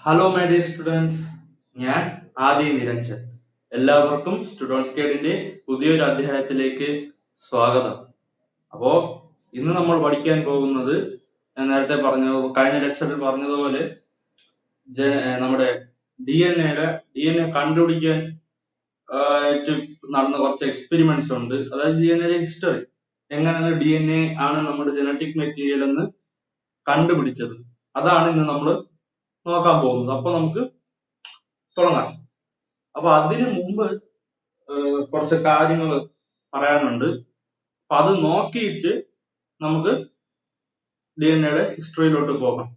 Hello my dear students, ഞാൻ ആദി നിരഞ്ജൻ. എല്ലാവർക്കും students ഗൈഡിന്റെ പുതിയൊരു അധ്യായത്തിലേക്ക് സ്വാഗതം. അപ്പോ ഇന്ന് നമ്മൾ പഠിക്കാൻ പോകുന്നത്, ഞാൻ നേരത്തെ കഴിഞ്ഞ ലെക്ചറിൽ പറഞ്ഞതുപോലെ നമ്മുടെ ഡി എൻ എ കണ്ടുപിടിക്കാൻ നടന്ന കുറച്ച് എക്സ്പെരിമെന്റ്സ് ഉണ്ട്. അതായത് ഡി എൻ എ ഹിസ്റ്ററി, എങ്ങനെയാണ് ഡി എൻ എ ആണ് നമ്മുടെ ജനറ്റിക് മെറ്റീരിയൽ എന്ന് കണ്ടുപിടിച്ചത്, അതാണ് ഇന്ന് നമ്മൾ നോക്കാൻ പോകുന്നത്. അപ്പൊ നമുക്ക് തുടങ്ങാം. അപ്പൊ അതിനു മുമ്പ് കുറച്ച് കാര്യങ്ങൾ പറയാനുണ്ട്. അപ്പൊ അത് നോക്കിയിട്ട് നമുക്ക് ഡി എൻ എയുടെ ഹിസ്റ്ററിയിലോട്ട് പോകാം.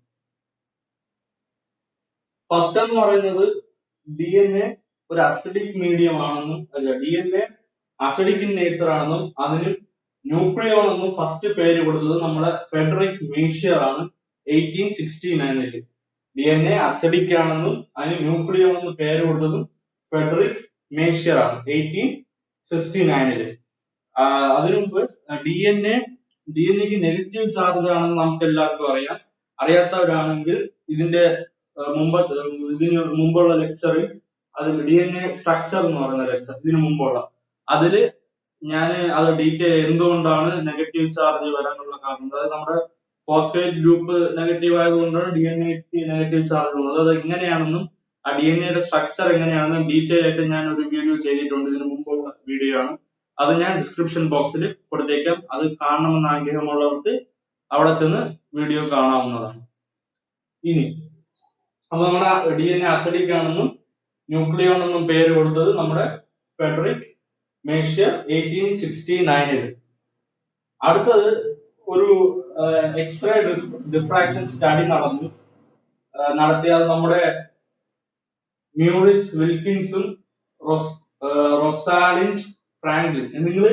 ഫസ്റ്റ് എന്ന് പറയുന്നത്, ഡി എൻ എ ഒരു അസിഡിക് മീഡിയം ആണെന്നും, D N A acidic in nature ആണെന്നും അതിന് ന്യൂക്ലിയോൺ എന്നും ഫസ്റ്റ് പേര് കൊടുത്തത് നമ്മുടെ ഫെഡറിക് മേഷ്യർ ആണ് 1869. ഡി എൻ എ അസിഡിക് ആണെന്നും അതിന് ന്യൂക്ലിയോൺ എന്ന് പേര് കൊടുത്തതും ഫെഡറിക് മേഷ്യർ ആണ് 1869. അതിനു മുമ്പ് ഡി എൻ എക്ക് നെഗറ്റീവ് ചാർജ് ആണെന്ന് നമുക്ക് എല്ലാവർക്കും അറിയാം. അറിയാത്തവരാണെങ്കിൽ ഇതിന് മുമ്പുള്ള ലെക്ചറിൽ, അതിൽ ഡി എൻ എ സ്ട്രക്ചർ എന്ന് പറയുന്ന ലെക്ചർ, ഇതിനു മുമ്പുള്ള അതില് ഞാൻ അത് ഡീറ്റെയിൽ എന്തുകൊണ്ടാണ് നെഗറ്റീവ് ചാർജ് വരാനുള്ള കാരണം, അതായത് നമ്മുടെ ഫോസ്ഫേറ്റ് ഗ്രൂപ്പ് നെഗറ്റീവ് ആയതുകൊണ്ടാണ് ഡി എൻ എക്ക് നെഗറ്റീവ് ചാർജ് ഉള്ളത്, അത് എങ്ങനെയാണെന്നും ആ ഡി എൻ എയുടെ സ്ട്രക്ചർ എങ്ങനെയാണെന്നും ഡീറ്റെയിൽ ആയിട്ട് ഞാൻ ഒരു വീഡിയോ ചെയ്തിട്ടുണ്ട്. ഇതിനു മുമ്പുള്ള വീഡിയോ ആണ്. അത് ഞാൻ ഡിസ്ക്രിപ്ഷൻ ബോക്സിൽ കൊടുത്തേക്കാം. അത് കാണണമെന്ന് ആഗ്രഹമുള്ളവർക്ക് അവിടെ ചെന്ന് വീഡിയോ കാണാവുന്നതാണ്. ഇനി അപ്പൊ നമ്മുടെ ഡി എൻ എ അസിഡിക് ആണെന്നും ന്യൂക്ലിയോൺ എന്നും പേര് കൊടുത്തത് നമ്മുടെ ഫെഡറിക് മേഷ്യർ 1869. അടുത്തത് ഒരു എക്സ്റേ ഡിഫ്രാക്ഷൻ സ്റ്റഡി നടത്തിയത് നമ്മുടെ മ്യൂറിസ് വിൽക്കിൻസും റൊസാലിൻഡ് ഫ്രാങ്ക്ലിൻ. നിങ്ങൾ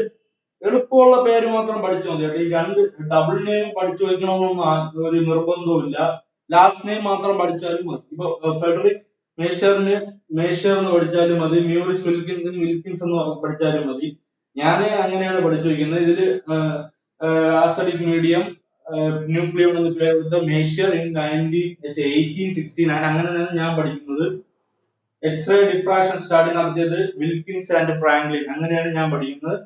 എളുപ്പമുള്ള പേര് മാത്രം പഠിച്ചു മതി. ഈ രണ്ട് ഡബിൾ നെയിം പഠിച്ചു വെക്കണമെന്നൊന്നും ഒരു നിർബന്ധവുമില്ല. ലാസ്റ്റ് നെയിം മാത്രം പഠിച്ചാലും മതി. ഇപ്പൊ ഫെഡറിക് മേഷ്യർ എന്ന് പഠിച്ചാലും മതി, മ്യൂറിസ് വിൽക്കിൻസ് എന്ന് പഠിച്ചാലും മതി. ഞാൻ അങ്ങനെയാണ് പഠിച്ചു വയ്ക്കുന്നത്. ഇതില് അസിഡിക് മീഡിയം ന്യൂക്ലിയോൺ എന്ന് പേര് കൊടുത്ത മേഷ്യർ ഇൻ 1869, അങ്ങനെയാണ് ഞാൻ പഠിക്കുന്നത്. എക്സ്റേ ഡിഫ്രാക്ഷൻ സ്റ്റഡി നടത്തിയത് വിൽക്കിൻസ് ആൻഡ് ഫ്രാങ്ക്ലിൻ, അങ്ങനെയാണ് ഞാൻ പഠിക്കുന്നത്.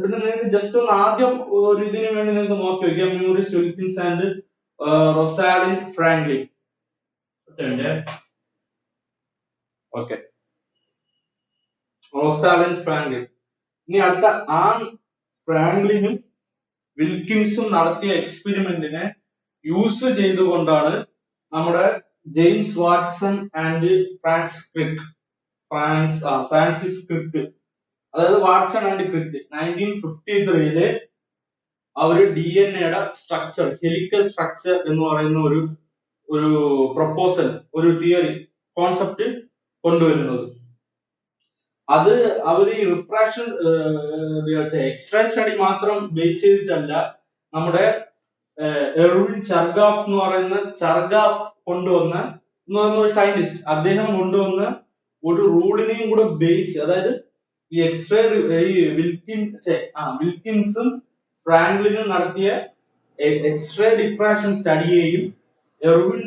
പിന്നെ നിങ്ങൾക്ക് ജസ്റ്റ് ഒന്ന് ആദ്യം ഒരു ഇതിനു വേണ്ടി നിങ്ങൾക്ക് നോക്കി വയ്ക്കാം, Maurice Wilkins and Rosalind Franklin. Okay, Rosalind Franklin. ഇനി അടുത്ത ഫ്രാങ്ക്ലിനും വിൽക്കിൻസും നടത്തിയ എക്സ്പെരിമെന്റിനെ യൂസ് ചെയ്തുകൊണ്ടാണ് നമ്മുടെ James Watson and Francis Crick, അതായത് വാട്സൺ ആൻഡ് ക്രിക്ക് 1953 അവര് ഡി എൻ എയുടെ സ്ട്രക്ചർ, ഹെലിക്കൽ സ്ട്രക്ചർ എന്ന് പറയുന്ന ഒരു പ്രൊപ്പോസൽ, ഒരു തിയറി, കോൺസെപ്റ്റ് കൊണ്ടുവരുന്നത്. അത് അവർ ഈ റിഫ്രാക്ഷൻ എക്സ്റേ സ്റ്റഡി മാത്രം ബേസ് ചെയ്തിട്ടല്ല, നമ്മുടെ എർവിൻ ചർഗാഫ് എന്ന് പറയുന്ന കൊണ്ടുവന്ന ഒരു സയന്റിസ്റ്റ്, അദ്ദേഹം കൊണ്ടുവന്ന ഒരു റൂളിനെയും കൂടെ ബേസ്, അതായത് ഈ എക്സ്റേ ഈ വിൽക്കിൻസും ഫ്രാങ്ക്ലിനും നടത്തിയ എക്സ്റേ ഡിഫ്രാക്ഷൻ സ്റ്റഡിയെയും എർവിൻ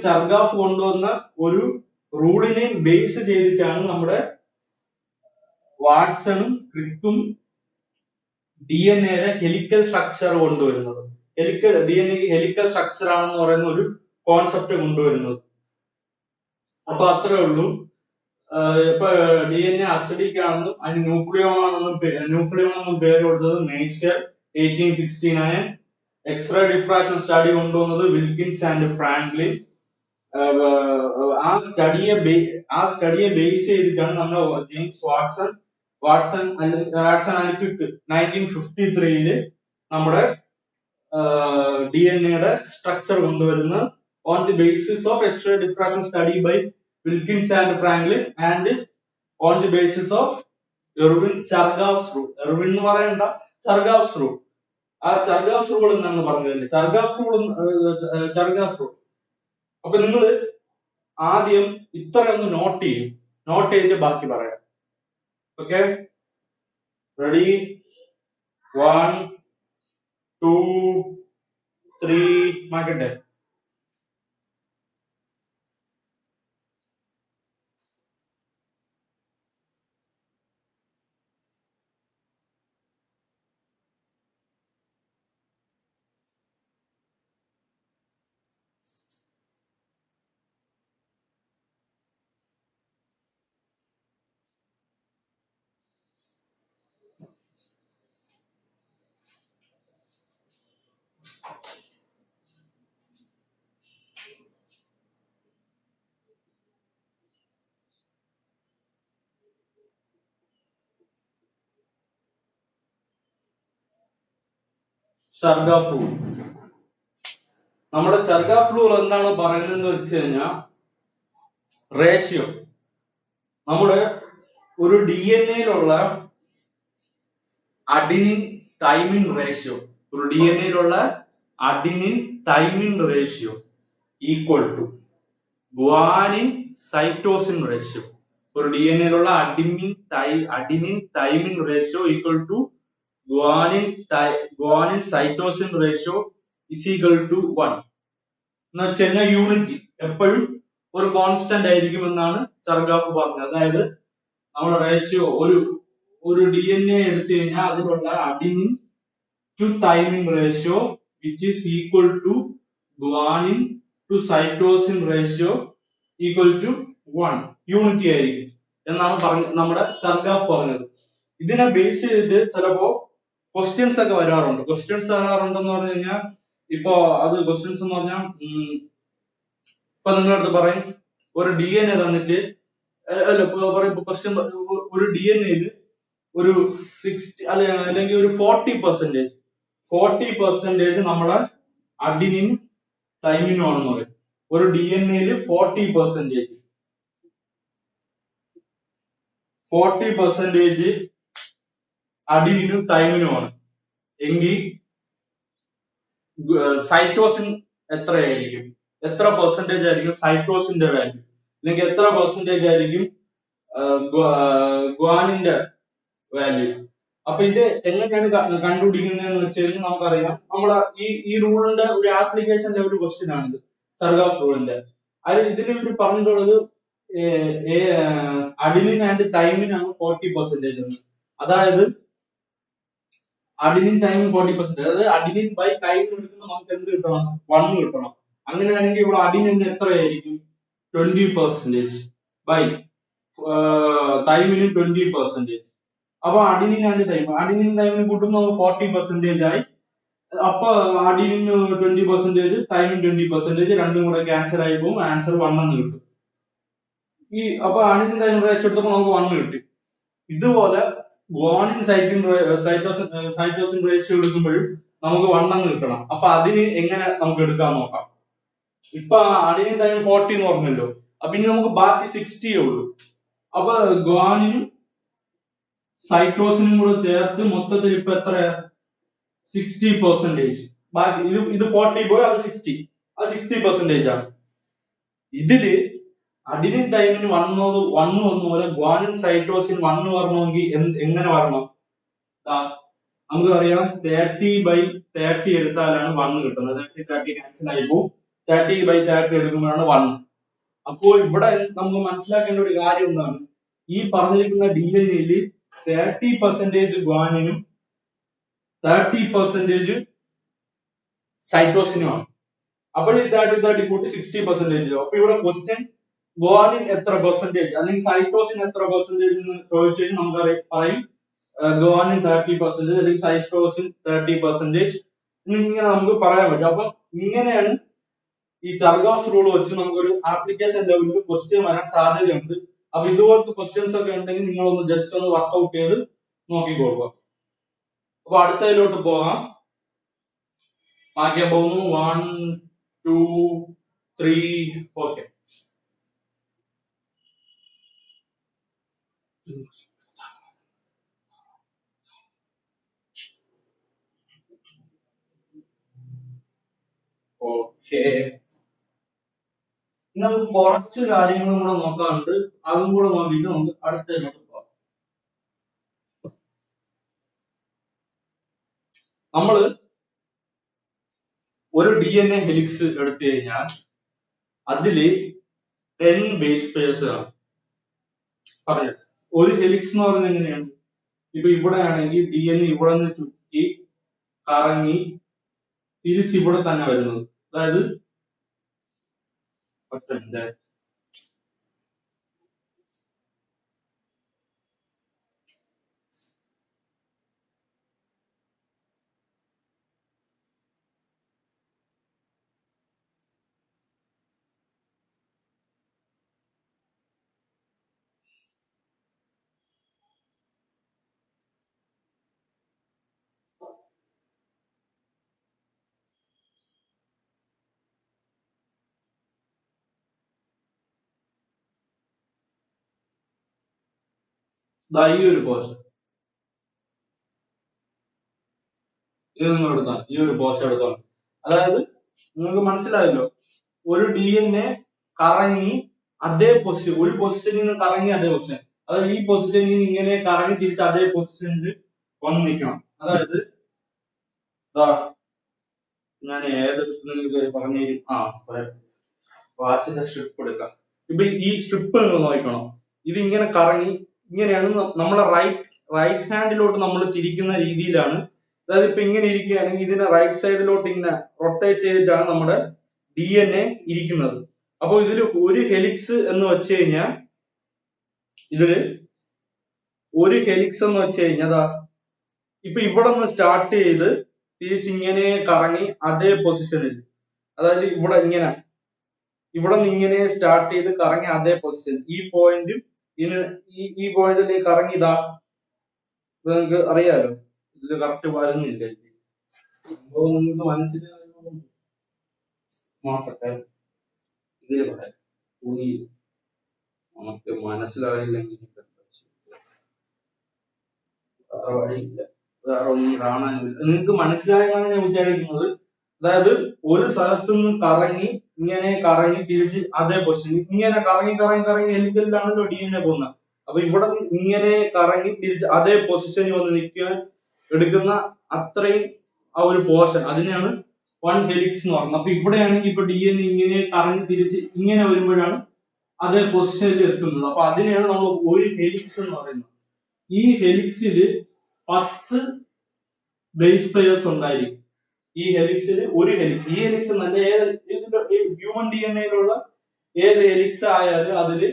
ചർഗാഫ് കൊണ്ടുവന്ന ഒരു റൂളിനെയും ബേസ് ചെയ്തിട്ടാണ് നമ്മുടെ വാട്സണും ക്രിക്കും ഡി എൻ എയുടെ ഹെലിക്കൽ സ്ട്രക്ചർ കൊണ്ടുവരുന്നത്. D N A helical structure ആണെന്ന് പറയുന്ന ഒരു കോൺസെപ്റ്റ് കൊണ്ടുവരുന്നത്. അപ്പൊ അത്രേ ഉള്ളൂ. ഇപ്പൊ ഡി എൻ എ അസിഡിക് ആണെന്നും അതിന് ന്യൂക്ലിയോൺ എന്നും പേര് കൊടുത്തത് മേഷ്യർ 1869. എക്സ്റേ ഡിഫ്രാക്ഷൻ സ്റ്റഡി കൊണ്ടുവന്നത് വിൽക്കിൻസ് ആൻഡ് ഫ്രാങ്ക്ലിൻ. ആ സ്റ്റഡിയെ ബേസ് ചെയ്തിട്ടാണ് നമ്മുടെ ജെയിംസ് വാട്സൺ ആൻഡ് ക്രിക്ക് 1953 നമ്മുടെ ഡി എൻ എയുടെ സ്ട്രക്ചർ കൊണ്ടുവരുന്നത് on the basis of X ray diffraction study by Wilkins and Franklin and on the basis of Erwin Chargaff's rule. Erwin എന്ന് പറയണ്ട, ചർഗാഫ്സ് rule. ആ ചർഗാഫ്സ് rule എന്നാണ് പറഞ്ഞതല്ലേ, ചർഗാഫ് റൂൾ. അപ്പൊ നിങ്ങൾ ആദ്യം ഇത്രയൊന്ന് നോട്ട് ചെയ്തിട്ട് ബാക്കി പറയാം. Okay, ready? 1 2 3 മാറ്റട്ടെ. Chargaff rule. നമ്മുടെ ചർഗാഫ് റൂൾ എന്താണ് പറയുന്നത് വെച്ച് കഴിഞ്ഞാൽ, റേഷ്യോ നമ്മുടെ ഒരു DNA-യിലുള്ള അഡിനിൻ തൈമിൻ റേഷ്യോ, ഒരു DNA-യിലുള്ള adenine thymine ratio equal to guanine cytosine ratio. ഒരു DNA-യിലുള്ള adenine thymine ratio equal to guanine cytosine ratio is equal to 1 എന്ന് വെച്ച് കഴിഞ്ഞാൽ യൂണിറ്റി എപ്പോഴും ഒരു കോൺസ്റ്റന്റ് ആയിരിക്കും എന്നാണ് ചർഗാഫ് പറഞ്ഞത്. അതായത് നമ്മുടെ റേഷ്യോ ഒരു DNA എടുത്തു കഴിഞ്ഞാൽ അതിലുള്ള adenine to thymine ratio which is equal to guanine to cytosine ratio equal to 1 unity ആയിരിക്കും എന്നാണ് നമ്മുടെ ചർഗാഫ് പറഞ്ഞത്. ഇതിനെ ബേസ് ചെയ്തിട്ട് ചിലപ്പോ ക്വസ്റ്റ്യൻസ് ഒക്കെ വരാറുണ്ട്. ക്വസ്റ്റ്യൻസ് വരാറുണ്ടെന്ന് പറഞ്ഞു കഴിഞ്ഞാൽ, ഇപ്പോ അത് ക്വസ്റ്റ്യൻസ് എന്ന് പറഞ്ഞാൽ, ഇപ്പൊ നിങ്ങളുടെ അടുത്ത് പറയും ഒരു DNA തന്നിട്ട്, അല്ല ക്വസ്റ്റ്യൻ, ഒരു DNA-യിൽ ഒരു 60 അല്ലെങ്കിൽ ഒരു 40% നമ്മുടെ അഡിനിൻ തൈമിനും ആണെന്ന് പറയും. ഒരു DNA-യിൽ 40% അഡിനിനും തൈമിനുമാണ് എങ്കിൽ സൈറ്റോസിൻ എത്രയായിരിക്കും, എത്ര പെർസെന്റേജ് ആയിരിക്കും സൈറ്റോസിന്റെ വാല്യൂ, അല്ലെങ്കിൽ എത്ര പെർസെന്റേജ് ആയിരിക്കും ഗ്വാനിന്റെ വാല്യൂ. അപ്പൊ ഇത് എങ്ങനെയാണ് കണ്ടുപിടിക്കുന്നതെന്ന് വെച്ച് കഴിഞ്ഞാൽ നമുക്കറിയാം, നമ്മുടെ ഈ റൂളിന്റെ ഒരു ആപ്ലിക്കേഷന്റെ ഒരു ക്വസ്റ്റ്യൻ ആണിത്, ചർഗാഫ് റൂളിന്റെ. അതിൽ ഇതിൽ ഇവർ പറഞ്ഞിട്ടുള്ളത് അഡിനിൻ ആൻഡ് തൈമിനാണ് 40% എന്ന്. അതായത് അഡിനിൻ തൈമിൻ 40%, അതായത് അഡിനിൻ ബൈ തൈമിൻ എടുക്കുമ്പോൾ നമുക്ക് എന്ത് കിട്ടണം, 1 കിട്ടണം. അങ്ങനെയാണെങ്കിൽ ഇവിടെ അഡിനിൻ എത്രയായിരിക്കും, 20% ബൈ തൈമിനും 20%. അപ്പൊ അഡിനിൻ ആൻഡ് തൈമിൻ കൂട്ടുമ്പോൾ 40% ആയി. അപ്പൊ അഡിനിൻ 20%, തൈമിൻ 20%, രണ്ടും കൂടെ ക്യാൻസൽ ആയി പോകും. ആൻസർ 1 എന്ന് കിട്ടും. അപ്പൊ അഡിനിൻ തൈമിൻ റേഷ്യോ എടുത്തപ്പോൾ നമുക്ക് 1 കിട്ടി. ഇതുപോലെ ഗ്വാനിൻ സൈറ്റോസിൻ റേഷ്യോ എടുക്കുമ്പോഴും നമുക്ക് 1 എന്ന് കിട്ടണം. അപ്പൊ അതിന് എങ്ങനെ നമുക്ക് എടുക്കാൻ നോക്കാം. ഇപ്പൊ അഡിനിൻ തൈമിൻ 40 എന്ന് പറഞ്ഞല്ലോ, അപ്പൊ ഇനി നമുക്ക് ബാക്കി 60 ഉള്ളൂ. അപ്പൊ ഗ്വാനിനും സൈറ്റോസിനും കൂടെ ചേർത്ത് മൊത്തത്തിൽ ഇപ്പൊ എത്ര, 60%. ബാക്കി ഇത് 40 പോയി, അത് 60% ആണ്. ഇതില് അഡിനിൻ തൈമിന് 1 വന്ന പോലെ ഗ്വാനിൻ സൈറ്റോസിൻ 1 വരണമെങ്കിൽ എങ്ങനെ വരണം? നമുക്ക് അറിയാം 30/30 എടുത്താലാണ് 1 കിട്ടുന്നത്. 30 ക്യാൻസൽ ആയി പോകും. 30/30 എടുക്കുമ്പോഴാണ് 1. അപ്പോൾ ഇവിടെ നമുക്ക് മനസ്സിലാക്കേണ്ട ഒരു കാര്യം എന്താണ്, ഈ പറഞ്ഞിരിക്കുന്ന DNA-യിൽ 30% ഗ്വാനിനും 30% സൈറ്റോസിനുമാണ്. അപ്പോൾ ഈ 30 കൂട്ടി 60%. അപ്പൊ ഇവിടെ ക്വസ്റ്റ്യൻ ഗ്വാനിൻ എത്ര പെർസെന്റേജ് അല്ലെങ്കിൽ സൈറ്റോസിൻ എത്ര പെർസെന്റേജ് എന്ന് ചോദിച്ചു കഴിഞ്ഞാൽ നമുക്ക് പറയും ഗ്വാനിൻ 30% അല്ലെങ്കിൽ സൈറ്റോസിൻ 30%. ഇങ്ങനെ നമുക്ക് പറയാൻ പറ്റും. അപ്പൊ ഇങ്ങനെയാണ് ഈ ചർഗാഫ് റൂൾ വെച്ച് നമുക്കൊരു ആപ്ലിക്കേഷൻ ലെവലിൽ ക്വസ്റ്റ്യൻ വരാൻ സാധ്യതയുണ്ട്. അപ്പൊ ഇതുപോലത്തെ ക്വസ്റ്റ്യൻസ് ഒക്കെ ഉണ്ടെങ്കിൽ നിങ്ങളൊന്ന് ജസ്റ്റ് ഒന്ന് വർക്ക്ഔട്ട് ചെയ്ത് നോക്കിക്കൊള്ളുക. അപ്പൊ അടുത്തതിലോട്ട് പോകാം. മാറ്റാൻ പോകുന്നു. 1 2 3 ഓക്കെ. നമുക്ക് കുറച്ച് കാര്യങ്ങളും കൂടെ നോക്കാനുണ്ട്. അതും കൂടെ നോക്കിയിട്ട് നമുക്ക് അടുത്തതിലോട്ട് പോകാം. നമ്മള് ഒരു DNA ഹെലിക്സ് എടുത്തു കഴിഞ്ഞാൽ അതില് 10 ബേസ് പെയർസ് ആണ്. പറയാം, ഒരു ഹെലിക്സ് എന്ന് പറയുന്നത് എങ്ങനെയാണ്? ഇപ്പൊ ഇവിടെ ആണെങ്കിൽ DNA ഇവിടെ നിന്ന് ചുറ്റി കറങ്ങി തിരിച്ചിവിടെ തന്നെ വരുന്നത്. അതായത് ഈ ഒരു പോർഷൻ ഇത് നിങ്ങൾ എടുത്താൽ ഈ ഒരു പോർഷൻ എടുത്താൽ, അതായത് നിങ്ങൾക്ക് മനസ്സിലായല്ലോ, ഒരു DNA കറങ്ങി അതേ പൊസിഷൻ, ഒരു പൊസിഷനിൽ നിന്ന് കറങ്ങി അതേ പൊസിഷൻ, അതായത് ഈ പൊസിഷനിൽ നിന്ന് ഇങ്ങനെ കറങ്ങി തിരിച്ച് അതേ പൊസിഷനിൽ വന്ന് നിൽക്കണം. അതായത് ഞാൻ ഏത് പറഞ്ഞു വാച്ചിന്റെ സ്ട്രിപ്പ് എടുക്കാം. ഇപ്പൊ ഈ സ്ട്രിപ്പ് നിങ്ങൾ നോക്കണം, ഇത് ഇങ്ങനെ കറങ്ങി ഇങ്ങനെയാണ് നമ്മളെ റൈറ്റ് ഹാൻഡിലോട്ട് നമ്മൾ തിരിക്കുന്ന രീതിയിലാണ്. അതായത് ഇപ്പൊ ഇങ്ങനെ ഇരിക്കുകയാണെങ്കിൽ ഇതിനെ റൈറ്റ് സൈഡിലോട്ട് ഇങ്ങനെ റൊട്ടേറ്റ് ചെയ്തിട്ടാണ് നമ്മുടെ DNA ഇരിക്കുന്നത്. അപ്പൊ ഇതിൽ ഒരു ഹെലിക്സ് എന്ന് വെച്ച് കഴിഞ്ഞാൽ ഇതില് ഒരു ഹെലിക്സ് എന്ന് വെച്ച് കഴിഞ്ഞാൽ ഇപ്പൊ ഇവിടെ നിന്ന് സ്റ്റാർട്ട് ചെയ്ത് തിരിച്ചിങ്ങനെ കറങ്ങി അതേ പൊസിഷനിൽ, അതായത് ഇവിടെ നിന്ന് ഇങ്ങനെ സ്റ്റാർട്ട് ചെയ്ത് കറങ്ങി അതേ പൊസിഷൻ, ഈ പോയിന്റും ഈ പോയിന്റിൽ കറങ്ങി ഇതാ, നിങ്ങൾക്ക് അറിയാലോ, ഇത് കറക്റ്റ് വരുന്നില്ല, നിങ്ങൾക്ക് മനസ്സിലായോ നോക്കട്ടെ, ഇതിൽ പറയാം, നമുക്ക് മനസ്സിലായില്ലെങ്കിൽ വേറെ വഴിയില്ല, വേറെ ഒന്നും കാണാനില്ല. നിങ്ങൾക്ക് മനസ്സിലായെന്നാണ് ഞാൻ വിചാരിക്കുന്നത്. അതായത് ഒരു സ്ഥലത്തു നിന്ന് കറങ്ങി ഇങ്ങനെ കറങ്ങി തിരിച്ച് അതേ പൊസിഷൻ, ഇങ്ങനെ കറങ്ങി ഹെലിക്കലിലാണല്ലോ DNA പോകുന്നത്. അപ്പൊ ഇവിടെ ഇങ്ങനെ കറങ്ങി തിരിച്ച് അതേ പൊസിഷനിൽ വന്ന് നിൽക്കാൻ എടുക്കുന്ന അത്രയും ആ ഒരു പോർഷൻ, അതിനെയാണ് വൺ ഹെലിക്സ് എന്ന് പറയുന്നത്. അപ്പൊ ഇവിടെയാണെങ്കിൽ ഇപ്പൊ DNA ഇങ്ങനെ കറങ്ങി തിരിച്ച് ഇങ്ങനെ വരുമ്പോഴാണ് അതേ പൊസിഷനിൽ എത്തുന്നത്. അപ്പൊ അതിനെയാണ് നമ്മൾ ഒരു ഹെലിക്സ് എന്ന് പറയുന്നത്. ഈ ഹെലിക്സില് 10 ബേസ് പെയർസ് ഉണ്ടായിരിക്കും. ഈ ഹെലിക്സിൽ ഒരു ഹെലിക്സ്, ഈ ഹെലിക്സ് നല്ല ഹ്യൂമൻ DNAയിലുള്ള ഏത് ഹെലിക്സ് ആയാലും അതില്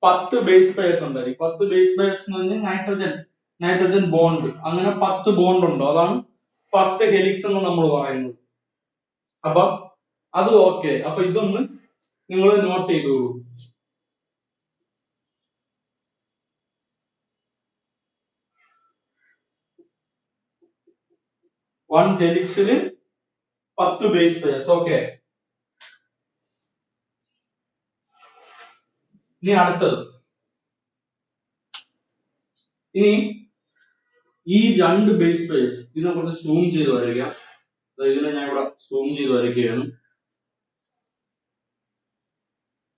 10 ബേസ് പെയർസ് ഉണ്ടായിരിക്കും. 10 ബേസ് പെയർസ് എന്ന് പറഞ്ഞാൽ നൈട്രജൻ ബോണ്ട്, അങ്ങനെ 10 ബോണ്ട് ഉണ്ടോ, അതാണ് 10 ഹെലിക്സ് എന്ന് നമ്മൾ പറയുന്നത്. അപ്പൊ അത് ഓക്കെ. അപ്പൊ ഇതൊന്ന് നിങ്ങൾ നോട്ട് ചെയ്തോളൂ. വൺ ഹെലിക്സില് 10 ബേസ് പെയർസ്. ഓക്കെ, ഇനി അടുത്തത്, ഇനി ഈ രണ്ട് ബേസ് പെയർസ് ഇതിനെ കുറച്ച് സൂം ചെയ്ത് വരയ്ക്കാം. ഇതിനെ ഞാൻ ഇവിടെ സൂം ചെയ്ത് വരയ്ക്കുകയാണ്.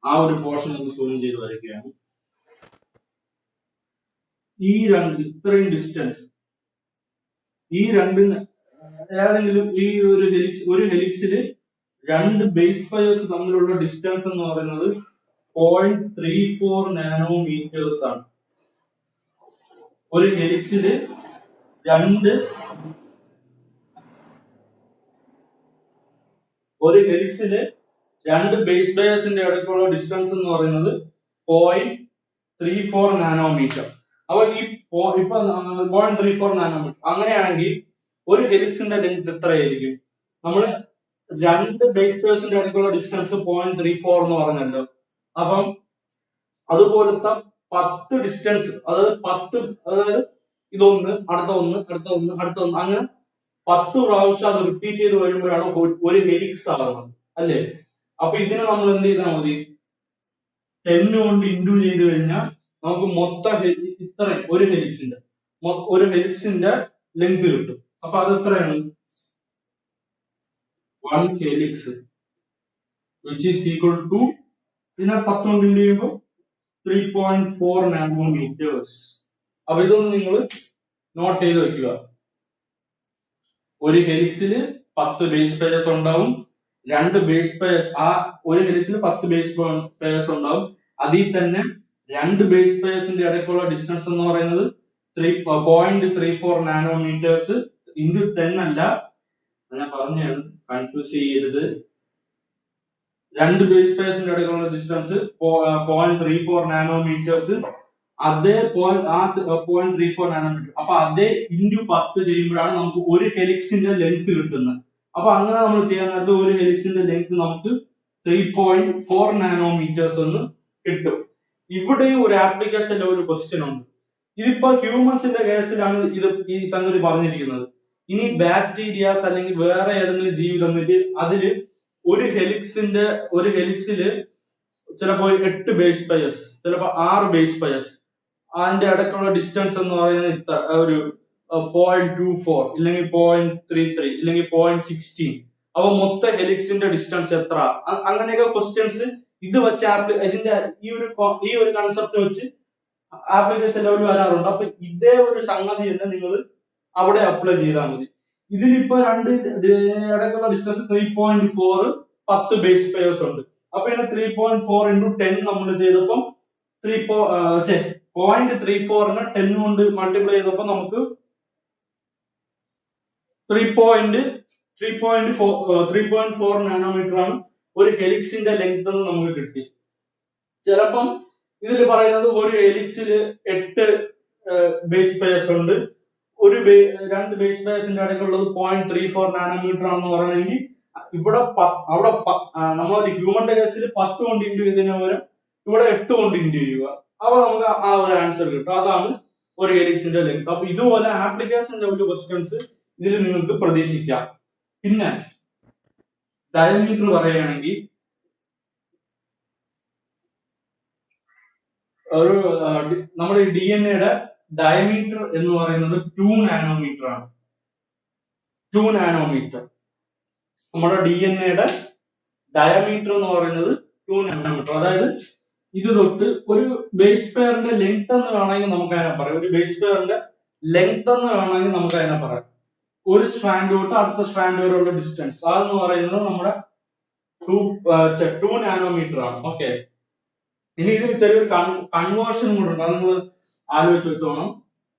ആ ഒരു പോർഷൻ ഒന്ന് സൂം ചെയ്ത് വരയ്ക്കുകയാണ്. ഈ രണ്ട് ഇത്രയും ഡിസ്റ്റൻസ്, ഈ രണ്ടിന് ഏതെങ്കിലും ഈ ഒരു ഹെലിക്സില് രണ്ട് ബേസ് പെയർസ് തമ്മിലുള്ള ഡിസ്റ്റൻസ് എന്ന് പറയുന്നത് 0.34 നാനോമീറ്റേഴ്സ് ആണ്. ഒരു ഹെലിക്സില് രണ്ട് ബേസ് പെയർസിന്റെ ഇടയ്ക്കുള്ള ഡിസ്റ്റൻസ് എന്ന് പറയുന്നത് 0.34 നാനോമീറ്റർ. അപ്പൊ ഇപ്പൊ 0.34 നാനോമീറ്റർ അങ്ങനെയാണെങ്കിൽ ഒരു ഹെലിക്സിന്റെ ലെങ്ത് എത്രയായിരിക്കും? നമ്മൾ രണ്ട് ബേസ് പെയർസിന്റെ ഇടയ്ക്കുള്ള ഡിസ്റ്റൻസ് 0.34 എന്ന് പറഞ്ഞല്ലോ. അപ്പം അതുപോലത്തെ 10 ഡിസ്റ്റൻസ്, അതായത് ഇതൊന്ന് അടുത്ത ഒന്ന് അടുത്ത ഒന്ന് അടുത്ത ഒന്ന്, അങ്ങനെ 10 പ്രാവശ്യം അത് റിപ്പീറ്റ് ചെയ്ത് വരുമ്പോഴാണ് ഒരു ഹെലിക്സ് ആകുന്നത്, അല്ലേ? അപ്പൊ ഇതിനെ നമ്മൾ എന്ത് ചെയ്താൽ മതി, 10 കൊണ്ട് ഇൻഡു ചെയ്ത് കഴിഞ്ഞാൽ നമുക്ക് മൊത്തം ഇത്രയും ഒരു ഹെലിക്സിന്റെ ലെങ്ത് കിട്ടും. അപ്പൊ അത് എത്രയാണ്? 1 helix which is equal to ഇതിനെ 10 കൊണ്ട് ഇൻഡു ചെയ്യുമ്പോൾ 3.4 നാനോമീറ്റേഴ്സ്. അപ്പൊ ഇതൊന്ന് നിങ്ങൾ നോട്ട് ചെയ്ത് വെക്കുക. ഒരു ഹെലിക്സില് 10 ബേസ് പെയർസ് ഉണ്ടാവും. 2 ബേസ് പെയർസ്, ആ ഒരു ഹെലിക്സിൽ 10 ബേസ് പെയർസ് ഉണ്ടാവും. അതിൽ തന്നെ 2 ബേസ് പെയർസിന്റെ ഇടയ്ക്കുള്ള ഡിസ്റ്റൻസ് എന്ന് പറയുന്നത് 0.34 നാനോമീറ്റേഴ്സ് ഇൻറ്റു 10 അല്ല, ഞാൻ പറഞ്ഞാണ്, കൺഫ്യൂസ് ചെയ്യരുത്. 2 ബേസ് പെയർസിന്റെ ഇടയ്ക്കുള്ള ഡിസ്റ്റൻസ് 0.34 നാനോമീറ്റേഴ്സ്, അതേ 0.34 നാനോമീറ്റർ. അപ്പൊ അതേ ഇൻറ്റു 10 ചെയ്യുമ്പോഴാണ് നമുക്ക് ഒരു ഹെലിക്സിന്റെ ലെങ്ത് കിട്ടുന്നത്. അപ്പൊ അങ്ങനെ നമ്മൾ ചെയ്യാൻ നേരത്ത് ഒരു ഹെലിക്സിന്റെ ലെങ്ത് നമുക്ക് 3.4 നാനോമീറ്റേഴ്സ് എന്ന് കിട്ടും. ഇവിടെയും ഒരു ആപ്ലിക്കേഷനിലെ ഒരു ക്വസ്റ്റ്യൻ ഉണ്ട്. ഇതിപ്പോ ഹ്യൂമൻസിന്റെ കേസിലാണ് ഈ സംഗതി പറഞ്ഞിരിക്കുന്നത്. ഇനി ബാക്ടീരിയാസ് അല്ലെങ്കിൽ വേറെ ഏതെങ്കിലും ജീവി തന്നിട്ട് അതില് ഒരു ഹെലിക്സില് ചിലപ്പോൾ 8 ബേസ് പെയർസ്, ചിലപ്പോൾ 6 ബേസ് പെയർസ്, അതിന്റെ ഇടയ്ക്കുള്ള ഡിസ്റ്റൻസ് എന്ന് പറയുന്നത് ഒരു 0.24 ഇല്ലെങ്കിൽ 0.33 ഇല്ലെങ്കിൽ 0.16. അപ്പൊ മൊത്തം ഹെലിക്സിന്റെ ഡിസ്റ്റൻസ് എത്ര? അങ്ങനെയൊക്കെ ക്വസ്റ്റ്യൻസ് ഇത് വെച്ച് ഇതിന്റെ ഈ ഒരു കൺസെപ്റ്റ് വെച്ച് ആപ്ലിക്കേഷൻ ലെവലിൽ വരാറുണ്ട്. അപ്പൊ ഇതേ ഒരു സംഗതി തന്നെ നിങ്ങൾ അവിടെ അപ്ലൈ ചെയ്താൽ മതി. ഇതിലിപ്പോ രണ്ട് ഇടയ്ക്കുള്ള ഡിസ്റ്റൻസ് 3.4, 10 ബേസ് പെയർസ് ഉണ്ട്. അപ്പൊ ഇതിനെ 3.4 into 10 നമ്മൾ ചെയ്തപ്പോൾ 0.34 10 കൊണ്ട് മൾട്ടിപ്ലൈ ചെയ്തപ്പോൾ നമുക്ക് 3.4 നാനോമീറ്റർ ആണ് ഒരു ഹെലിക്സിന്റെ ലെങ്ത് എന്ന് നമുക്ക് കിട്ടി. ചിലപ്പം ഇതിൽ പറയുന്നത് ഒരു ഹെലിക്സിൽ 8 ബേസ് പെയർസ് ഉണ്ട്, 2 ബേസ് പെയർസിന്റെ ഇടയ്ക്കുള്ളത് 0.34 നാനോമീറ്റർ ആണെന്ന് പറയണമെങ്കിൽ അവിടെ നമ്മളൊരു ഹ്യൂമന്റെ കേസിൽ 10 കൊണ്ട് ഇൻറ്റു ചെയ്തതിന് പകരം ഇവിടെ 8 കൊണ്ട് ഇൻറ്റു ചെയ്യുക. അപ്പൊ നമുക്ക് ആ ഒരു ആൻസർ കിട്ടും. അതാണ് ഒരു ഹെലിക്സിന്റെ ലെങ്ത്. അപ്പൊ ഇതുപോലെ ആപ്ലിക്കേഷൻ ലെവൽ ക്വസ്റ്റ്യൻസ് ഇതിൽ നിങ്ങൾക്ക് പ്രതീക്ഷിക്കാം. പിന്നെ ഡയമീറ്റർ പറയുകയാണെങ്കിൽ നമ്മുടെ DNA ഡയമീറ്റർ എന്ന് പറയുന്നത് 2 നാനോമീറ്റർ ആണ്. 2 നാനോമീറ്റർ. നമ്മുടെ DNA ഡയമീറ്റർ എന്ന് പറയുന്നത് 2 നാനോമീറ്റർ. അതായത് ഇത് തൊട്ട് ഒരു ബേസ് പെയറിന്റെ ലെങ്ത് എന്ന് വേണമെങ്കിൽ നമുക്ക് അതിനെ പറയാം. ഒരു ബേസ് പെയറിന്റെ ലെങ്ത് എന്ന് വേണമെങ്കിൽ നമുക്ക് അതിനെ പറയാം. ഒരു സ്ട്രാൻഡ് തൊട്ട് അടുത്ത സ്ട്രാൻഡ് വരെയുള്ള ഡിസ്റ്റൻസ് അതെന്ന് പറയുന്നത് നമ്മുടെ 2 നാനോമീറ്റർ ആണ്. ഓക്കെ, ഇനി ഇതിന് ചെറിയൊരു കൺവേർഷൻ കൂടെ ഉണ്ട്, അത് നിങ്ങൾ ആലോചിച്ച് വെച്ചോണം.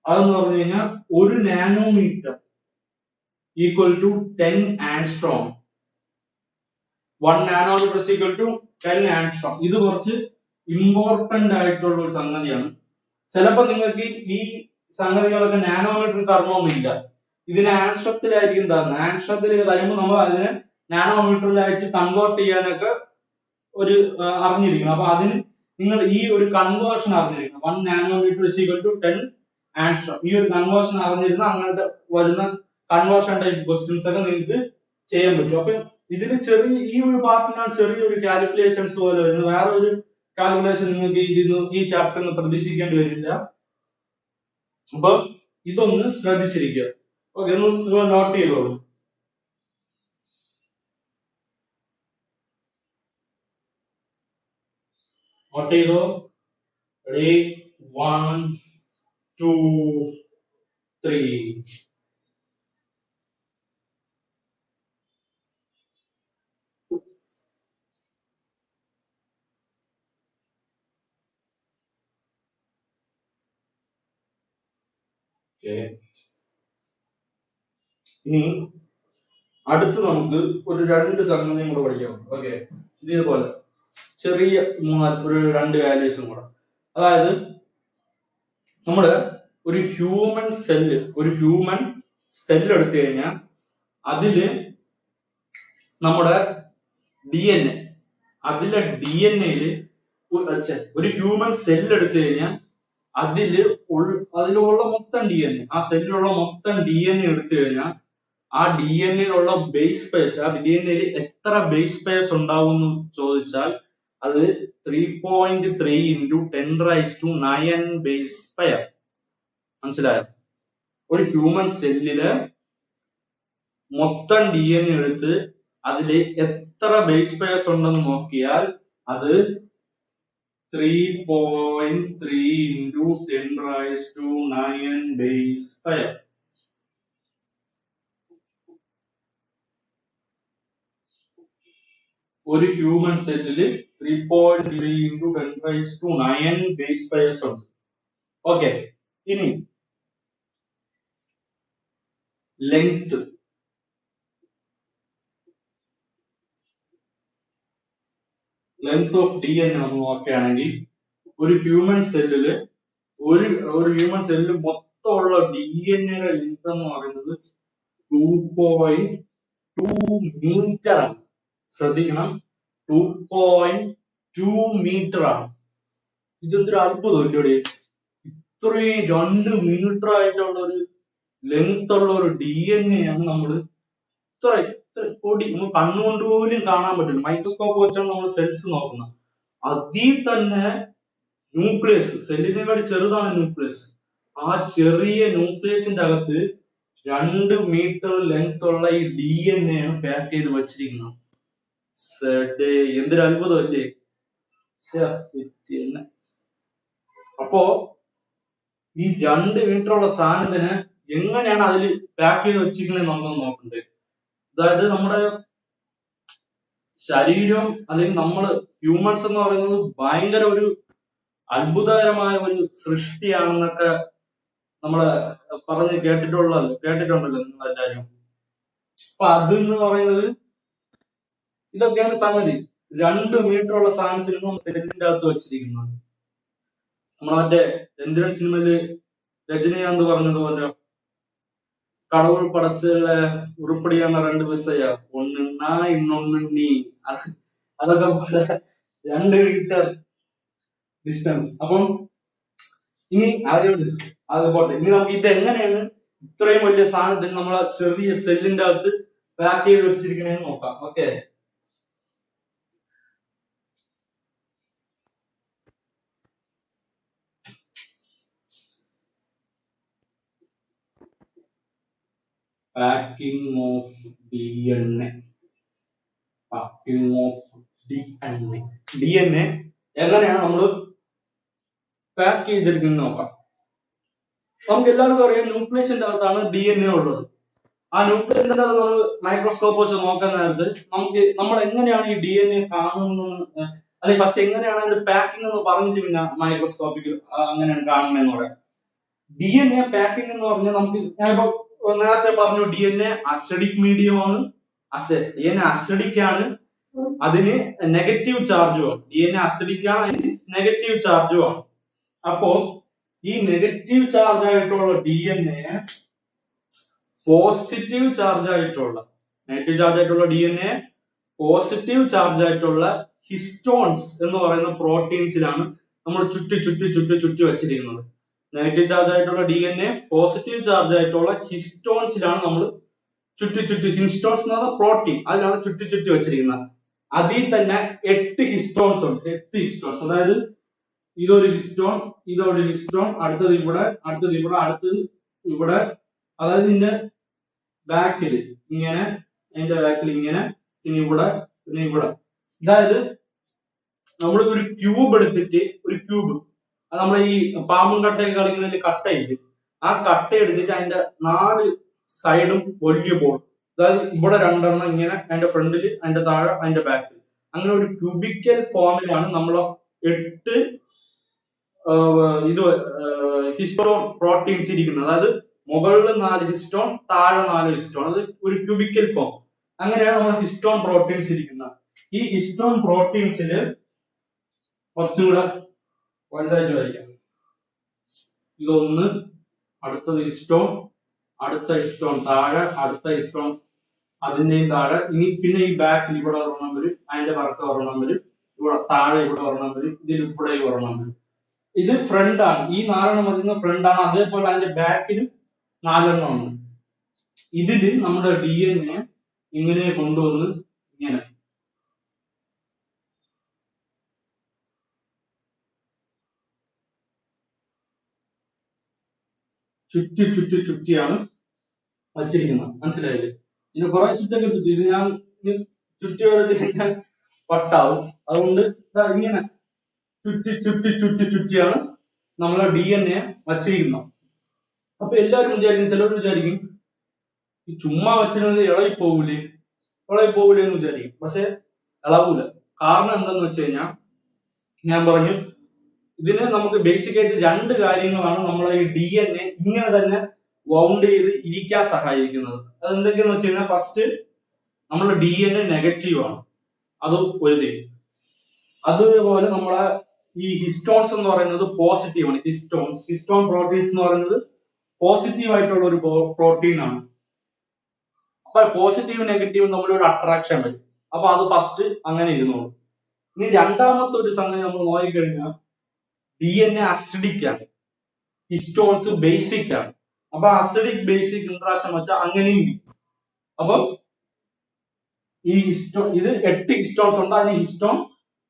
അതെന്ന് പറഞ്ഞു കഴിഞ്ഞാൽ 1 nanometre equal to 10 angstrom. 1 nanometre is equal to 10 angstrom. ഇത് കുറച്ച് ഇമ്പോർട്ടന്റ് ആയിട്ടുള്ള ഒരു സംഗതിയാണ്. ചിലപ്പോൾ നിങ്ങൾക്ക് ഈ സംഗതികളൊക്കെ നാനോമീറ്റർ തരണമെന്നില്ല, ഇതിന് ആംസ്ട്രത്തിലായിരിക്കും തരുന്നത്. ആംസ്ട്രത്തിൽ തരുമ്പോൾ നമ്മൾ അതിനെ നാനോമീറ്ററിലായിട്ട് കൺവേർട്ട് ചെയ്യാനൊക്കെ ഒരു അറിഞ്ഞിരിക്കണം. അപ്പൊ അതിന് നിങ്ങൾ ഈ ഒരു കൺവേർഷൻ അറിഞ്ഞിരിക്കണം. 1 nanometre is equal to 10 angstrom. ഈ ഒരു കൺവേർഷൻ അറിഞ്ഞിരുന്ന അങ്ങനത്തെ വരുന്ന കൺവേർഷൻ ടൈപ്പ് ക്വസ്റ്റ്യൻസ് ഒക്കെ നിങ്ങൾക്ക് ചെയ്യാൻ പറ്റും. അപ്പൊ ഇതിന് ഈ ഒരു പാർട്ടിനാണ് ചെറിയൊരു കാൽക്കുലേഷൻസ് പോലെ വരുന്നത്. വേറെ ഒരു കാൽക്കുലേഷൻ നിങ്ങൾക്ക് ഈ ചാപ്റ്ററിന് പ്രതീക്ഷിക്കേണ്ടി വരില്ല. അപ്പൊ ഇതൊന്ന് ശ്രദ്ധിച്ചിരിക്കുക. ഓക്കെ, ഒന്ന് നോട്ട് ചെയ്തോളൂ. നോട്ട് ചെയ്തോ. റെഡി, 1 2 3. ഇനി അടുത്ത് നമുക്ക് ഒരു 2 സംഗതിയും കൂടെ പഠിക്കാം. ഓക്കെ, ഇതേപോലെ ചെറിയ ഒരു 2 വാല്യൂസും കൂടെ. അതായത് നമ്മള് ഒരു ഹ്യൂമൻ സെല്ല് എടുത്തു കഴിഞ്ഞാൽ അതില് നമ്മുടെ DNA, ഒരു ഹ്യൂമൻ സെല്ല് എടുത്തു കഴിഞ്ഞാൽ അതിലുള്ള മൊത്തം DNA, ആ സെല്ലിലുള്ള മൊത്തം DNA എടുത്തു കഴിഞ്ഞാൽ ആ DNA-യിലുള്ള ബേസ് പെയർസ്, ആ DNA-യിൽ എത്ര ബേസ് പെയർസ് ഉണ്ടാവും എന്ന് ചോദിച്ചാൽ അത് 3.3 into 10⁻⁹ ബേസ് പെയർ. മനസ്സിലായോ? ഒരു ഹ്യൂമൻ സെല്ലില് മൊത്തം DNA എടുത്ത് അതില് എത്ര ബേസ് പെയർസ് ഉണ്ടെന്ന് നോക്കിയാൽ അത് 3.3 into 10⁻⁹ ബേസ് പെയർ. ഒരു ഹ്യൂമൻ സെല്ലില് 3.3 into 10⁻⁹ ബേസ് പെയർസ് ഉണ്ട്. ഓക്കെ, ഇനി ലെങ്ത് ഓഫ് DNA നമ്മൾ നോക്കുകയാണെങ്കിൽ ഒരു ഹ്യൂമൻ സെല്ലില് മൊത്തമുള്ള DNA ലെങ്ത് എന്ന് പറയുന്നത് 2.2 മീറ്റർ ആണ്. ശ്രദ്ധിക്കണം, 2.2 മീറ്റർ ആണ്. ഇതൊരു അത്ഭുതം ഇല്ലേ? ഇത്രയും 2 മീറ്റർ ആയിട്ടുള്ള ഒരു ലെങ്ത് ഉള്ള ഒരു DNA ആണ് നമ്മള് ഇത്ര പൊടി നമ്മൾ കണ്ണുകൊണ്ട് പോലും കാണാൻ പറ്റില്ല. മൈക്രോസ്കോപ്പ് വെച്ചാണ് നമ്മൾ സെൽസ് നോക്കുന്നത്. അതിൽ തന്നെ ന്യൂക്ലിയസ്, സെല്ലിനെക്കാട്ടി ചെറുതാണ് ന്യൂക്ലിയസ്. ആ ചെറിയ ന്യൂക്ലിയസിന്റെ അകത്ത് 2 മീറ്റർ ലെങ്ത് ഉള്ള ഈ DNA ആണ് പാക്ക് ചെയ്ത് വെച്ചിരിക്കുന്നത്. എന്തൊരു അത്ഭുതം അല്ലേ? അപ്പോ ഈ 2 മീറ്റർ ഉള്ള സാധനത്തിന് എങ്ങനെയാണ് അതിൽ പാക്ക് ചെയ്ത് വെച്ചിരിക്കുന്നത് നമ്മൾ നോക്കണ്ടേ? അതായത് നമ്മുടെ ശരീരം അല്ലെങ്കിൽ നമ്മള് ഹ്യൂമൻസ് എന്ന് പറയുന്നത് ഭയങ്കര ഒരു അത്ഭുതകരമായ ഒരു സൃഷ്ടിയാണെന്നൊക്കെ നമ്മള് പറഞ്ഞ് കേട്ടിട്ടുണ്ടല്ലോ നിങ്ങൾ എല്ലാവരും. അപ്പൊ അതെന്ന് പറയുന്നത് ഇതൊക്കെയാണ് സംഗതി. 2 മീറ്റർ ഉള്ള സാധനത്തിന് നമ്മൾ സെല്ലിന്റെ അകത്ത് വെച്ചിരിക്കുന്നത്. നമ്മളെ മറ്റേ എന്തിരൻ സിനിമയില് രജനീകാന്ത് പറഞ്ഞതുപോലെ கடவுள் படைச்சல உருப்படியான 2 விசையா, ஒண்ணு நான் இன்னொன்னு நீ. അതൊക്കെ പോലെ 2 മീറ്റർ ഡിസ്റ്റൻസ്. അപ്പം ഇനി അത് പോട്ടെ. ഇനി നമുക്ക് ഇത് എങ്ങനെയാണ് ഇത്രയും വലിയ സാധനത്തിന് നമ്മളെ ചെറിയ സെല്ലിന്റെ അകത്ത് പാക്ക് ചെയ്ത് വെച്ചിരിക്കണേന്ന് നോക്കാം. Okay, packing of DNA. DNA എങ്ങനെയാണ് നമ്മൾ പാക്ക് ചെയ്തിരിക്കുന്നത് നോക്കാം. നമുക്ക് എല്ലാവർക്കും അറിയാം, ന്യൂക്ലിയസിന്റെ അകത്താണ് DNA ഉള്ളത്. ആ ന്യൂക്ലിയസിന്റെ അകത്ത് നമ്മൾ മൈക്രോസ്കോപ്പ് വെച്ച് നോക്കാൻ നേരത്ത് നമ്മൾ എങ്ങനെയാണ് ഈ DNA കാണുന്നത്, അല്ലെങ്കിൽ ഫസ്റ്റ് എങ്ങനെയാണ് അതിന്റെ പാക്കിംഗ് എന്ന് പറഞ്ഞിട്ട് പിന്നെ മൈക്രോസ്കോപ്പിക്ക് അങ്ങനെയാണ് കാണുന്നതെന്ന് പറയാം. DNA പാക്കിംഗ് എന്ന് പറഞ്ഞാൽ നമുക്ക് ഞാനിപ്പോ നേരത്തെ പറഞ്ഞു, DNA അസിഡിക് മീഡിയമാണ്. DNA അസിഡിക് ആണ്, അതിന് നെഗറ്റീവ് ചാർജുമാണ്. DNA അസിഡിക് ആണ്, അതിന് നെഗറ്റീവ് ചാർജുമാണ്. അപ്പോ ഈ നെഗറ്റീവ് ചാർജ് ആയിട്ടുള്ള DNA പോസിറ്റീവ് ചാർജ് ആയിട്ടുള്ള DNA പോസിറ്റീവ് ചാർജ് ആയിട്ടുള്ള ഹിസ്റ്റോൺസ് എന്ന് പറയുന്ന പ്രോട്ടീൻസിലാണ് നമ്മൾ ചുറ്റി വെച്ചിരിക്കുന്നത്. നെഗറ്റീവ് ചാർജ് ആയിട്ടുള്ള DNA പോസിറ്റീവ് ചാർജ് ആയിട്ടുള്ള ഹിസ്റ്റോൺസിലാണ് നമ്മൾ ഹിസ്റ്റോൺസ് എന്ന് പറഞ്ഞ പ്രോട്ടീൻ, അതിലാണ് ചുറ്റി വെച്ചിരിക്കുന്നത്. അതിൽ തന്നെ 8 ഹിസ്റ്റോൺസ് ഉണ്ട്. 8 ഹിസ്റ്റോൺസ്, അതായത് ഇതൊരു ഹിസ്റ്റോൺ, ഇതൊരു ഹിസ്റ്റോൺ, അടുത്തത് ഇവിടെ, അടുത്തത് ഇവിടെ, അതായത് ഇതിന്റെ ബാക്കിൽ ഇങ്ങനെ, അതിന്റെ ബാക്കിൽ ഇങ്ങനെ, പിന്നെ ഇവിടെ, അതായത് നമ്മൾ ഒരു ക്യൂബ് എടുത്തിട്ട്, അത് നമ്മൾ ഈ പാമ്പും കട്ടയൊക്കെ കളിക്കുന്നതിൽ കട്ടയില്ലേ, ആ കട്ട എടുത്തിട്ട് അതിന്റെ 4 സൈഡും വലിയ ബോൾ, അതായത് ഇവിടെ 2 എണ്ണം ഇങ്ങനെ, അതിന്റെ ഫ്രണ്ടിൽ, അതിന്റെ താഴെ, അതിന്റെ ബാക്കിൽ, അങ്ങനെ ഒരു ക്യൂബിക്കൽ ഫോമിലാണ് നമ്മൾ 8 ഹിസ്റ്റോൺ പ്രോട്ടീൻസ് ഇരിക്കുന്നത്. അതായത് മുകളിൽ 4 ഹിസ്റ്റോൺ, താഴെ 4 ഹിസ്റ്റോൺ, അത് ഒരു ക്യൂബിക്കൽ ഫോം. അങ്ങനെയാണ് നമ്മൾ ഹിസ്റ്റോൺ പ്രോട്ടീൻസ് ഇരിക്കുന്നത്. ഈ ഹിസ്റ്റോൺ പ്രോട്ടീൻസില് കുറച്ചുകൂടെ വലുതായിട്ട് വരയ്ക്കാം. ഇതൊന്ന്, അടുത്തത് ഹിസ്റ്റോൺ, അടുത്ത ഹിസ്റ്റോൺ താഴെ, അടുത്ത ഹിസ്റ്റോൺ അതിന്റെയും താഴെ, ഇനി പിന്നെ ഈ ബാക്കിൽ ഇവിടെ ഒരെണ്ണം വരും, അതിന്റെ വർക്ക് ഒരെണ്ണം വരും, ഇവിടെ താഴെ ഇവിടെ ഒരെണ്ണം വരും, ഇതിൽ ഇവിടെ ഒരെണ്ണം വരും. ഇത് ഫ്രണ്ട് ആണ്, ഈ 4 എണ്ണം വരുന്ന ഫ്രണ്ട് ആണ്. അതേപോലെ അതിന്റെ ബാക്കിലും 4 എണ്ണം ഉണ്ട്. ഇതില് നമ്മുടെ DNA ഇങ്ങനെ കൊണ്ടുവന്ന് ഇങ്ങനെ ചുറ്റിയാണ് വച്ചിരിക്കുന്നത്. മനസ്സിലായില്ലേ? ഇത് കുറെ ചുറ്റൊക്കെ ചുറ്റി, ഇത് ഞാൻ ചുറ്റി വരച്ച് പട്ടാവും. അതുകൊണ്ട് ഇങ്ങനെ ചുറ്റിയാണ് നമ്മളെ DNA വച്ചിരിക്കുന്നത്. അപ്പൊ എല്ലാവരും വിചാരിക്കും, ചിലർ വിചാരിക്കും ഈ ചുമ്മാ വച്ചിരുന്നത് ഇളകി പോകൂലേ എന്ന് വിചാരിക്കും. പക്ഷെ ഇളകൂല. കാരണം എന്താന്ന് വെച്ച് കഴിഞ്ഞാൽ ഞാൻ പറഞ്ഞു ഇതിന് നമുക്ക് ബേസിക് ആയിട്ട് രണ്ട് കാര്യങ്ങളാണ് നമ്മളെ ഈ DNA ഇങ്ങനെ തന്നെ വൗണ്ട് ചെയ്ത് ഇരിക്കാൻ സഹായിക്കുന്നത്. അത് എന്തൊക്കെയാന്ന് വെച്ച് കഴിഞ്ഞാൽ ഫസ്റ്റ് നമ്മുടെ DNA നെഗറ്റീവ് ആണ്, അത് ഒരു thing. അതുപോലെ നമ്മളെ ഈ ഹിസ്റ്റോൺസ് എന്ന് പറയുന്നത് പോസിറ്റീവ് ആണ്. ഹിസ്റ്റോൺ പ്രോട്ടീൻസ് എന്ന് പറയുന്നത് പോസിറ്റീവ് ആയിട്ടുള്ള ഒരു പ്രോട്ടീൻ ആണ്. അപ്പൊ പോസിറ്റീവ് നെഗറ്റീവ് തമ്മിൽ ഒരു അട്രാക്ഷൻ വരും. അപ്പൊ അത് ഫസ്റ്റ് അങ്ങനെ ഇരുന്നോളൂ. ഇനി രണ്ടാമത്തെ ഒരു സംഗതി നമ്മൾ നോക്കിക്കഴിഞ്ഞാൽ DNA അസിഡിക് ആണ്, ഹിസ്റ്റോൺസ് ബേസിക് ആണ്. അപ്പൊ അസിഡിക് ബേസിക് ഇന്ററാക്ഷൻ വെച്ചാൽ അങ്ങനെയും. അപ്പൊ ഈ ഇത് 8 ഹിസ്റ്റോൺസ് ഉണ്ട്, അതിന് ഹിസ്റ്റോൺ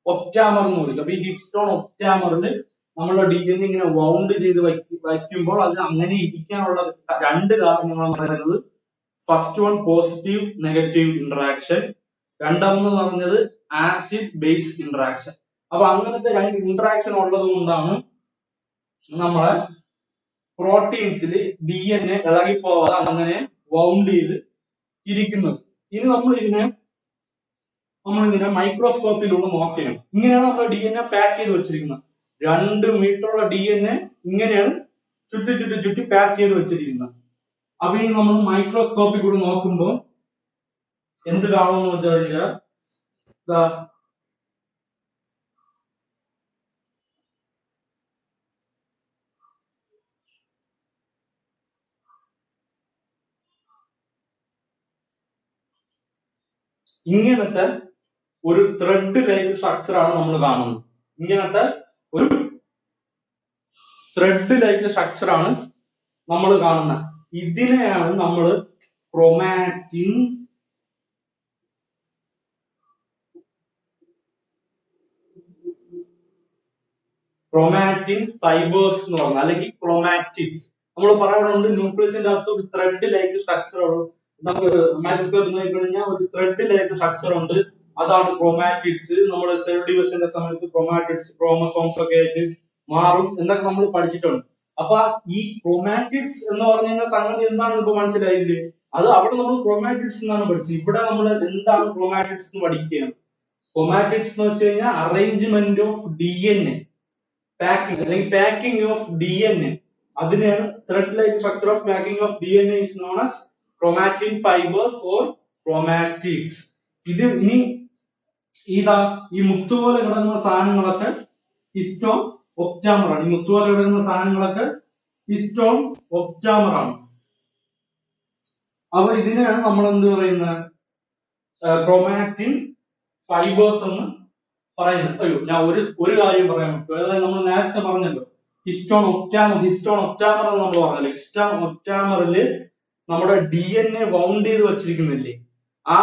ഒക്ടാമർ എന്ന് വിളിക്കും. അപ്പൊ ഈ ഹിസ്റ്റോൺ ഒക്ടാമറിൽ നമ്മുടെ DNA ഇങ്ങനെ വൗണ്ട് ചെയ്ത് വയ്ക്കുമ്പോൾ അത് അങ്ങനെ ഇരിക്കാനുള്ള രണ്ട് കാരണങ്ങളാണ് പറയുന്നത്. First one positive negative interaction, രണ്ടാമെന്ന് പറഞ്ഞത് ആസിഡ് ബേസ് ഇന്ററാക്ഷൻ. അപ്പൊ അങ്ങനത്തെ രണ്ട് ഇന്ററാക്ഷൻ ഉള്ളത് കൊണ്ടാണ് നമ്മളെ പ്രോട്ടീൻസിൽ DNA ഇളകിപ്പോവാതെ അങ്ങനെ വൗണ്ട് ചെയ്ത് ഇരിക്കുന്നത്. ഇനി നമ്മളിതിനെ മൈക്രോസ്കോപ്പിലൂടെ നോക്കണം. ഇങ്ങനെയാണ് നമ്മൾ DNA പാക്ക് ചെയ്ത് വെച്ചിരിക്കുന്നത്. 2 മീറ്ററുള്ള DNA ഇങ്ങനെയാണ് ചുറ്റി പാക്ക് ചെയ്ത് വെച്ചിരിക്കുന്നത്. അപ്പൊ ഇനി നമ്മൾ മൈക്രോസ്കോപ്പിൽ കൂടെ നോക്കുമ്പോൾ എന്ത് കാണുമെന്ന് വെച്ചാൽ ഇങ്ങനത്തെ ഒരു ത്രെഡ് ലൈക്ക് സ്ട്രക്ചർ ആണ് നമ്മൾ കാണുന്നത്. ഇങ്ങനത്തെ ഒരു ത്രെഡ് ലൈക്ക് സ്ട്രക്ചർ ആണ് നമ്മൾ കാണുന്നത്. ഇതിനെയാണ് നമ്മൾ ക്രോമാറ്റിൻ ഫൈബേഴ്സ് എന്ന് പറഞ്ഞാൽ, അല്ലെങ്കിൽ ക്രോമാറ്റിഡ്സ്. നമ്മൾ പറയാറുണ്ട് ന്യൂക്ലിയസിന്റെ അകത്ത് ഒരു ത്രെഡ് ലൈക്ക് സ്ട്രക്ചർ നമുക്ക് മൈക്രോസ്കോപ്പിൽ നോക്കിക്കഴിഞ്ഞാൽ ഒരു ത്രെഡ് ലൈക്ക് സ്ട്രക്ചർ ഉണ്ട്, അതാണ് ക്രോമാറ്റിഡ്സ്. നമ്മൾ സെൽ ഡിവിഷന്റെ സമയത്ത് ക്രോമാറ്റിഡ്സ് ക്രോമസോംസ് ഒക്കെ ആയിട്ട് മാറും എന്നൊക്കെ നമ്മൾ പഠിച്ചിട്ടുണ്ട്. അപ്പൊ ഈ ക്രോമാറ്റിഡ്സ് എന്ന് പറഞ്ഞു കഴിഞ്ഞാൽ സംഗതി എന്താണെന്ന് ഇപ്പൊ മനസ്സിലായില്ലേ? അത് അവിടെ നമ്മൾ ക്രോമാറ്റിഡ്സ് എന്നാണ് പഠിച്ചത്. ഇവിടെ നമ്മൾ എന്താണ് ക്രോമാറ്റിഡ്സ് എന്ന് പഠിക്കുകയാണ്. ക്രോമാറ്റിഡ്സ് എന്ന് വെച്ച് കഴിഞ്ഞാൽ അറേഞ്ച്മെന്റ് ഓഫ് DNA, പാക്കിംഗ് അല്ലെങ്കിൽ പാക്കിംഗ് ഓഫ് DNA. അതിനെയാണ് thread like structure of packing of DNA is known as chromatin fibers or chromatids. ഇത് ഇനി ഇതാ ഈ മുത്തുപോലെ കിടക്കുന്ന സാധനങ്ങളൊക്കെ ഹിസ്റ്റോൺ ഒക്ടാമർ ആണ്. ഈ മുത്തുപോലെ കിടക്കുന്ന സാധനങ്ങളൊക്കെ ഹിസ്റ്റോൺ ഒക്ടാമർ ആണ്. അപ്പൊ ഇതിനെയാണ് നമ്മൾ എന്ത് പറയുന്നത്, ക്രോമാറ്റിൻ ഫൈബേഴ്സ് എന്ന് പറയുന്നത്. അയ്യോ, ഞാൻ ഒരു കാര്യം പറയാൻ പറ്റും. അതായത് നമ്മൾ നേരത്തെ പറഞ്ഞല്ലോ ഹിസ്റ്റോൺ ഒക്ടാമർ എന്ന് നമ്മൾ പറഞ്ഞല്ലോ. ഹിസ്റ്റോൺ ഒക്ടാമറിൽ നമ്മുടെ DNA വൗണ്ട് ചെയ്ത് വെച്ചിരിക്കുന്നില്ലേ, ആ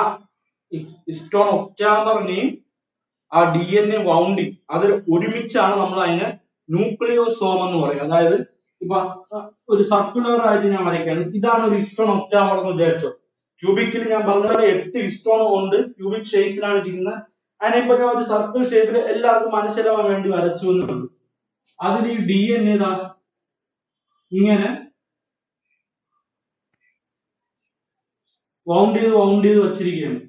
ഹിസ്റ്റോൺ ഒക്ടാമറിനെയും ആ DNA വൗണ്ടിങ് അത് ഒരുമിച്ചാണ് നമ്മൾ അതിനെ ന്യൂക്ലിയോസോം എന്ന് പറയുന്നത്. അതായത് ഇപ്പൊ ഒരു സർക്കുലർ ആയിട്ട് ഞാൻ വരയ്ക്കാണ്. ഇതാണ് ഒരു ഹിസ്റ്റോൺ ഒക്ടാമർ എന്ന് വിചാരിച്ചോ. ക്യൂബിക്കിൽ ഞാൻ പറഞ്ഞ പോലെ 8 ഹിസ്റ്റോൺ കൊണ്ട് ക്യൂബിക് ഷേപ്പിലാണ് ഇരിക്കുന്നത്. അതിനിപ്പോ ഞാൻ ഒരു സർക്കിൾ ഷേപ്പിൽ എല്ലാവർക്കും മനസ്സിലാവാൻ വേണ്ടി വരച്ചു എന്നുള്ളൂ. അതിൽ ഈ DNA ഇങ്ങനെ വൗണ്ട് ചെയ്ത് വച്ചിരിക്കുകയാണ്.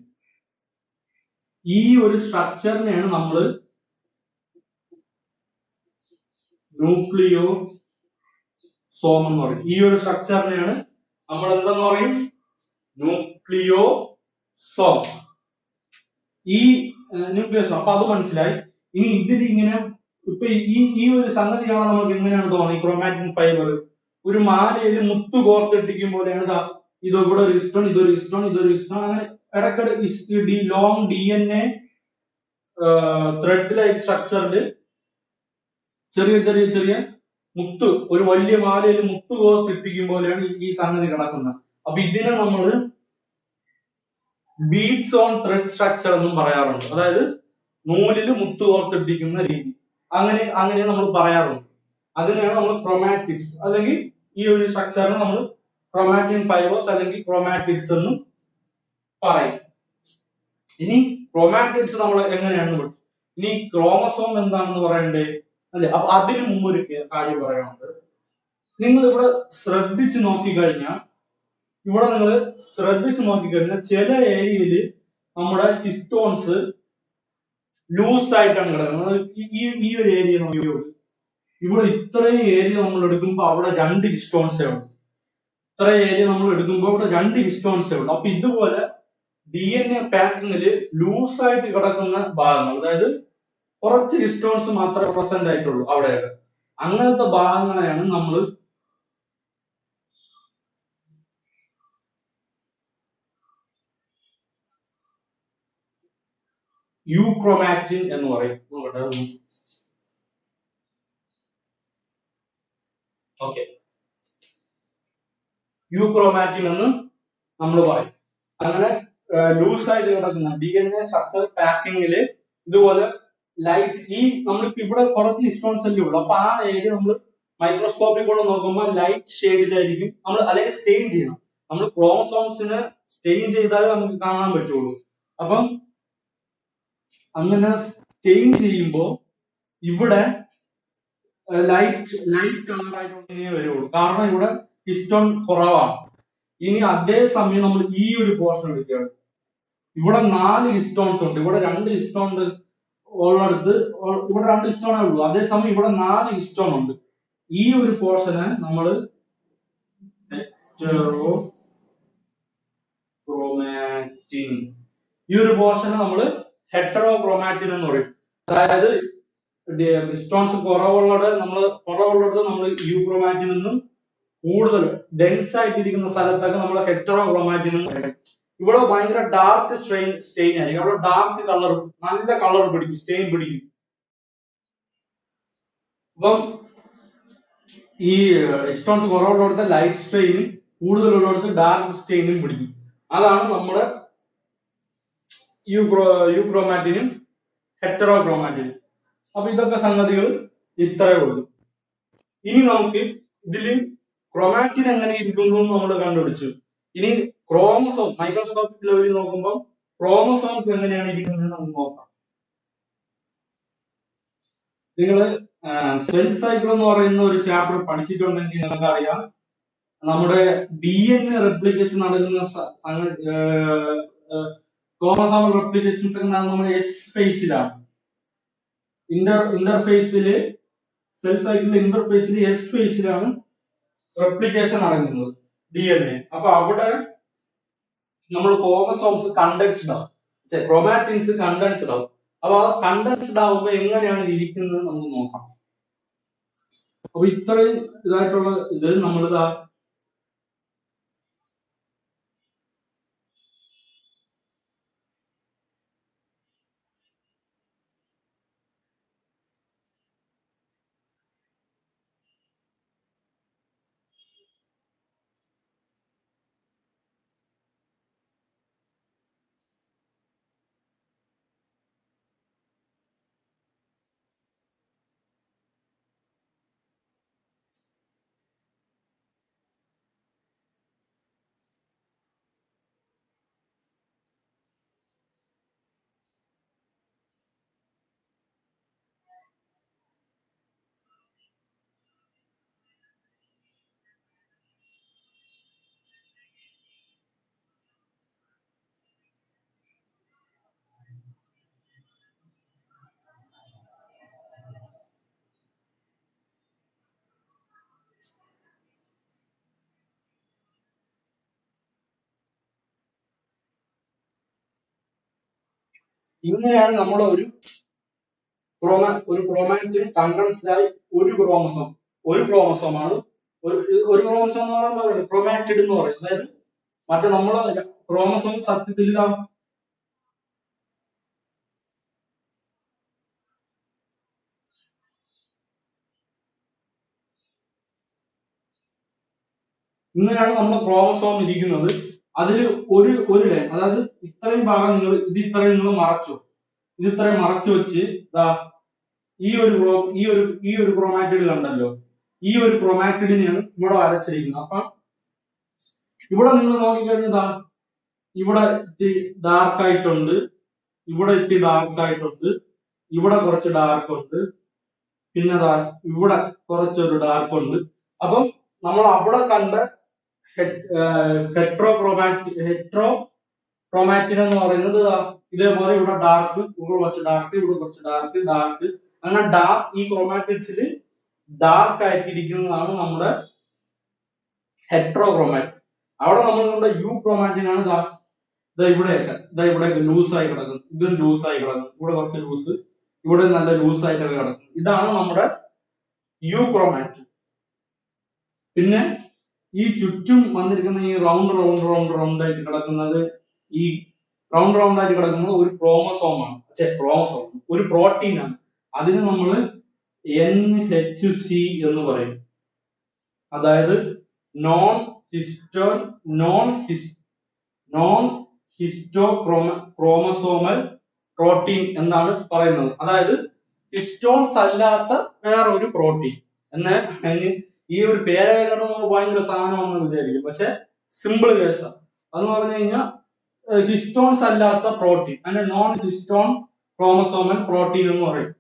ഈ ഒരു സ്ട്രക്ചറിനെയാണ് നമ്മൾ ന്യൂക്ലിയോസോം എന്ന് പറയും. ഈ ഒരു സ്ട്രക്ചറിനെയാണ് നമ്മൾ എന്തെന്ന് പറയും, ന്യൂക്ലിയോസോം. ഈ ന്യൂക്ലിയോസോം. അപ്പൊ അത് മനസ്സിലായി. ഇനി ഇതിൽ ഇങ്ങനെ ഇപ്പൊ ഈ ഒരു സംഗതി കാണാൻ നമുക്ക് എങ്ങനെയാണ് തോന്നുന്നത്? ക്രോമാറ്റിൻ ഫൈബർ ഒരു മാലയിൽ മുത്തു കോർത്തിട്ടിരിക്കും പോലെയാണ്. ഇതൊരു ഹിസ്റ്റോൺ, ഇതൊരു ഹിസ്റ്റോൺ, ഇതൊരു ഹിസ്റ്റോൺ, അങ്ങനെ ഇടയ്ക്കിടെ ലോങ് DNA ത്രെഡ് ലൈക്ക് സ്ട്രക്ചറിൽ ചെറിയ മുത്ത് ഒരു വലിയ മാലയിൽ മുത്ത് കോർത്തിട്ടിരിക്കും പോലെയാണ് ഈ സംഗതി കിടക്കുന്നത്. അപ്പൊ ഇതിനെ നമ്മൾ ബീഡ്സ് ഓൺ ത്രെഡ് സ്ട്രക്ചർ എന്നും പറയാറുണ്ട്. അതായത് നൂലിൽ മുത്ത് കോർത്തിട്ടിരിക്കുന്ന രീതി, അങ്ങനെ നമ്മൾ പറയാറുണ്ട്. അതിനെയാണ് നമ്മൾ ക്രോമാറ്റിഡ്സ് അല്ലെങ്കിൽ ഈ ഒരു സ്ട്രക്ചറിനെ നമ്മൾ ക്രോമാറ്റിൻ ഫൈബേഴ്സ് അല്ലെങ്കിൽ ക്രോമാറ്റിഡ്സ് എന്നും പറയും. ഇനി ക്രോമാറ്റിഡ്സ് നമ്മൾ എങ്ങനെയാണെന്ന് പഠിച്ചു. ഇനി ക്രോമസോം എന്താണെന്ന് പറയണ്ടേ അല്ലെ? അപ്പൊ അതിനു മുമ്പ് ഒരു കാര്യം പറയാനുണ്ട്. നിങ്ങൾ ഇവിടെ ശ്രദ്ധിച്ചു നോക്കിക്കഴിഞ്ഞാൽ ചില ഏരിയയിൽ നമ്മുടെ ഹിസ്റ്റോൺസ് ലൂസ് ആയിട്ടാണ് കിടക്കുന്നത്. ഈ ഒരു ഏരിയ നോക്കിയോളൂ, ഇവിടെ ഇത്രയും ഏരിയ നമ്മൾ എടുക്കുമ്പോൾ അവിടെ 2 ഹിസ്റ്റോൺസേ ഉണ്ട്. ഇത്രയും ഏരിയ നമ്മൾ എടുക്കുമ്പോൾ ഇവിടെ 2 ഹിസ്റ്റോൺസേ ഉണ്ട്. അപ്പൊ ഇതുപോലെ DNA പാക്കിങ്ങിൽ ലൂസ് ആയിട്ട് കിടക്കുന്ന ഭാഗങ്ങൾ, അതായത് കുറച്ച് ഹിസ്റ്റോൺസ് മാത്രമേ പ്രസന്റ് ആയിട്ടുള്ളൂ അവിടെയൊക്കെ, അങ്ങനത്തെ ഭാഗങ്ങളെയാണ് നമ്മൾ യൂക്രോമാറ്റിൻ എന്ന് പറയും. ഓക്കെ, യൂക്രോമാറ്റിൻ എന്ന് നമ്മൾ പറയും. അങ്ങനെ ലൂസ് ആയിട്ട് കിടക്കുന്ന DNA സ്ട്രക്ചർ പാക്കിങ്ങില് ഇതുപോലെ ലൈറ്റ്, ഈ നമ്മളിപ്പോ ഇവിടെ കുറച്ച് ഹിസ്റ്റോൺസ് അല്ലേ ഉള്ളൂ, അപ്പൊ ആ ഏരിയ നമ്മൾ മൈക്രോസ്കോപ്പിൽ കൂടെ നോക്കുമ്പോൾ ലൈറ്റ് ഷെയ്ഡിലായിരിക്കും നമ്മൾ, അല്ലെങ്കിൽ സ്റ്റെയിൻ ചെയ്യണം. നമ്മൾ ക്രോമസോംസിന് സ്റ്റെയിൻ ചെയ്താലേ നമുക്ക് കാണാൻ പറ്റുള്ളൂ. അപ്പം അങ്ങനെ സ്റ്റെയിൻ ചെയ്യുമ്പോൾ ഇവിടെ ലൈറ്റ് കളറായിട്ടേ വരുള്ളൂ, കാരണം ഇവിടെ ഹിസ്റ്റോൺ കുറവാണ്. ഇനി അതേ സമയം നമ്മൾ ഈ ഒരു പോർഷൻ എടുക്കുകയാണ്, ഇവിടെ 4 ഹിസ്റ്റോൺസ് ഉണ്ട്, ഇവിടെ 2 ഹിസ്റ്റോൺ ഉള്ളിടത്ത് ഇവിടെ 2 ഹിസ്റ്റോണേ ഉള്ളൂ, അതേസമയം ഇവിടെ 4 ഹിസ്റ്റോൺ ഉണ്ട്. ഈ ഒരു പോർഷനെ നമ്മൾ ഹെറ്ററോക്രോമാറ്റിൻ, ഈ ഒരു പോർഷനെ നമ്മൾ ഹെറ്ററോക്രോമാറ്റിൻ എന്ന് പറയും. അതായത് ഹിസ്റ്റോൺസ് കുറവുള്ളിടത്ത് നമ്മൾ യൂക്രോമാറ്റിൻ എന്നും, കൂടുതൽ ഡെൻസ് ആയിട്ടിരിക്കുന്ന സ്ഥലത്തൊക്കെ നമ്മൾ ഹെറ്ററോക്രോമാറ്റിൻ എന്ന് പറയും. ഇവിടെ ഭയങ്കര ഡാർക്ക് സ്റ്റെയിൻ ആയിരിക്കും, അവിടെ ഡാർക്ക് കളർ, നല്ല കളർ പിടിക്കും, സ്റ്റെയിൻ പിടിക്കും. അപ്പം ഈ ഹിസ്റ്റോൺസ് കുറവുള്ളിടത്ത് ലൈറ്റ് സ്റ്റെയിനും കൂടുതലുള്ളിടത്ത് ഡാർക്ക് സ്റ്റെയിനും പിടിക്കും. അതാണ് നമ്മുടെ യൂക്രോമാറ്റിനും ഹെറ്ററോക്രോമാറ്റിനും. അപ്പൊ ഇതൊക്കെ സംഗതികൾ ഇത്രയേ ഉള്ളൂ. ഇനി നമുക്ക് ഇതില് ക്രോമാറ്റിൻ എങ്ങനെ ഇരിക്കുന്നു നമ്മൾ കണ്ടുപിടിച്ചു. ഇനി ക്രോമസോം, മൈക്രോസ്കോപ്പിക് ലെവലിൽ നോക്കുമ്പോൾ ക്രോമസോംസ് എങ്ങനെയാണ് ഇരിക്കുന്നത് നമുക്ക് നോക്കാം. നിങ്ങൾ സെൽ സൈക്കിൾ എന്ന് പറയുന്ന ഒരു ചാപ്റ്റർ പഠിച്ചിട്ടുണ്ടെങ്കിൽ നിങ്ങൾക്ക് അറിയാം, നമ്മുടെ DNA റെപ്ലിക്കേഷൻ നടക്കുന്ന ക്രോമസോമൽ റെപ്ലിക്കേഷൻസ് ഒക്കെ നമ്മുടെ എസ് ഫേസിലാണ്. ഇന്റർഫേസില് സെൽ സൈക്കിളിൽ ഇന്റർഫേസിൽ എസ് ഫേസിലാണ് റെപ്ലിക്കേഷൻ നടക്കുന്നത് DNA. അപ്പൊ അവിടെ നമ്മൾ ക്രോമസോംസ് കണ്ടൻസ്ഡ് ആവും, ക്രോമാറ്റിൻസ് കണ്ടൻസ്ഡ് ആവും. അപ്പൊ ആ കണ്ടൻസ്ഡ് ആവുമ്പോ എങ്ങനെയാണ് ഇരിക്കുന്നത് നമുക്ക് നോക്കാം. അപ്പൊ ഇത്രയും ഇതായിട്ടുള്ള ഇത് നമ്മളിതാ ഇങ്ങനെയാണ് നമ്മൾ ഒരു ക്രോമാറ്റിൻ കണ്ടൻസ്ഡ് ആയി ഒരു ക്രോമസോമാണ് ഒരു ക്രോമസോം എന്ന് പറയുമ്പോൾ ക്രോമാറ്റിഡ് എന്ന് പറയും. അതായത് മറ്റേ നമ്മളെ ക്രോമസോം സത്യത്തിൽ ഇങ്ങനെയാണ് നമ്മുടെ ക്രോമസോം ഇരിക്കുന്നത്. അതിൽ ഒരു ലൈൻ, അതായത് ഇത്രയും ഭാഗം നിങ്ങൾ ഇത്രയും മറച്ചു, ഇത്രയും മറച്ചു വെച്ച് ഈ ഒരു ക്രോമാറ്റിഡ് കണ്ടല്ലോ, ഈ ഒരു ക്രോമാറ്റിഡിനെയാണ് ഇവിടെ വരച്ചിരിക്കുന്നത്. അപ്പൊ ഇവിടെ നിങ്ങൾ നോക്കിക്കഴിഞ്ഞാൽ ഇവിടെ ഇത്തിരി ഡാർക്ക് ആയിട്ടുണ്ട്, ഇവിടെ ഇത്തിരി ഡാർക്ക് ആയിട്ടുണ്ട്, ഇവിടെ കുറച്ച് ഡാർക്ക് ഉണ്ട്, പിന്നെ ഇവിടെ കുറച്ചൊരു ഡാർക്ക് ഉണ്ട്. അപ്പം നമ്മൾ അവിടെ കണ്ട ഹെറ്ററോക്രോമാറ്റിൻ ക്രോമാറ്റിൻ എന്ന് പറയുന്നത് ഇതേപോലെ ഇവിടെ ഡാർക്ക്, ഇവിടെ കുറച്ച് ഡാർക്ക്, ഇവിടെ കുറച്ച് ഡാർക്ക്, ഡാർക്ക്, അങ്ങനെ ഡാർക്ക് ഈ ക്രോമാറ്റിക്സിൽ ഡാർക്ക് ആയിട്ടിരിക്കുന്നതാണ് നമ്മുടെ ഹെട്രോക്രോമാറ്റിൻ. അവിടെ നമ്മൾ നമ്മുടെ യു ക്രോമാറ്റിൻ ആണ് ഇവിടെയൊക്കെ ലൂസ് ആയി കിടക്കുന്നത്, ഇതും ലൂസ് ആയി കിടക്കുന്നു, ഇവിടെ കുറച്ച് ലൂസ്, ഇവിടെ നല്ല ലൂസ് ആയിട്ടൊക്കെ കിടക്കും. ഇതാണ് നമ്മുടെ യു ക്രോമാറ്റിൻ. പിന്നെ ഈ ചുറ്റും വന്നിരിക്കുന്ന ഈ റൗണ്ട് ആയിട്ട് കിടക്കുന്നത്, ഈ റൗണ്ട് ആയിട്ട് കിടക്കുന്നത് ഒരു ക്രോമസോമാണ്, ക്രോമസോം ഒരു പ്രോട്ടീൻ ആണ്. അതിന് നമ്മൾ NHC എന്ന് പറയും. അതായത് നോൺ ഹിസ്റ്റോ ക്രോമസോമൽ പ്രോട്ടീൻ എന്നാണ് പറയുന്നത്. അതായത് ഹിസ്റ്റോൺസ് അല്ലാത്ത വേറൊരു പ്രോട്ടീൻ എന്ന്. ഈ ഒരു പേര് നമുക്ക് ഭയങ്കര സാധനമാണെന്ന് വിചാരിക്കും, പക്ഷെ സിമ്പിൾ കേസാണ്. അതെന്ന് പറഞ്ഞു കഴിഞ്ഞാൽ ഹിസ്റ്റോൺസ് അല്ലാത്ത പ്രോട്ടീൻ, അതിന്റെ നോൺ ഹിസ്റ്റോൺ ക്രോമസോമൽ പ്രോട്ടീൻ എന്ന് പറയും.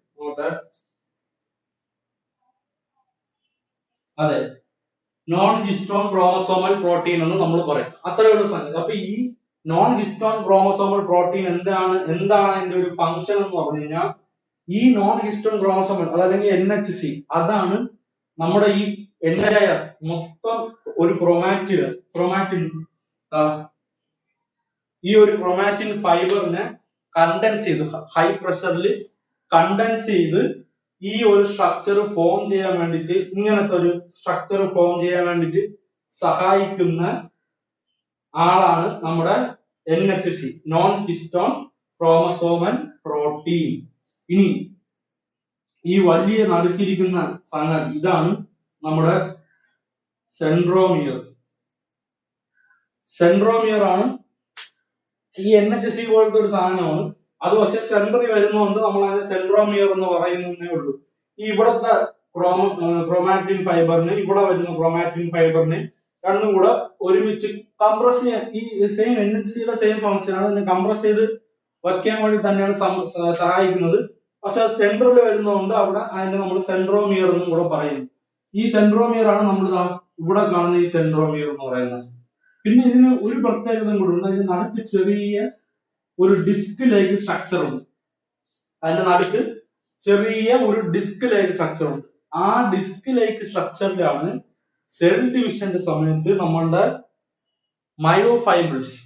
അതെ, നോൺ ഹിസ്റ്റോൺ ക്രോമസോമൽ പ്രോട്ടീൻ എന്ന് നമ്മൾ പറയും. അത്രയുള്ള സംഗതി. അപ്പൊ ഈ നോൺ ഹിസ്റ്റോൺ ക്രോമസോമൽ പ്രോട്ടീൻ എന്താണ് അതിന്റെ ഒരു ഫംഗ്ഷൻ എന്ന് പറഞ്ഞു കഴിഞ്ഞാൽ, ഈ നോൺ ഹിസ്റ്റോൺ ക്രോമസോമൽ അതല്ലെങ്കിൽ NHC അതാണ് നമ്മുടെ ഈ എൻറ്റയർ മൊത്തം ഒരു ക്രോമാറ്റിൻ ഈ ഒരു ക്രോമാറ്റിൻ ഫൈബറിനെ കണ്ടൻസ് ചെയ്ത് ഹൈ പ്രഷറിൽ കണ്ടൻസ് ചെയ്ത് ഈ ഒരു സ്ട്രക്ചർ ഫോം ചെയ്യാൻ വേണ്ടിയിട്ട്, ഇങ്ങനത്തെ ഒരു സ്ട്രക്ചർ ഫോം ചെയ്യാൻ വേണ്ടിയിട്ട് സഹായിക്കുന്ന ആളാണ് നമ്മുടെ NHC, non histone chromosomal protein. ഇനി ഈ വലിയ നടുക്കിരിക്കുന്ന സംഗതി ഇതാണ് നമ്മുടെ സെൻട്രോമിയർ ആണ്. ഈ NHC പോലത്തെ ഒരു സാധനമാണ് അത്, പക്ഷെ സെൻട്രൽ വരുന്നതുകൊണ്ട് നമ്മൾ അതിനെ സെൻട്രോമിയർ എന്ന് പറയുന്നേ ഉള്ളൂ. ഈ ഇവിടത്തെ ക്രോമാറ്റിൻ ഫൈബറിന്, ഇവിടെ വരുന്ന ക്രോമാറ്റിൻ ഫൈബറിന് രണ്ടും കൂടെ ഒരുമിച്ച് കംപ്രസ് ചെയ്യാൻ, ഈ സെയിം NHCയുടെ സെയിം ഫംഗ്ഷൻ ആണ്, അതിനെ കംപ്രസ് ചെയ്ത് വയ്ക്കാൻ വേണ്ടി തന്നെയാണ് സഹായിക്കുന്നത്. പക്ഷെ സെൻട്രൽ വരുന്നതുകൊണ്ട് അവിടെ അതിനെ നമ്മൾ സെൻട്രോമിയർ എന്നും കൂടെ പറയുന്നു. ഈ സെൻട്രോമിയർ ആണ് നമ്മൾ ഇവിടെ കാണുന്ന ഈ സെൻട്രോമിയർ എന്ന് പറയുന്നത്. പിന്നെ ഇതിന് ഒരു പ്രത്യേകത കൂടെ ഉണ്ട്, അതിന് നടുക്ക് ചെറിയ ഒരു ഡിസ്ക് ലൈക്ക് സ്ട്രക്ചർ ഉണ്ട്. അതിന്റെ നടുക്ക് ചെറിയ ഒരു ഡിസ്ക് ലൈക്ക് സ്ട്രക്ചർ ഉണ്ട്. ആ ഡിസ്ക് ലൈക്ക് സ്ട്രക്ചറിലാണ് സെൽ ഡിവിഷന്റെ സമയത്ത് നമ്മളുടെ മയോഫൈബിൾസ്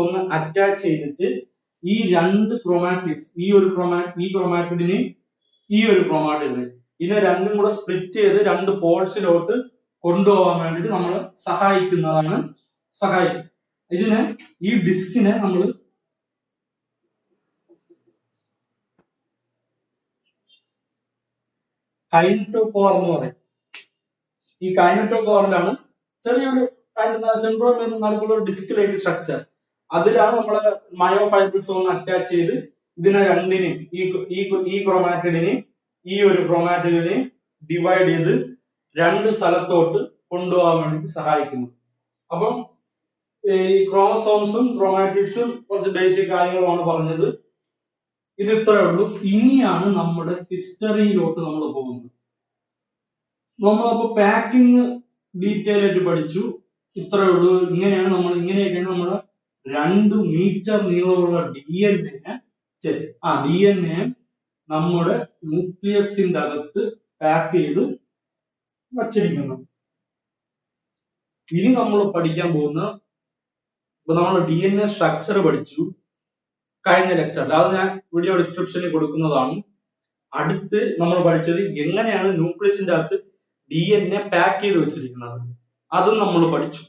ഒന്ന് അറ്റാച്ച് ചെയ്തിട്ട് ഈ രണ്ട് ക്രോമാറ്റിഡ്സ്, ഈ ക്രോമാറ്റിഡിന് ഇതിനെ രണ്ടും കൂടെ സ്പ്ലിറ്റ് ചെയ്ത് രണ്ട് പോൾസിലോട്ട് കൊണ്ടുപോകാൻ വേണ്ടിട്ട് നമ്മൾ സഹായിക്കും. ഇതിന് ഈ ഡിസ്കിനെ നമ്മൾ കൈനറ്റോകോർ എന്ന് പറയും. ഈ കൈനറ്റോകോറിലാണ് ചെറിയൊരു സെൻട്രോമിയർ നടക്കുന്ന ഒരു ഡിസ്ക് ലൈക്ക് സ്ട്രക്ചർ. അതിലാണ് നമ്മളെ മയോഫൈബിൾസ് ഒന്ന് അറ്റാച്ച് ചെയ്ത് ഇതിനെ രണ്ടിനെയും ഈ ക്രോമാറ്റിഡിനെ ഈ ഒരു ക്രോമാറ്റിഡിനെ ഡിവൈഡ് ചെയ്ത് രണ്ട് സ്ഥലത്തോട്ട് കൊണ്ടുപോകാൻ വേണ്ടി സഹായിക്കുന്നു. അപ്പം ഈ ക്രോമസോംസും ക്രോമാറ്റിഡ്സും കുറച്ച് ബേസിക് കാര്യങ്ങളുമാണ് പറഞ്ഞത്. ഇത് ഇത്രയേ ഉള്ളൂ. ഇനിയാണ് നമ്മുടെ ഹിസ്റ്ററിയിലോട്ട് നമ്മൾ പോകുന്നത്. നമ്മളപ്പോ പാക്കിംഗ് ഡീറ്റെയിൽ ആയിട്ട് പഠിച്ചു. ഇത്രയേ ഉള്ളൂ. ഇങ്ങനെയൊക്കെയാണ് നമ്മുടെ 2 മീറ്റർ നീളമുള്ള DNA നമ്മുടെ ന്യൂക്ലിയസിന്റെ അകത്ത് പാക്ക് ചെയ്ത് വച്ചിരിക്കുന്നു. ഇനി നമ്മൾ പഠിക്കാൻ പോകുന്ന, ഇപ്പൊ നമ്മൾ DNA സ്ട്രക്ചർ പഠിച്ചു കഴിഞ്ഞ ലെക്ചറിൽ, അത് ഞാൻ വീഡിയോ ഡിസ്ക്രിപ്ഷനിൽ കൊടുക്കുന്നതാണ്. അടുത്ത് നമ്മൾ പഠിച്ചത് എങ്ങനെയാണ് ന്യൂക്ലിയസിന്റെ അകത്ത് DNA പാക്ക് ചെയ്ത് വെച്ചിരിക്കുന്നത്, അതും നമ്മൾ പഠിച്ചു.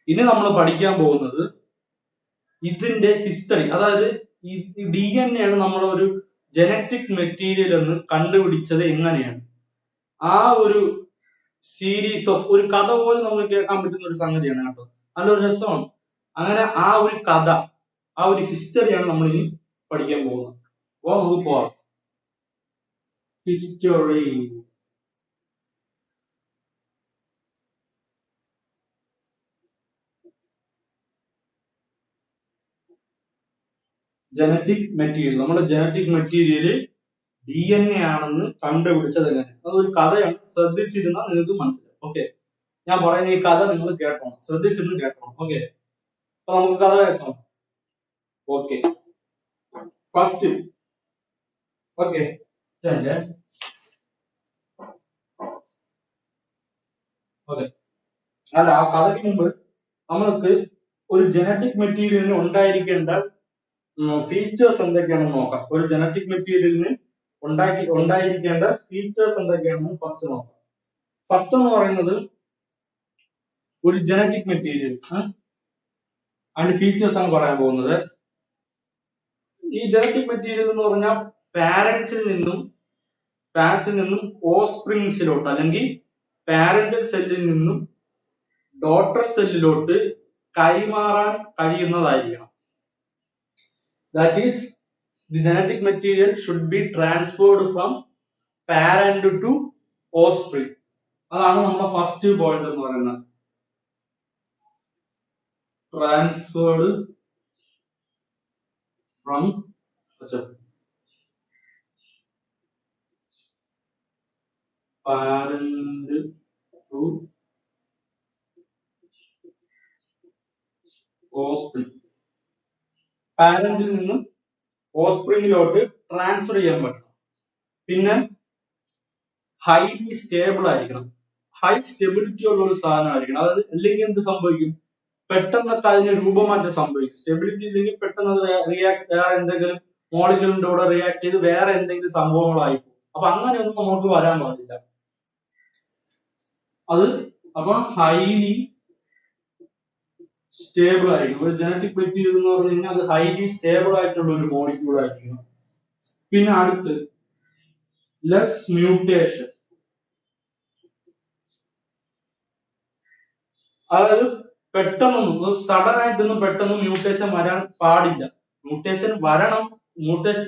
ഇനി നമ്മൾ പഠിക്കാൻ പോകുന്നത് ഇതിന്റെ ഹിസ്റ്ററി, അതായത് ഈ DNA ആണ് നമ്മളെ ഒരു ജനറ്റിക് മെറ്റീരിയൽ എന്ന് കണ്ടുപിടിച്ചത് എങ്ങനെയാണ്. ആ ഒരു സീരീസ് ഓഫ് ഒരു കഥ പോലെ നമുക്ക് കേൾക്കാൻ പറ്റുന്ന ഒരു സംഗതിയാണ് കേട്ടോ, നല്ലൊരു രസമാണ്. അങ്ങനെ ആ ഒരു കഥ, ആ ഒരു ഹിസ്റ്ററിയാണ് നമ്മൾ ഇനി പഠിക്കാൻ പോകുന്നത്. അപ്പൊ നമുക്ക് പോവാം. ഹിസ്റ്ററി. ജനറ്റിക് മെറ്റീരിയൽ, നമ്മുടെ ജനറ്റിക് മെറ്റീരിയൽ DNA ആണെന്ന് കണ്ടുപിടിച്ചത് എങ്ങനെ, അതൊരു കഥയാണ്. ശ്രദ്ധിച്ചിരുന്നാൽ നിങ്ങൾക്ക് മനസ്സിലാവും. ഓക്കെ, ഞാൻ പറയുന്ന ഈ കഥ നിങ്ങൾ കേട്ടോണം, ശ്രദ്ധിച്ചിരുന്ന് കേട്ടോണം. ഓക്കെ, അപ്പൊ നമുക്ക് കഥ കേൾക്കാം. ഓക്കെ, ഫസ്റ്റ് ഓക്കെ ഓക്കെ അല്ല, ആ കഥയ്ക്ക് മുമ്പ് നമ്മൾക്ക് ഒരു ജനറ്റിക് മെറ്റീരിയലിന് ഉണ്ടായിരിക്കേണ്ട ഫീച്ചേഴ്സ് എന്തൊക്കെയാണെന്ന് നോക്കാം. ഒരു ജനറ്റിക് മെറ്റീരിയലിന് ഉണ്ടായിരിക്കേണ്ട ഫീച്ചേഴ്സ് എന്തൊക്കെയാണെന്ന് ഫസ്റ്റ് നോക്കാം. ഫസ്റ്റ് എന്ന് പറയുന്നത് ഒരു ജനറ്റിക് മെറ്റീരിയൽ അതിന്റെ ഫീച്ചേഴ്സ് ആണ് പറയാൻ പോകുന്നത്. ഈ ജനറ്റിക് മെറ്റീരിയൽ എന്ന് പറഞ്ഞാൽ പാരന്റ്സിൽ നിന്നും ഓസ്പ്രിങ്സിലോട്ട് അല്ലെങ്കിൽ പാരന്റൽ സെല്ലിൽ നിന്നും ഡോട്ടർ സെല്ലിലോട്ട് കൈമാറാൻ കഴിയുന്നതായിരിക്കണം. That is the genetic material should be transferred from parent to offspring. അതാണ് നമ്മുടെ ഫസ്റ്റ് പോയിന്റ് എന്ന് പറയുന്നത്. Transferred from parent to offspring. പാരന്റിൽ നിന്നും ഓസ്പ്രിങ്ങിലോട്ട് ട്രാൻസ്ഫർ ചെയ്യാൻ പറ്റണം. പിന്നെ ഹൈലി സ്റ്റേബിൾ ആയിരിക്കണം. ഹൈ സ്റ്റെബിലിറ്റി ഉള്ള ഒരു സാധനമായിരിക്കണം. അതായത് അല്ലെങ്കിൽ എന്ത് സംഭവിക്കും, പെട്ടെന്നൊക്കെ അതിന് രൂപമാറ്റം സംഭവിക്കും. സ്റ്റെബിലിറ്റി ഇല്ലെങ്കിൽ പെട്ടെന്ന് അത് വേറെ എന്തെങ്കിലും മോളിക്യൂളിന്റെ കൂടെ റിയാക്ട് ചെയ്ത് വേറെ എന്തെങ്കിലും സംഭവങ്ങളായിരിക്കും. അപ്പൊ അങ്ങനെയൊന്നും നമുക്ക് വരാൻ പാടില്ല. അത് അപ്പൊ ഹൈലി സ്റ്റേബിൾ ആയിരിക്കും. ഒരു ജനറ്റിക് മെറ്റീരിയൽ എന്ന് പറഞ്ഞു കഴിഞ്ഞാൽ അത് ഹൈലി സ്റ്റേബിൾ ആയിട്ടുള്ള ഒരു മോളിക്യൂൾ ആയിരിക്കണം. പിന്നെ അടുത്ത് ലെസ് മ്യൂട്ടേഷൻ. അതായത് പെട്ടെന്നൊന്നും സഡൻ ആയിട്ടൊന്നും പെട്ടെന്ന് മ്യൂട്ടേഷൻ വരാൻ പാടില്ല. മ്യൂട്ടേഷൻ വരണം.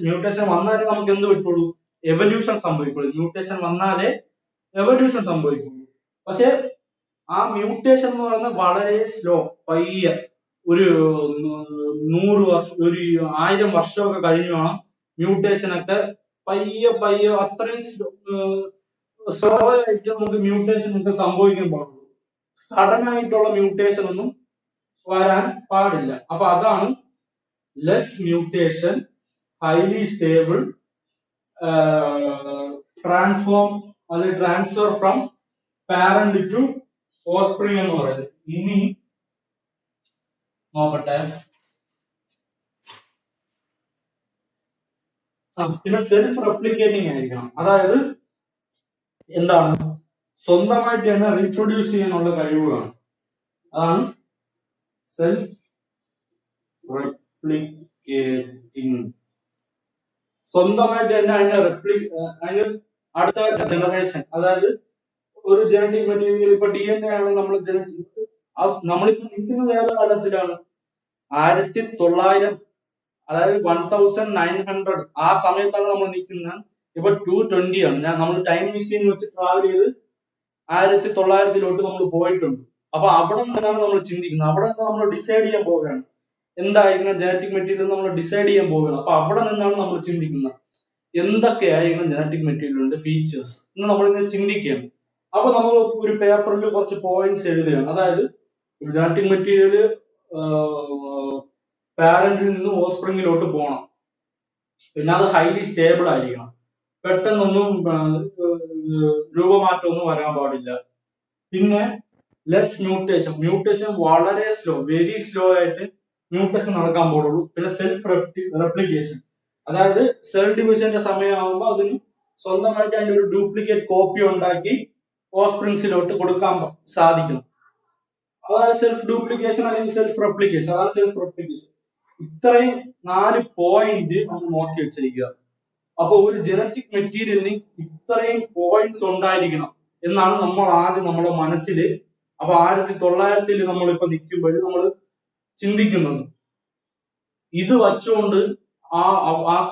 മ്യൂട്ടേഷൻ വന്നാലേ നമുക്ക് എന്ത് പറ്റുള്ളൂ, എവല്യൂഷൻ സംഭവിക്കുള്ളൂ. മ്യൂട്ടേഷൻ വന്നാലേ എവല്യൂഷൻ സംഭവിക്കുള്ളൂ. പക്ഷെ ആ മ്യൂട്ടേഷൻ എന്ന് പറയുന്നത് വളരെ സ്ലോ, പയ്യെ ഒരു 100 വർഷം, ഒരു 1000 വർഷമൊക്കെ കഴിഞ്ഞു വേണം മ്യൂട്ടേഷൻ ഒക്കെ പയ്യെ അത്രയും സ്ലോ ആയിട്ട് നമുക്ക് മ്യൂട്ടേഷൻ ഒക്കെ സംഭവിക്കാൻ പാടുള്ളൂ. സഡൻ ആയിട്ടുള്ള മ്യൂട്ടേഷൻ ഒന്നും വരാൻ പാടില്ല. അപ്പൊ അതാണ് less mutation, highly stable, transfer from parent to offspring എന്ന് പറയുന്നത്. ഇനി നോക്കട്ടെ, പിന്നെ സെൽഫ് റെപ്ലിക്കേറ്റിംഗ് ആയിരിക്കണം. അതായത് എന്താണ്, സ്വന്തമായിട്ട് തന്നെ റീപ്രൊഡ്യൂസ് ചെയ്യാനുള്ള കഴിവുകളാണ്. അതാണ് സെൽഫ് റെപ്ലിക്കേറ്റിംഗ്. സ്വന്തമായിട്ട് തന്നെ അതിന് അടുത്ത ജനറേഷൻ, അതായത് ഒരു ജനറ്റിക് മെറ്റീരിയൽ ഇപ്പൊ DNA ആണ് നമ്മളിപ്പോ നിൽക്കുന്നത് ഏത് കാലത്തിലാണ്, 1900, അതായത് 1900 ആ സമയത്താണ് നമ്മൾ നിൽക്കുന്നത്. ഇപ്പൊ 220 ആണ്. നമ്മൾ ടൈം മെഷീൻ വെച്ച് ട്രാവൽ ചെയ്ത് 1900 നമ്മൾ പോയിട്ടുണ്ട്. അപ്പൊ അവിടെ നിന്നാണ് നമ്മൾ ചിന്തിക്കുന്നത്. അവിടെ നിന്ന് നമ്മൾ ഡിസൈഡ് ചെയ്യാൻ പോവുകയാണ് എന്തായിരിക്കണം ജനറ്റിക് മെറ്റീരിയൽ, നമ്മൾ ഡിസൈഡ് ചെയ്യാൻ പോവുകയാണ്. അപ്പൊ അവിടെ നിന്നാണ് നമ്മൾ ചിന്തിക്കുന്നത് എന്തൊക്കെയായിരിക്കണം ജനറ്റിക് മെറ്റീരിയലിന്റെ ഫീച്ചേഴ്സ് എന്ന് നമ്മളിങ്ങനെ ചിന്തിക്കുകയാണ്. അപ്പൊ നമ്മൾ ഒരു പേപ്പറിൽ കുറച്ച് പോയിന്റ്സ് എഴുതുകയാണ്. അതായത് ഒരു ജനറ്റിക് മെറ്റീരിയൽ പാരന്റിൽ നിന്ന് ഓസ്പ്രിങ്ങിലോട്ട് പോകണം. പിന്നെ അത് ഹൈലി സ്റ്റേബിൾ ആയിരിക്കണം. പെട്ടെന്നൊന്നും രൂപമാറ്റമൊന്നും വരാൻ പാടില്ല. പിന്നെ ലെസ് മ്യൂട്ടേഷൻ വളരെ സ്ലോ, വെരി സ്ലോ ആയിട്ട് മ്യൂട്ടേഷൻ നടക്കാൻ പാടുള്ളൂ. പിന്നെ സെൽഫ് റെപ്ലിക്കേഷൻ, അതായത് സെൽ ഡിവിഷന്റെ സമയമാകുമ്പോൾ അതിന് സ്വന്തമായിട്ട് അതിന്റെ ഒരു ഡ്യൂപ്ലിക്കേറ്റ് കോപ്പി ഉണ്ടാക്കി ഓസ്പ്രിങ്സിലോട്ട് കൊടുക്കാൻ സാധിക്കണം. അതായത് സെൽഫ് ഡ്യൂപ്ലിക്കേഷൻ അല്ലെങ്കിൽ സെൽഫ് റെപ്ലിക്കേഷൻ. അതാണ് സെൽഫ് റെപ്ലിക്കേഷൻ. ഇത്രയും 4 പോയിന്റ് നമ്മൾ നോക്കി വെച്ചിരിക്കുക. അപ്പൊ ഒരു ജനറ്റിക് മെറ്റീരിയലിന് ഇത്രയും പോയിന്റ്സ് ഉണ്ടായിരിക്കണം എന്നാണ് നമ്മൾ ആദ്യം നമ്മുടെ മനസ്സിൽ, അപ്പൊ 1900 നമ്മളിപ്പോ നിൽക്കുമ്പോൾ നമ്മൾ ചിന്തിക്കുന്നത്. ഇത് വച്ചുകൊണ്ട് ആ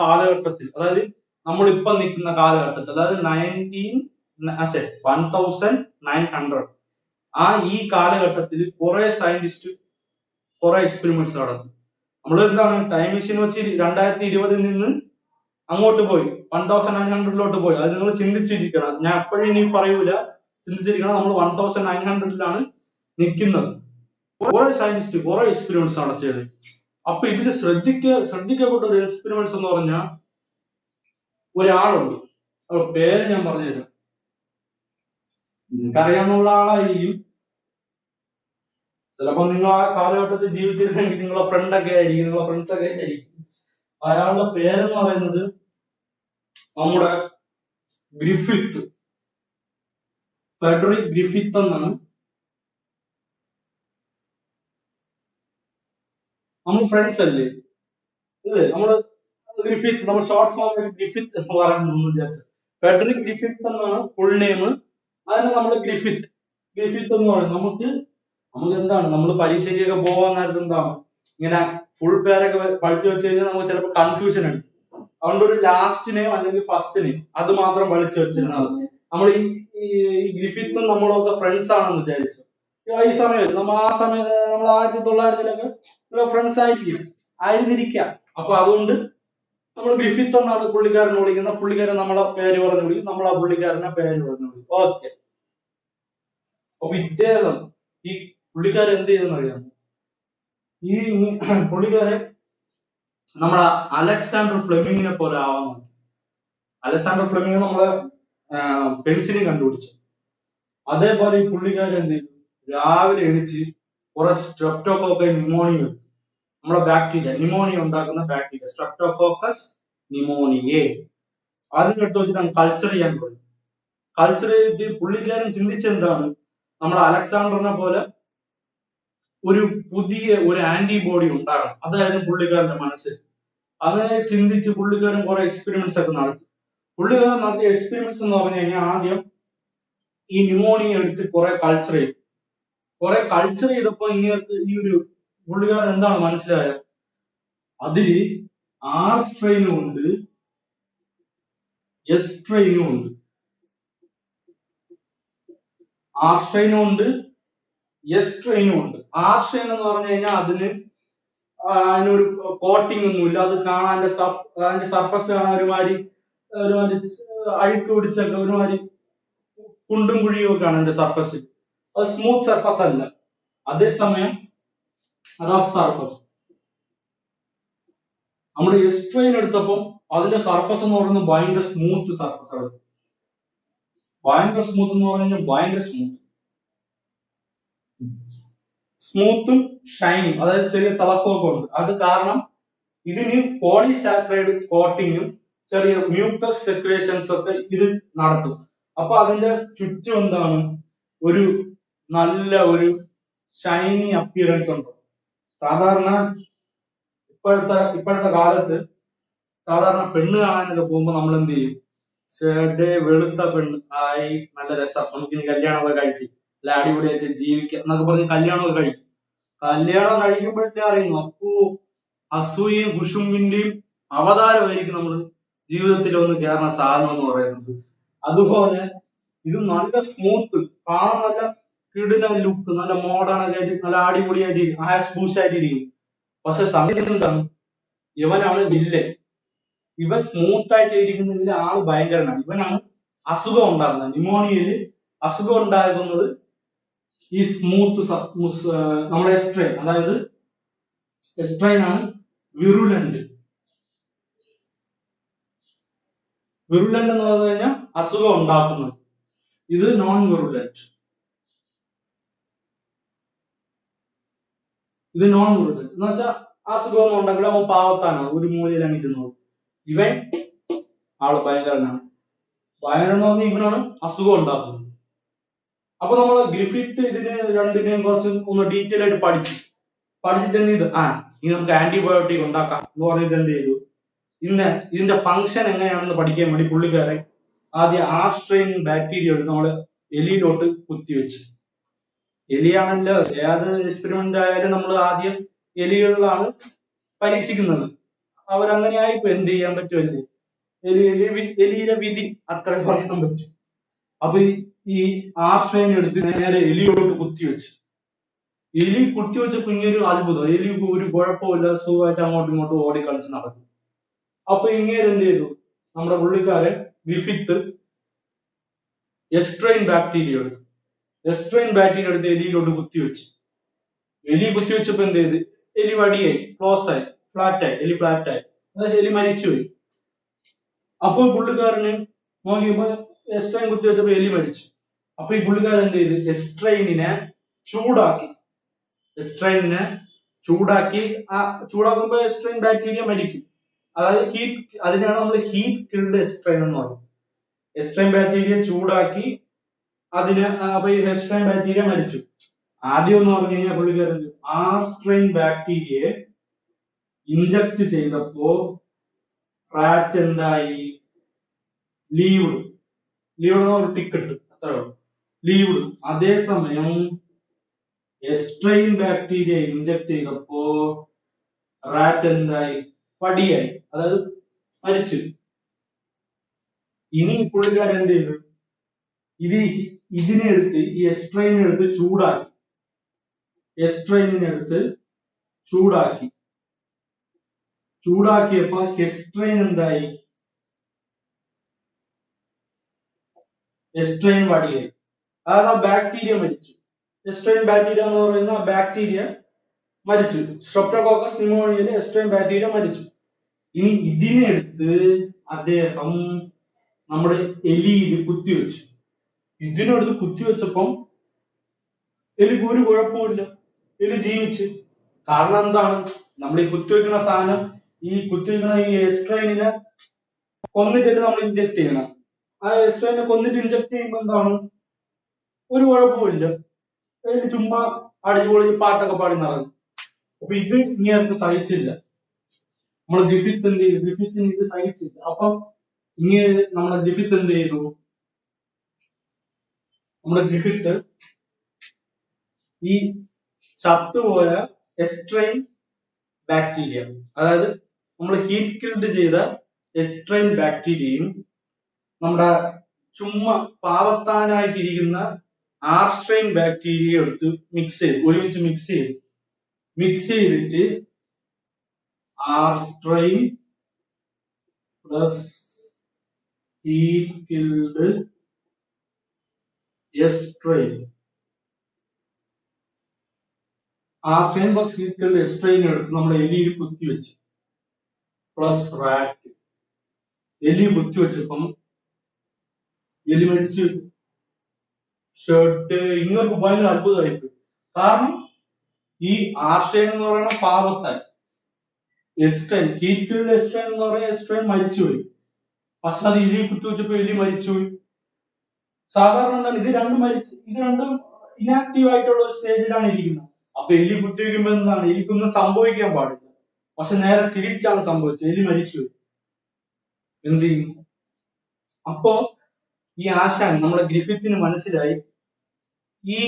കാലഘട്ടത്തിൽ, അതായത് നമ്മളിപ്പോ നിൽക്കുന്ന കാലഘട്ടത്തിൽ, അതായത് 1900 ഈ കാലഘട്ടത്തിൽ കുറെ സയന്റിസ്റ്റ് കുറെ എക്സ്പെരിമെന്റ്സ് നടന്നു. നമ്മൾ എന്താണ് ടൈം മെഷീൻ വെച്ച് 2020 നിന്ന് അങ്ങോട്ട് പോയി 1900 പോയി. അത് നിങ്ങൾ ചിന്തിച്ചിരിക്കണം. ഞാൻ എപ്പോഴും ഇനി പറയൂല, ചിന്തിച്ചിരിക്കണം. നമ്മൾ 1900 നിൽക്കുന്നത്. കുറെ സയന്റിസ്റ്റ് കുറെ എക്സ്പെരിമെന്റ്സ് നടത്തിയത്. അപ്പൊ ഇതിൽ ശ്രദ്ധിക്കപ്പെട്ട ഒരു എക്സ്പെരിമെന്റ്സ് എന്ന് പറഞ്ഞാൽ ഒരാളുണ്ട്, പേര് ഞാൻ പറഞ്ഞുതരാം. നിങ്ങൾക്കറിയാവുന്ന ആളായിരിക്കും, ചിലപ്പോ നിങ്ങൾ ആ കാലഘട്ടത്തിൽ ജീവിച്ചിരുന്നെങ്കിൽ നിങ്ങളെ ഫ്രണ്ട്സ് ഒക്കെ ആയിരിക്കും. അയാളുടെ പേരെന്ന് പറയുന്നത് നമ്മുടെ ഗ്രിഫിത്ത്, ഫെഡറിക് ഗ്രിഫിത്ത് എന്നാണ്. നമ്മൾ ഫ്രണ്ട്സ് അല്ലേ, അല്ലേ നമ്മള് ഗ്രിഫിത്ത്, നമ്മൾ ഷോർട്ട് ഫോം ഗ്രിഫിത്ത് എന്ന് പറയുന്നത്. ഫെഡറിക് ഗ്രിഫിത്ത് എന്നാണ് ഫുൾ നെയിം. അതിന് നമ്മൾ ഗ്രിഫിത്ത് എന്ന് പറയുന്നത്. നമുക്ക് എന്താണ്, നമ്മൾ പരീക്ഷയ്ക്കൊക്കെ പോകാൻ നേരത്ത് എന്താണ് ഇങ്ങനെ ഫുൾ പേരൊക്കെ പഠിച്ചു വെച്ച് കഴിഞ്ഞാൽ നമുക്ക് ചിലപ്പോൾ കൺഫ്യൂഷൻ ഉണ്ട്. അതുകൊണ്ട് ഒരു ലാസ്റ്റ് നെയിം അല്ലെങ്കിൽ ഫസ്റ്റ് നെയിം അത് മാത്രം പഠിച്ചു വെച്ചിരുന്നത്. നമ്മൾ ഈ ഗ്രിഫിത്തും നമ്മളൊക്കെ ഫ്രണ്ട്സ് ആണെന്ന് വിചാരിച്ചു. ഈ സമയത്ത് നമ്മൾ 1900-ലൊക്കെ ഫ്രണ്ട്സ് ആയിരുന്നിരിക്കാം. അപ്പൊ അതുകൊണ്ട് നമ്മൾ ഗ്രിഫിത്ത് എന്നാണ് പുള്ളിക്കാരനെ വിളിക്കുന്നത്. പുള്ളിക്കാരൻ നമ്മളെ പേര് പറഞ്ഞു വിളിക്കും, നമ്മൾ ആ പുള്ളിക്കാരനെ പേര് പറഞ്ഞു വിളിക്കും. ഓക്കെ. അപ്പൊ ഇദ്ദേഹം ഈ പുള്ളിക്കാരൻ എന്ത് ചെയ്തെന്ന് അറിയാമോ? ഈ പുള്ളിക്കാരൻ നമ്മളെ അലക്സാണ്ടർ ഫ്ലെമിങ്ങിനെ പോലെ ആവാൻ. അലക്സാണ്ടർ ഫ്ലെമിങ് നമ്മളെ പെൻസിലിൻ കണ്ടുപിടിച്ചു. അതേപോലെ ഈ പുള്ളിക്കാരൻ എന്ത് ചെയ്തു? രാവിലെ എണിച്ച് കുറെ സ്ട്രെപ്റ്റോകോക്കസ് ന്യൂമോണിയ, നമ്മുടെ ബാക്ടീരിയ, ന്യൂമോണിയ ഉണ്ടാക്കുന്ന ബാക്ടീരിയ സ്ട്രെപ്റ്റോകോക്കസ് ന്യൂമോണിയെ അതിനെടുത്ത് വെച്ചിട്ടാണ് കൾച്ചർ ചെയ്യാൻ തുടങ്ങി. കൾച്ചർ ചെയ്തിട്ട് പുള്ളിക്കാരൻ ചിന്തിച്ചെന്താണ്, നമ്മുടെ അലക്സാണ്ടറിനെ പോലെ ഒരു പുതിയ ഒരു ആന്റിബോഡി ഉണ്ടാകണം. അതായിരുന്നു പുള്ളിക്കാരന്റെ മനസ്സിൽ. അങ്ങനെ ചിന്തിച്ച് പുള്ളിക്കാരൻ കുറെ എക്സ്പെരിമെന്റ്സ് ഒക്കെ നടത്തി. പുള്ളിക്കാരൻ നടത്തിയ എക്സ്പെരിമെന്റ്സ് എന്ന് പറഞ്ഞു കഴിഞ്ഞാൽ ആദ്യം ഈ ന്യൂമോണിയ എടുത്ത് കുറെ കൾച്ചർ ചെയ്തു. കുറെ കൾച്ചർ ചെയ്തപ്പോ ഇങ്ങനെ ഈ ഒരു പുള്ളിക്കാരൻ എന്താണ് മനസ്സിലായത്, അതില് R സ്ട്രെയിനും ഉണ്ട്, S സ്ട്രെയിനും ഉണ്ട്. R സ്ട്രെയിനും ഉണ്ട്, S സ്ട്രെയിനും ഉണ്ട്. R സ്ട്രെയിൻ എന്ന് പറഞ്ഞു കഴിഞ്ഞാൽ അതിനൊരു കോട്ടിംഗ് ഒന്നുമില്ല. അത് കാണാൻ അതിന്റെ സർഫസ് കാണാൻ ഒരുമാതിരി അഴുക്ക് പിടിച്ചൊക്കെ ഒരുമാതിരി കുണ്ടും കുഴിയും ഒക്കെ ആണ് അതിന്റെ സർഫസ്. അത് സ്മൂത്ത് സർഫസ് അല്ല. അതേസമയം റഫ് സർഫസ്. നമ്മൾ S സ്ട്രെയിൻ എടുത്തപ്പോൾ അതിന്റെ സർഫസ് എന്ന് പറയുന്നത് ഭയങ്കര സ്മൂത്ത് സർഫസ് ആണ്. ഭയങ്കര സ്മൂത്ത് എന്ന് പറഞ്ഞു കഴിഞ്ഞാൽ ഭയങ്കര സ്മൂത്തും ഷൈനിങ്, അതായത് ചെറിയ തിളക്കമൊക്കെ ഉണ്ട്. അത് കാരണം ഇതിന് പോളിസാക്കറൈഡ് കോട്ടിങ്ങും ചെറിയ മ്യൂക്കസ് സെക്രേഷൻസ് ഒക്കെ ഇത് നടത്തും. അപ്പൊ അതിന്റെ ചുറ്റും എന്താണ്, ഒരു നല്ല ഒരു ഷൈനി അപ്പിയറൻസ് ഉണ്ട്. സാധാരണ ഇപ്പോഴത്തെ കാലത്ത് സാധാരണ പെണ്ണ് കാണാനൊക്കെ പോകുമ്പോ നമ്മൾ എന്ത് ചെയ്യും, വെളുത്ത പെണ്ണ് ആയി നല്ല രസം, നമുക്കിനി കല്യാണമൊക്കെ കഴിച്ച് അല്ല അടിപൊളിയായിട്ട് ജീവിക്കാം എന്നൊക്കെ പറഞ്ഞ് കല്യാണമൊക്കെ കഴിക്കും. കല്യാണം കഴിക്കുമ്പോഴത്തെ അറിയുന്നു അപ്പോ അസൂയയും കുശുമ്പിന്റെയും അവതാരമായിരിക്കും നമ്മൾ ജീവിതത്തിൽ ഒന്ന് കയറുന്ന സാധനം എന്ന് പറയുന്നത്. അതുപോലെ ഇത് നല്ല സ്മൂത്ത്, കാണാൻ നല്ല കിടിലൻ ലുക്ക്, നല്ല മോഡേൺ ഒക്കെ ആയിട്ട് നല്ല അടിപൊളിയായിട്ട് ഹാഷ് ബൂഷ് ആയിട്ടിരിക്കും. പക്ഷെ സംഗതി എന്താണ്, ഇവനാണ് വില്ലൻ. ഇവൻ സ്മൂത്ത് ആയിട്ട് ഇരിക്കുന്നതിൽ ആള് ഭയങ്കരനാണ്. ഇവനാണ് അസുഖം ഉണ്ടാകുന്നത്. ന്യൂമോണിയയിൽ അസുഖം ഉണ്ടാകുന്നത് ഈ സ്മൂത്ത് നമ്മുടെ എസ്ട്രെയിൻ, അതായത് എസ്ട്രെയിൻ ആണ് വിറുലന്റ്. വിറുലന്റ് എന്ന് പറഞ്ഞു കഴിഞ്ഞാൽ അസുഖം ഉണ്ടാക്കുന്നത്. ഇത് നോൺ വിറുലന്റ്. ഇത് നോൺ വിറുലന്റ് എന്ന് വെച്ചാൽ അസുഖമൊന്നും ഉണ്ടെങ്കിൽ അവൻ പാവത്താനാണ്, ഒരു മൂലയിലാണ് ഇരുന്നത്. ഇവൻ ആള് ഭയങ്കരനാണ്. ഭയങ്കരൻ ഇവനാണ് അസുഖം ഉണ്ടാക്കുന്നത്. അപ്പൊ നമ്മൾ ഗ്രിഫിത്ത് രണ്ടിനെയും കുറച്ച് ഒന്ന് ഡീറ്റെയിൽ ആയിട്ട് പഠിച്ചിട്ട് എന്ത് ചെയ്തു, ഇനി നമുക്ക് ആന്റിബയോട്ടിക് ഉണ്ടാക്കാം എന്ന് പറഞ്ഞിട്ട് എന്ത് ചെയ്തു, ഇതിന്റെ ഫംഗ്ഷൻ എങ്ങനെയാണെന്ന് പഠിക്കാൻ വേണ്ടി പുള്ളിക്കാരൻ ആദ്യം R സ്ട്രെയിൻ ബാക്ടീരിയ എടുത്ത് നമ്മള് എലിയിലോട്ട് കുത്തിവെച്ച്. എലിയാണല്ലോ, ഏത് എക്സ്പെരിമെന്റ് ആയാലും നമ്മൾ ആദ്യം എലികളിലാണ് പരീക്ഷിക്കുന്നത്. അവരങ്ങനെയായി ഇപ്പൊ എന്ത് ചെയ്യാൻ പറ്റുമല്ലേ, എലിയിലെ വിധി അത്ര പറയാൻ പറ്റും. അപ്പൊ ഈ R സ്ട്രെയിൻ എടുത്ത് നേരെ എലിയോട്ട് കുത്തിവെച്ച്. എലി കുത്തിവെച്ച കുഞ്ഞൊരു അത്ഭുതം, എലി ഒരു കുഴപ്പമില്ല, സുഖമായിട്ട് അങ്ങോട്ടും ഇങ്ങോട്ടും ഓടി കളിച്ച് നടക്കും. അപ്പൊ ഇങ്ങനെ എന്ത് ചെയ്തു, നമ്മുടെ പുള്ളിക്കാരൻ ഗ്രിഫിത്ത് S സ്ട്രെയിൻ ബാക്ടീരിയ എടുത്ത് എലിയിലോട്ട് കുത്തിവെച്ച്. എലി കുത്തിവെച്ചപ്പോ എന്ത് ചെയ്ത്? എലി വടിയായി, ക്ലോസ് ആയി, ഫ്ലാറ്റായി, എലി ഫ്ലാറ്റായി, അതായത് എലി മരിച്ചുപോയി. അപ്പൊ പുള്ളിക്കാരന് നോക്കിയപ്പോ എസ്ട്രൈൻ കുത്തിവെച്ചപ്പോ എലി മരിച്ചു. അപ്പൊ ഈ പുള്ളിക്കാരൻ എന്ത് ചെയ്ത്? എസ്ട്രൈനിനെ ചൂടാക്കി. എസ്ട്രൈനിനെ ചൂടാക്കി. ആ ചൂടാക്കുമ്പോ എസ്ട്രൈൻ ബാക്ടീരിയ മരിക്കും. അതായത് ഹീറ്റ്, അതിനാണ് നമ്മൾ ഹീറ്റ് കിൽഡ് എസ്ട്രൈൻ എന്ന് പറയുന്നത്. എസ്ട്രൈൻ ബാക്ടീരിയ ചൂടാക്കി അതിന്, അപ്പൊ ഈ എസ്ട്രൈൻ ബാക്ടീരിയ മരിച്ചു. ആദ്യം എന്ന് പറഞ്ഞു കഴിഞ്ഞാൽ പുള്ളിക്കാരൻ ആ സ്ട്രെയിൻ ബാക്ടീരിയയെ ഇഞ്ചക്ട് ചെയ്തപ്പോ റാറ്റ് എന്തായി? ലീവ്ഡ്. ലീവ്ഡ് ഒരു ടിക്കറ്റ്, അത്ര ലീവ്ഡ്. അതേസമയം എസ്ട്രെയിൻ ബാക്ടീരിയ ഇഞ്ചക്ട് ചെയ്തപ്പോ റാറ്റ് എന്തായി? പടിയായി, അതായത് മരിച്ചു. ഇനി പുള്ളിക്കാരൻ എന്ത് ചെയ്തു? ഇതിനെ എടുത്ത്, ഈ എസ്ട്രെയിനെ എടുത്ത് ചൂടാക്കി. എസ്ട്രെയിനെ എടുത്ത് ചൂടാക്കി. ചൂടാക്കിയപ്പോ എസ്ട്രെയിൻ എന്തായി? എസ്ട്രെയിൻ വടിയായി, അതായത് ആ ബാക്ടീരിയ മരിച്ചു. എസ്ട്രെയിൻ ബാക്ടീരിയ എന്ന് പറയുന്ന ബാക്ടീരിയ മരിച്ചു. സ്ട്രെപ്റ്റോകോക്കസ് ന്യൂമോണിയയിലെ എസ്ട്രെയിൻ ബാക്ടീരിയ മരിച്ചു. ഇനി ഇതിനെ എടുത്ത് അദ്ദേഹം നമ്മുടെ എലിയിൽ കുത്തിവെച്ചു. ഇതിനെടുത്ത് കുത്തിവെച്ചപ്പം എലിക്ക് ഒരു കുഴപ്പമില്ല, എലി ജീവിച്ച്. കാരണം എന്താണ്? നമ്മൾ ഈ കുത്തിവെക്കുന്ന സാധനം, ഈ കുത്തിവെക്കുന്ന ഈ എസ്ട്രെയിനിനെ കൊന്നിട്ട് നമ്മൾ ഇഞ്ചക്ട് ചെയ്യണം. ആ എസ്ട്രെയിനെ കൊന്നിട്ട് ഇഞ്ചക്ട് ചെയ്യുമ്പോൾ എന്താണ്? ഒരു കുഴപ്പമില്ല, എലി ചുമ്മാ അടിച്ചുപൊളിച്ച് പാട്ടൊക്കെ പാടി നടന്നു. അപ്പൊ ഇത് ഇങ്ങനെ സഹിച്ചില്ല. നമ്മൾ ഗ്രിഫിത്ത് എന്ത് ചെയ്തു? ഗ്രിഫിത്തിന് ഇത് സഹിച്ചില്ല. അപ്പൊ ഇങ്ങനെ നമ്മളെ ഗ്രിഫിത്ത് എന്ത് ചെയ്തു? നമ്മുടെ ഗ്രിഫിത്ത് ഈ ചത്തുപോയ എസ്ട്രെയിൻ ബാക്ടീരിയ, അതായത് നമ്മൾ ഹീറ്റ് കിൽഡ് ചെയ്ത എസ്ട്രെയിൻ ബാക്ടീരിയയും നമ്മുടെ ചുമ്മാ പാവത്താനായിട്ടിരിക്കുന്ന ആർസ്ട്രെയിൻ ബാക്ടീരിയ എടുത്ത് മിക്സ് ചെയ്തു, ഒരുമിച്ച് മിക്സ് ചെയ്തു. മിക്സ് ചെയ്തിട്ട് ആർസ്ട്രെയിൻ plus heat killed എസ്ട്രെയിൻ, ആർസ്ട്രെയിൻ plus heat killed എസ്ട്രെയിൻ എടുത്ത് നമ്മുടെ എലിയിൽ കുത്തിവെച്ചു. Plus rat. എലി കുത്തിവെച്ചപ്പം എലി മരിച്ചു. ഷർട്ട് ഇങ്ങോട്ട് ഭയങ്കര അത്ഭുതമായിപ്പോയി. കാരണം ഈ ആർസ്ട്രെയിൻ എന്ന് പറയുന്ന പാവത്താൻ, എസ്ട്രെയിൻ ഹീറ്റ് കിൽഡ് എസ്ട്രെയിൻ എന്ന് പറയുന്ന എസ്ട്രെയിൻ മരിച്ചുപോയി. പക്ഷെ അത് എലി കുത്തിവെച്ചപ്പോ എലി മരിച്ചുപോയി. സാധാരണ എന്താണ്? ഇത് രണ്ടും ഇനാക്റ്റീവ് ആയിട്ടുള്ള ഒരു സ്റ്റേജിലാണ് ഇരിക്കുന്നത്. അപ്പൊ എലി കുത്തിവെക്കുമ്പോ എന്താണ്? എലിക്കൊന്നും സംഭവിക്കാൻ പാടില്ല. പക്ഷെ നേരെ തിരിച്ചാണ് സംഭവിച്ചത്, എലി മരിച്ചുപോയി. എന്ത് ചെയ്യും? അപ്പോ ഈ ആശാൻ, നമ്മുടെ ഗ്രിഫിത്തിന് മനസ്സിലായി ഈ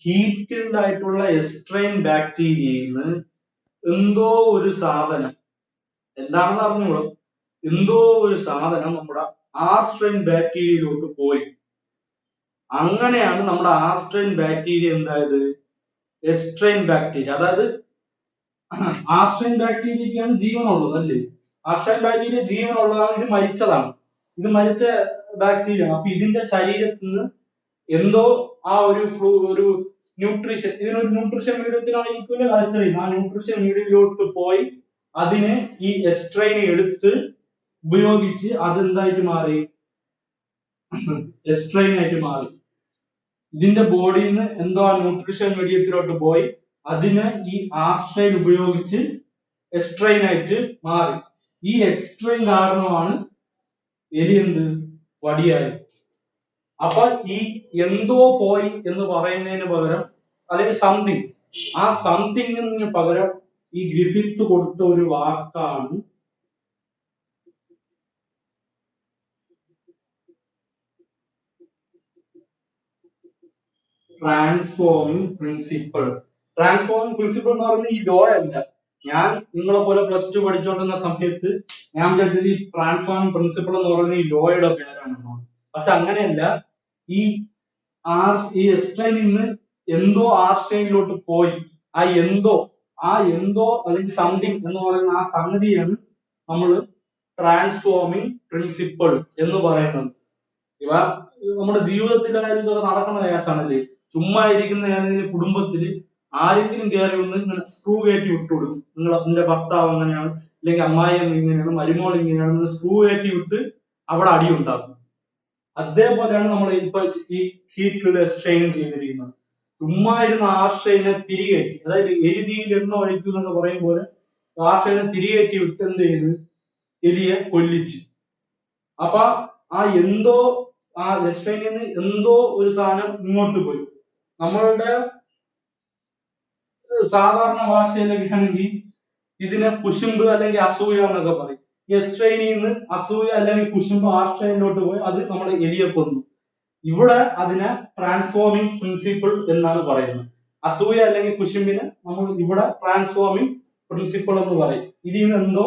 ഹീറ്റ് കിൽഡ് ആയിട്ടുള്ള എസ്ട്രെയിൻ ബാക്ടീരിയയിൽ നിന്ന് എന്തോ ഒരു സാധനം, എന്താണെന്ന് അറിഞ്ഞോളൂ, എന്തോ ഒരു സാധനം നമ്മുടെ ആർസ്ട്രെയിൻ ബാക്ടീരിയയിലോട്ട് പോയി. അങ്ങനെയാണ് നമ്മുടെ ആർസ്ട്രെയിൻ ബാക്ടീരിയ എന്തായത്? എസ്ട്രെയിൻ ബാക്ടീരിയ. അതായത് ആർസ്ട്രെയിൻ ബാക്ടീരിയക്കാണ് ജീവനുള്ളത്, അല്ലേ? ആർസ്ട്രെയിൻ ബാക്ടീരിയ ജീവനുള്ളതാണ്, ഇത് മരിച്ചതാണ്, ഇത് മരിച്ച ബാക്ടീരിയ. അപ്പൊ ഇതിന്റെ ശരീരത്തിൽ നിന്ന് എന്തോ ആ ഒരു ന്യൂട്രീഷൻ, ഇതിനൊരു ന്യൂട്രീഷൻ മീഡിയത്തിനായിരിക്കും കൾച്ചർ ചെയ്യുന്നത്. ആ ന്യൂട്രീഷൻ മീഡിയയിലോട്ട് പോയി അതിനെ ഈ എസ്ട്രെയിൻ എടുത്ത് ഉപയോഗിച്ച് അതെന്തായിട്ട് മാറി? എസ്ട്രെയിൻ ആയിട്ട് മാറി. ഇതിന്റെ ബോഡിയിൽ നിന്ന് എന്തോ ആ ന്യൂട്രീഷൻ മീഡിയത്തിലോട്ട് പോയി അതിന് ഈ ആർസ്ട്രെയിൻ ഉപയോഗിച്ച് എസ്ട്രെയിൻ ആയിട്ട് മാറി. ഈ എക്സ്ട്രെയിൻ കാരണമാണ് എലി എന്ത്? വടിയായത്. അപ്പൊ ഈ എന്തോ പോയി എന്ന് പറയുന്നതിന് പകരം, അല്ലെങ്കിൽ സംതിങ്, ആ സംതിങ്ങിന് പകരം ഈ ഗ്രിഫിത്ത് കൊടുത്ത ഒരു വാക്കാണ് ട്രാൻസ്ഫോമിംഗ് പ്രിൻസിപ്പിൾ. ട്രാൻസ്ഫോമിംഗ് പ്രിൻസിപ്പിൾ എന്ന് പറയുന്നത് ഈ ലോ അല്ല. ഞാൻ നിങ്ങളെ പോലെ പ്ലസ് ടു പഠിച്ചുകൊണ്ടിരുന്ന സമയത്ത് ഞാൻ വിചാരിച്ചത് ഈ ട്രാൻസ്ഫോമിംഗ് പ്രിൻസിപ്പിൾ എന്ന് പറയുന്നത് ഈ ലോയുടെ പേരാണ്. പക്ഷെ അങ്ങനെയല്ല. ഈ എസ്ട്രെയിനിൽ നിന്ന് എന്തോ ആർസ്ട്രെയിനിലോട്ട് പോയി. ആ എന്തോ അല്ലെങ്കിൽ സംതിങ് എന്ന് പറയുന്ന ആ സംഗതിയാണ് നമ്മൾ ട്രാൻസ്ഫോമിംഗ് പ്രിൻസിപ്പിൾ എന്ന് പറയുന്നത്. ഇവ നമ്മുടെ ജീവിതത്തിലായാലും ഇതൊക്കെ നടക്കുന്ന കേസാണല്ലേ. ചുമ്മാ ഇരിക്കുന്ന ഏതെങ്കിലും കുടുംബത്തിൽ ആരെങ്കിലും കയറി ഒന്ന് ഇങ്ങനെ സ്ക്രൂ കയറ്റി വിട്ടുകൊടുക്കും. നിന്റെ ഭർത്താവ് അങ്ങനെയാണ്, അല്ലെങ്കിൽ അമ്മായിയമ്മ ഇങ്ങനെയാണ്, മരുമോൾ ഇങ്ങനെയാണ്, സ്ക്രൂ കയറ്റി വിട്ട് അവിടെ അടി ഉണ്ടാക്കും. അതേപോലെയാണ് നമ്മൾ ഇപ്പൊ ഈ ഹീറ്റ് സ്ട്രെയിൻ ചെയ്തിരിക്കുന്നത്. ചുമ്മാ ഇരുന്ന് ആർഷനെ തിരികേറ്റി, അതായത് എരുതിയിൽ എണ്ണ ഒഴിക്കും എന്നൊക്കെ പറയും പോലെ ആർഷനെ തിരികേറ്റി വിട്ട് എന്ത് ചെയ്ത് എലിയെ കൊല്ലിച്ച്. അപ്പൊ ആ സ്ട്രെയിനിൽ നിന്ന് എന്തോ ഒരു സാധനം ഇങ്ങോട്ട് പോയി. നമ്മളുടെ സാധാരണ ഭാഷയിലൊക്കെ ആണെങ്കിൽ ഇതിനെ കുശുമ്പ് അല്ലെങ്കിൽ അസൂയ എന്നൊക്കെ പറയും. എസ്ട്രെയിനിൽ നിന്ന് അസൂയ അല്ലെങ്കിൽ കുശുമ്പ് ആർഷനിലോട്ട് പോയി അത് നമ്മുടെ എലിയെ കൊന്നു. ഇവിടെ അതിനെ ട്രാൻസ്ഫോമിംഗ് പ്രിൻസിപ്പിൾ എന്നാണ് പറയുന്നത്. അസൂയ അല്ലെങ്കിൽ കുശുമ്പിന് നമ്മൾ ഇവിടെ ട്രാൻസ്ഫോമിംഗ് പ്രിൻസിപ്പിൾ എന്ന് പറയും. ഇതിൽ നിന്ന് എന്തോ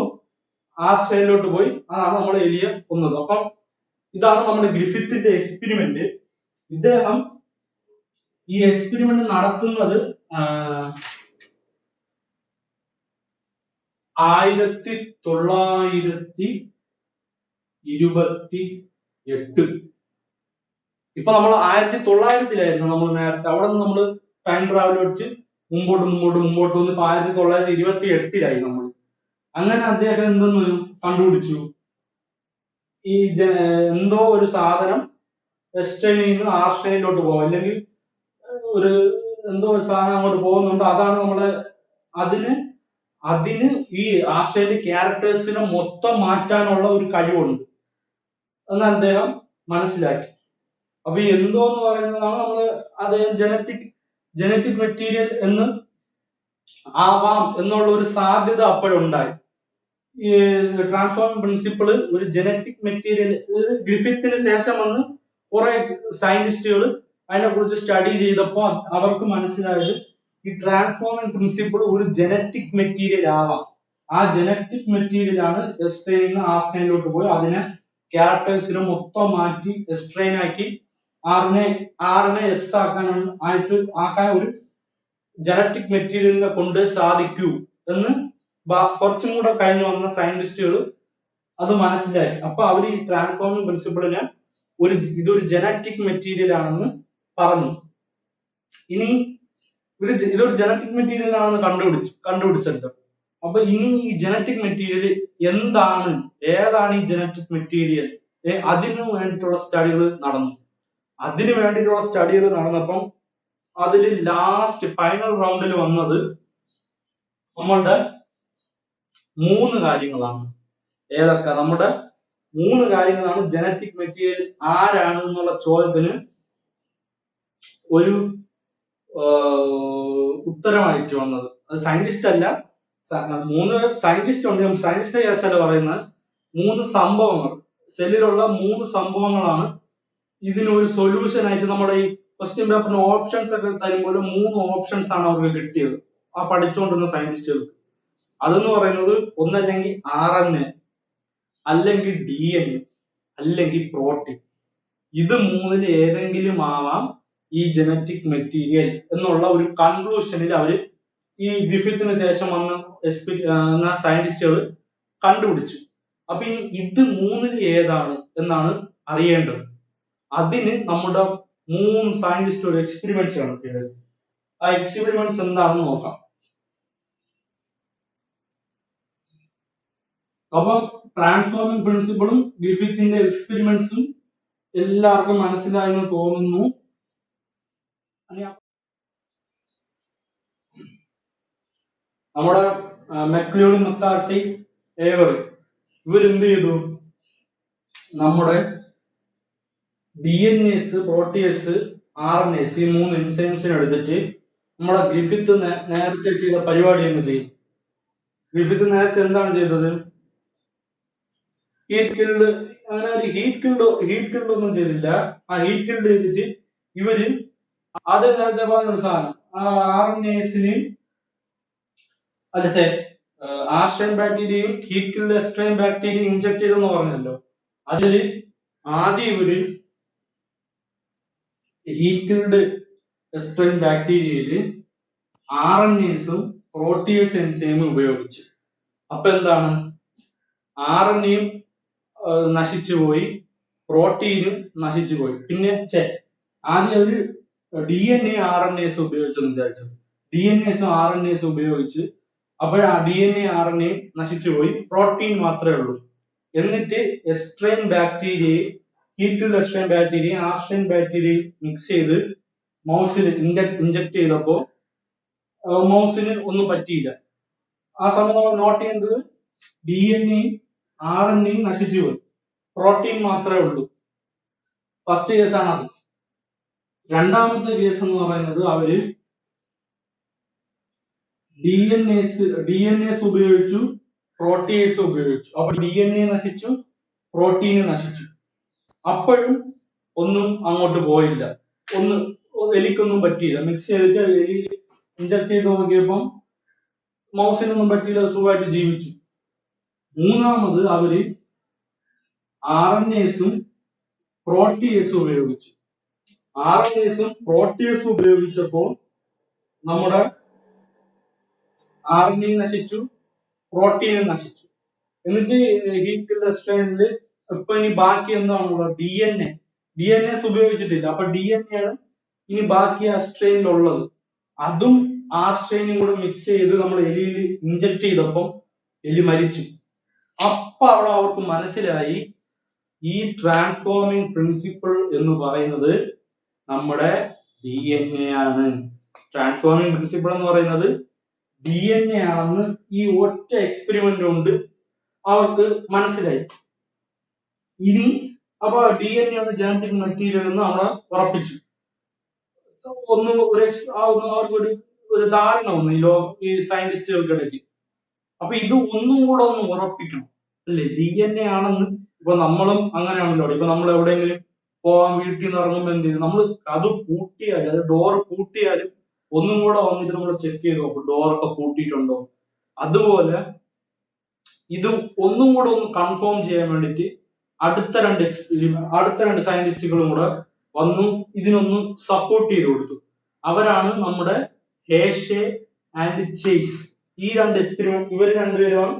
ആർഷനിലോട്ട് പോയി അതാണ് നമ്മൾ എലിയെ കൊന്നത്. അപ്പം ഇതാണ് നമ്മുടെ ഗ്രിഫിത്തിന്റെ എക്സ്പെരിമെന്റ്. ഇദ്ദേഹം ഈ എക്സ്പെരിമെന്റ് നടത്തുന്നത് 1928. ഇപ്പൊ നമ്മൾ 1900-ലായിരുന്നു നമ്മൾ നേരത്തെ. അവിടെ നിന്ന് നമ്മൾ ടൈം ട്രാവൽ വെച്ച് മുമ്പോട്ട് വന്ന് 1928-ലായി നമ്മൾ. അങ്ങനെ അദ്ദേഹം എന്തെന്ന് കണ്ടുപിടിച്ചു, ഈ എന്തോ ഒരു സാധനം എസ്ട്രെയിനിൽ നിന്ന് ആർഷനിലോട്ട് പോകും, അല്ലെങ്കിൽ ഒരു എന്തോ ഒരു സാധനം അങ്ങോട്ട് പോകുന്നുണ്ട്. അതാണ് നമ്മളെ അതിന് ഈ ആർഷനിലെ ക്യാരക്ടേഴ്സിനെ മൊത്തം മാറ്റാനുള്ള ഒരു കഴിവുണ്ട് എന്ന് അദ്ദേഹം മനസ്സിലാക്കി. അപ്പൊ എന്തോ എന്ന് പറയുന്നതാണ് അദ്ദേഹം ജനറ്റിക് മെറ്റീരിയൽ എന്ന് ആവാം എന്നുള്ള ഒരു സാധ്യത അപ്പോഴുണ്ടായി. ഈ ട്രാൻസ്ഫോമിംഗ് പ്രിൻസിപ്പിൾ ഒരു ജനറ്റിക് മെറ്റീരിയൽ ഗ്രിഫിത്തിന് ശേഷം വന്ന് കുറെ സയന്റിസ്റ്റുകൾ അതിനെ കുറിച്ച് സ്റ്റഡി ചെയ്തപ്പോൾ അവർക്ക് മനസ്സിലായത് ഈ ട്രാൻസ്ഫോമിംഗ് പ്രിൻസിപ്പിൾ ഒരു ജനറ്റിക് മെറ്റീരിയൽ ആവാം. ആ ജനറ്റിക് മെറ്റീരിയൽ ആണ് എസ്ട്രെയിൻ ആർഷനിലോട്ട് പോയി അതിനെ ക്യാരക്ടേഴ്സിനെ മൊത്തം മാറ്റി എസ്ട്രെയിൻ ആക്കി ആറിനെ എസ് ആക്കാൻ ഒരു ജനറ്റിക് മെറ്റീരിയലിനെ കൊണ്ട് സാധിക്കൂ എന്ന് കുറച്ചും കൂടെ കഴിഞ്ഞു വന്ന സയന്റിസ്റ്റുകൾ അത് മനസ്സിലാക്കി. അപ്പൊ അവർ ഈ ട്രാൻസ്ഫോമിംഗ് പ്രിൻസിപ്പിളിനെ ഇതൊരു ജനറ്റിക് മെറ്റീരിയൽ ആണെന്ന് പറഞ്ഞു. ഇനി ഇതൊരു ജനറ്റിക് മെറ്റീരിയൽ ആണെന്ന് കണ്ടുപിടിച്ചിട്ടുണ്ട്. അപ്പൊ ഇനി ഈ ജനറ്റിക് മെറ്റീരിയൽ എന്താണ്, ഏതാണ് ഈ ജനറ്റിക് മെറ്റീരിയൽ? അതിനു വേണ്ടിയിട്ടുള്ള സ്റ്റഡികൾ നടന്നപ്പം അതിൽ ലാസ്റ്റ് ഫൈനൽ റൗണ്ടിൽ വന്നത് നമ്മളുടെ 3 കാര്യങ്ങളാണ്. ഏതൊക്കെ? നമ്മുടെ 3 കാര്യങ്ങളാണ് ജനറ്റിക് മെറ്റീരിയൽ ആരാണ് എന്നുള്ള ചോദ്യത്തിന് ഒരു ഉത്തരമായിട്ട് വന്നത്. അത് സയന്റിസ്റ്റ് അല്ല, 3 സയന്റിസ്റ്റ് ഉണ്ട്. സയന്റിസ്റ്റ് കേസല്ല പറയുന്നത്. 3 സംഭവങ്ങൾ, സെല്ലിലുള്ള 3 സംഭവങ്ങളാണ് ഇതിനൊരു സൊല്യൂഷൻ ആയിട്ട്. നമ്മുടെ ഈ ക്വസ്റ്റ്യൻ പേപ്പറിന് ഓപ്ഷൻസ് ഒക്കെ തരുമ്പോൾ 3 ഓപ്ഷൻസ് ആണ് അവർക്ക് കിട്ടിയത് ആ പഠിച്ചുകൊണ്ടിരുന്ന സയന്റിസ്റ്റുകൾക്ക്. അതെന്ന് പറയുന്നത് ഒന്നല്ലെങ്കിൽ RNA, അല്ലെങ്കിൽ DNA, അല്ലെങ്കിൽ പ്രോട്ടീൻ. ഇത് 3-ൽ ഏതെങ്കിലും ആവാം ഈ ജനറ്റിക് മെറ്റീരിയൽ എന്നുള്ള ഒരു കൺക്ലൂഷനിൽ അവര് ഈ ഗ്രിഫിത്തിന് ശേഷം വന്ന സയന്റിസ്റ്റുകൾ കണ്ടുപിടിച്ചു. അപ്പൊ ഇനി ഇത് 3-ൽ ഏതാണ് എന്നാണ് അറിയേണ്ടത്. അതിന് നമ്മുടെ 3 സയന്റിസ്റ്റ് ഒരു എക്സ്പെരിമെന്റ്സ് നടത്തിയത്. ആ എക്സ്പെരിമെന്റ്സ് എന്താണെന്ന് നോക്കാം. അപ്പം ട്രാൻസ്ഫോമിംഗ് പ്രിൻസിപ്പിളും ഗ്രിഫിത്തിന്റെ എക്സ്പെരിമെന്റ്സും എല്ലാവർക്കും മനസ്സിലായെന്ന് തോന്നുന്നു. നമ്മുടെ മെക്ലിയോഡ്, മെക്കാർട്ടി, ഏവറി ഇവരെന്ത് ചെയ്തു? നമ്മുടെ DNA, പ്രോട്ടിയേസ്, RNAs ഈ 3 എൻസൈംസിനെ എടുത്തിട്ട് നമ്മുടെ ഗ്രിഫിത്ത് നേരത്തെ ചെയ്ത പരിപാടി എന്ന് ചെയ്യും. ഗ്രിഫിത്ത് നേരത്തെ എന്താണ് ചെയ്തത്? അങ്ങനെ ഒരു ഹീറ്റ് കിൽഡ് ഒന്നും ചെയ്തില്ല. ആ ഹീറ്റ് കിൽഡ് ചെയ്തിട്ട് ഇവര് അത് നേരത്തെ പറഞ്ഞൊരു സാധനം RNAസിനെയും ആർഷൈൻ ബാക്ടീരിയയും ഹീറ്റ് കിൽഡ് എസ്ട്രെയിൻ ബാക്ടീരിയയും ഇൻജെക്ട് ചെയ്തെന്ന് പറഞ്ഞല്ലോ. അതില് ആദ്യം ഇവര് ഹീറ്റ് കിൽഡ് എസ്ട്രെയിൻ ബാക്ടീരിയയില് RNAസും പ്രോട്ടിയേസ് എൻസൈമും ഉപയോഗിച്ചു. അപ്പൊ എന്താണ്? RNAയും നശിച്ചുപോയി, പ്രോട്ടീനും നശിച്ചുപോയി. പിന്നെ ആദ്യം അവര് DNA RNAs ഉപയോഗിച്ചെന്ന് വിചാരിച്ചു. DNA-സും RNA-സും ഉപയോഗിച്ച് അപ്പോൾ DNA RNA നശിച്ചു പോയി, പ്രോട്ടീൻ മാത്രമേ ഉള്ളൂ. എന്നിട്ട് എസ്ട്രെയിൻ ബാക്ടീരിയയും ഹീറ്റ് എസ്ട്രെയിൻ ബാക്ടീരിയയും ആസ്ട്രെയിൻ ബാക്ടീരിയയും മിക്സ് ചെയ്ത് മൗസിൽ ഇഞ്ചക്ട് ചെയ്തപ്പോൾ മൗസിന് ഒന്നും പറ്റിയില്ല. ആ സമയം നമ്മൾ നോട്ട് ചെയ്യുന്നത് DNA-യും RNA-യും നശിച്ചു പോയി, പ്രോട്ടീൻ മാത്രമേ ഉള്ളൂ. ഫസ്റ്റ് കേസ് ആണ് അത്. രണ്ടാമത്തെ കേസ് എന്ന് പറയുന്നത് അവര് DNA ഉപയോഗിച്ചു, പ്രോട്ടീസ് ഉപയോഗിച്ചു. അപ്പൊ DNA നശിച്ചു, പ്രോട്ടീൻ നശിച്ചു. അപ്പോഴും ഒന്നും അങ്ങോട്ട് പോയില്ല, എലിക്കൊന്നും പറ്റിയില്ല. മിക്സ് ചെയ്തിട്ട് എലി ഇഞ്ചക്ട് ചെയ്ത് നോക്കിയപ്പം മൗസിനൊന്നും പറ്റിയില്ല, സുഖമായിട്ട് ജീവിച്ചു. മൂന്നാമത് അവര് RNA-സും പ്രോട്ടീസും ഉപയോഗിച്ചു. RNA-സും പ്രോട്ടീസും ഉപയോഗിച്ചപ്പോൾ നമ്മുടെ RNA നശിച്ചു, പ്രോട്ടീൻ നശിച്ചു. എന്നിട്ട് ഹീറ്റ് എസ്ട്രെയിനിൽ ഇപ്പൊ ഇനി ബാക്കി എന്താണുള്ളത്? DNA ഉപയോഗിച്ചിട്ടില്ല. അപ്പൊ DNA ആണ് ഇനി ബാക്കി ആ സ്ട്രെയിനിലുള്ളത്. അതും ആ സ്ട്രെയിനും കൂടെ മിക്സ് ചെയ്ത് നമ്മൾ എലിയിൽ ഇഞ്ചക്ട് ചെയ്തപ്പോൾ എലി മരിച്ചു. അപ്പൊ അവിടെ അവർക്ക് മനസ്സിലായി ഈ ട്രാൻസ്ഫോമിംഗ് പ്രിൻസിപ്പിൾ എന്ന് പറയുന്നത് നമ്മുടെ DNA ആണ്. ട്രാൻസ്ഫോമിംഗ് പ്രിൻസിപ്പിൾ എന്ന് പറയുന്നത് DNA ആണെന്ന് ഈ ഒറ്റ എക്സ്പെരിമെന്റ് കൊണ്ട് അവർക്ക് മനസ്സിലായി. ഇനി അപ്പൊ DNA ആണ് ജനറ്റിക് മെറ്റീരിയൽ എന്ന് നമ്മളെ ഉറപ്പിച്ചു. അവർക്കൊരു ധാരണ വന്നു ഈ സയന്റിസ്റ്റുകൾക്കിടയ്ക്ക്. അപ്പൊ ഇത് ഒന്നും കൂടെ ഒന്ന് ഉറപ്പിക്കണം അല്ലേ, DNA ആണെന്ന്. ഇപ്പൊ നമ്മളും അങ്ങനെയാണല്ലോ. ഇപ്പൊ നമ്മൾ എവിടെയെങ്കിലും പോവാൻ വീട്ടിൽ നിന്ന് ഇറങ്ങുമ്പോൾ എന്ത് ചെയ്യും? നമ്മൾ അത് പൂട്ടിയാലും, അത് ഡോർ പൂട്ടിയാലും ഒന്നും കൂടെ വന്നിട്ട് നമ്മൾ ചെക്ക് ചെയ്ത് നോക്കും ഡോറൊക്കെ പൂട്ടിയിട്ടുണ്ടോ. അതുപോലെ ഇത് ഒന്നും കൂടെ ഒന്ന് കൺഫേം ചെയ്യാൻ വേണ്ടിയിട്ട് അടുത്ത രണ്ട് സയന്റിസ്റ്റുകളും കൂടെ വന്നു ഇതിനൊന്ന് സപ്പോർട്ട് ചെയ്ത് കൊടുത്തു. അവരാണ് നമ്മുടെ ഹേഷെ ആൻഡ് ചേസ്. ഈ രണ്ട് എക്സ്പെരിമെന്റ്, ഇവർ രണ്ടുപേരുമാണ്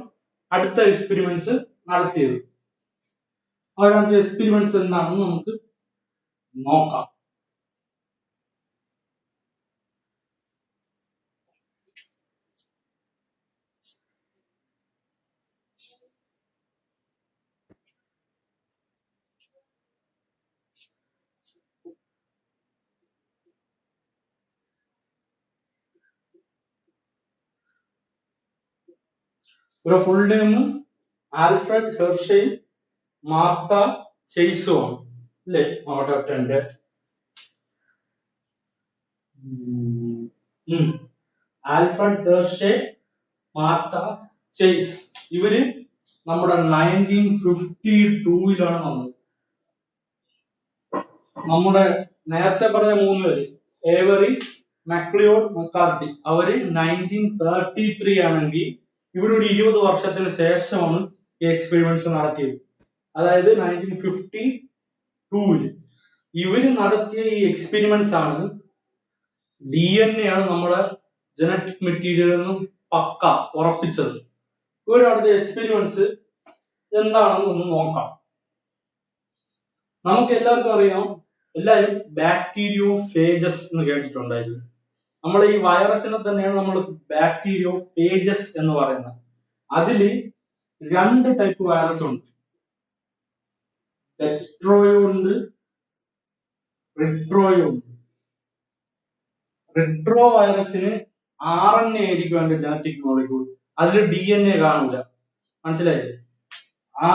അടുത്ത എക്സ്പെരിമെന്റ്സ് നടത്തിയത്. അവരുടെ എക്സ്പെരിമെന്റ്സ് എന്താണെന്ന് നമുക്ക് നോക്കാം. ഒരു ഫുൾ നെയിം ആൽഫ്രഡ് ഹെർഷെയും മാർത്ത ചെയ്സും ആണ് അല്ലേ? നോട്ടെ ആൽഫ്രഡ് ഹെർഷെ, മാർത്ത ചെയ്സ്. ഇവര് നമ്മുടെ 1952-ലാണ് വന്നത്. നമ്മുടെ നേരത്തെ പറഞ്ഞ 3 പേര്, ഏവറി, മക്ലിയോഡ്, മെക്കാർട്ടി, അവര് 1933 ആണെങ്കിൽ ഇവരൊരു 20 വർഷത്തിന് ശേഷമാണ് ഈ എക്സ്പെരിമെന്റ്സ് നടത്തിയത്. അതായത് 1952-ൽ ഇവര് നടത്തിയ ഈ എക്സ്പെരിമെന്റ്സ് ആണ് DNA ആണ് നമ്മുടെ ജനറ്റിക് മെറ്റീരിയൽ എന്ന് പക്ക ഉറപ്പിച്ചത്. ഇവർ നടത്തിയ എക്സ്പെരിമെന്റ്സ് എന്താണെന്ന് ഒന്ന് നോക്കാം. നമുക്ക് എല്ലാവർക്കും അറിയാം, എല്ലാവരും ബാക്ടീരിയോഫേജസ് എന്ന് കേട്ടിട്ടുണ്ടായിരുന്നു. നമ്മൾ ഈ വൈറസിനെ തന്നെയാണ് നമ്മൾ ബാക്ടീരിയോഫേജസ് എന്ന് പറയുന്നത്. അതില് 2 ടൈപ്പ് വൈറസ് ഉണ്ട്. ഡെക്സ്ട്രോയോ ഉണ്ട്, റിട്രോയോ ഉണ്ട്. റിട്രോ വൈറസിന് RNA ആയിരിക്കും അതിന്റെ ജനറ്റിക് മോളിക്യൂൾ, അതിൽ DNA കാണൂല. മനസ്സിലായില്ലേ?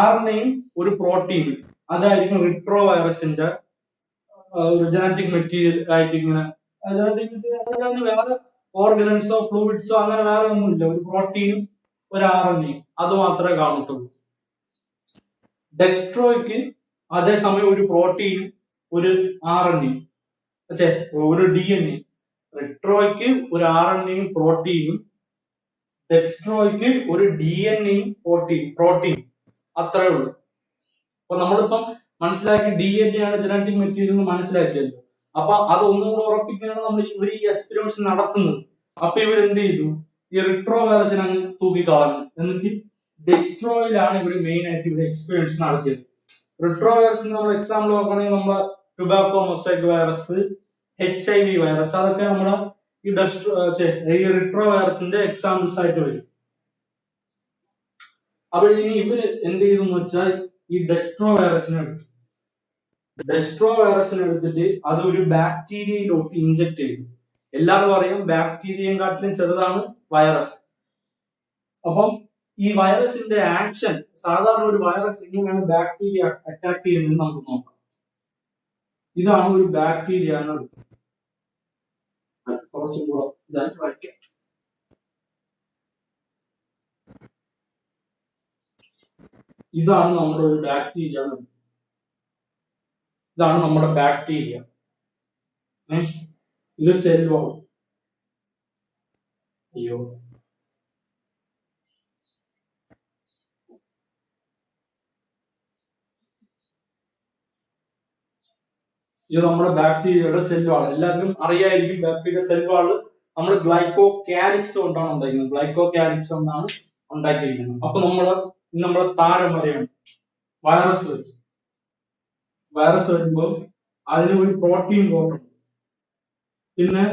RNA-യും ഒരു പ്രോട്ടീനും, അതായിരിക്കും റിട്രോ വൈറസിന്റെ ഒരു ജനറ്റിക് മെറ്റീരിയൽ ആയിട്ട് ഇങ്ങനെ. അതായത് വേറെ ഓർഗനൽസോ ഫ്ലൂയിഡ്സോ അങ്ങനെ വേറെ ഒന്നുമില്ല. ഒരു പ്രോട്ടീനും ഒരു RNA-യും അത് മാത്രമേ കാണത്തുള്ളൂ. ഡെക്സ്ട്രോയ്ക്ക് അതേസമയം ഒരു പ്രോട്ടീനും ഒരു RNA-യും, ഒരു DNA. റിട്രോയ്ക്ക് ഒരു RNA-യും പ്രോട്ടീനും, ഡെക്സ്ട്രോയ്ക്ക് ഒരു DNA-യും പ്രോട്ടീൻ. അത്രേ ഉള്ളൂ. അപ്പൊ നമ്മളിപ്പം മനസ്സിലാക്കി DNA ആണ് ജനറ്റിക് മെറ്റീരിയൽ എന്ന് മനസ്സിലാക്കിയല്ലോ. അപ്പൊ അത് ഒന്നുകൂടെ ഉറപ്പിക്കുകയാണ് നമ്മൾ ഈ എക്സ്പെരിമെന്റ്സ് നടത്തുന്നത്. അപ്പൊ ഇവർ എന്ത് ചെയ്തു? ഈ റിട്രോ വൈറസിനെ അങ്ങ് തൂക്കിക്കളഞ്ഞു. എന്നിട്ട് ഡെക്സ്ട്രോയിലാണ് ഇവർ മെയിൻ ആയിട്ട് ഇവിടെ എക്സ്പെരിമെന്റ്സ് നടത്തിയത്. റിട്രോ വൈറസിന് നമ്മൾ എക്സാമ്പിൾ നോക്കുകയാണെങ്കിൽ നമ്മളെ tobacco mosaic virus, HIV virus, അതൊക്കെ നമ്മുടെ ഈ റിട്രോ വൈറസിന്റെ എക്സാമ്പിൾസ് ആയിട്ട് വരും. അപ്പൊ ഇനി ഇവര് എന്ത് ചെയ്തെന്ന് വെച്ചാൽ ഈ ഡെസ്ട്രോ വൈറസിനെ എടുത്തിട്ട് അത് ഒരു ബാക്ടീരിയയിലോട്ട് ഇഞ്ചക്ട് ചെയ്തു. എല്ലാവരും പറയും ബാക്ടീരിയയെക്കാട്ടിലും ചെറുതാണ് വൈറസ്. അപ്പം ഈ വൈറസിന്റെ ആക്ഷൻ, സാധാരണ ഒരു വൈറസ് എങ്ങനെയാണ് ബാക്ടീരിയ അറ്റാക്ക് ചെയ്യുന്നത് നമുക്ക് നോക്കാം. ഇതാണ് ഒരു ബാക്ടീരിയ എന്നത്. കുറച്ചും കൂടെ ഇതായിട്ട് വയ്ക്കാം. ഇതാണ് നമ്മുടെ ഒരു ബാക്ടീരിയ. ഇതാണ് നമ്മുടെ ബാക്ടീരിയ. ഇത് സെൽ വാൾ. അയ്യോ, ഇത് നമ്മുടെ ബാക്ടീരിയയുടെ സെൽ വാൾ. എല്ലാവർക്കും അറിയായിരിക്കും ബാക്ടീരിയ സെൽ വാള് നമ്മൾ ഗ്ലൈക്കോ കാലിക്സ് കൊണ്ടാണ് ഉണ്ടായിരിക്കുന്നത്. ഗ്ലൈക്കോ കാലിക്സ് കൊണ്ടാണ് ഉണ്ടാക്കിയിരിക്കുന്നത്. അപ്പൊ നമ്മുടെ താരം വരെയാണ് വൈറസ് വെച്ച്. വൈറസ് വരുമ്പോൾ അതിന് ഒരു പ്രോട്ടീൻ കോഡുണ്ട്, പിന്നെ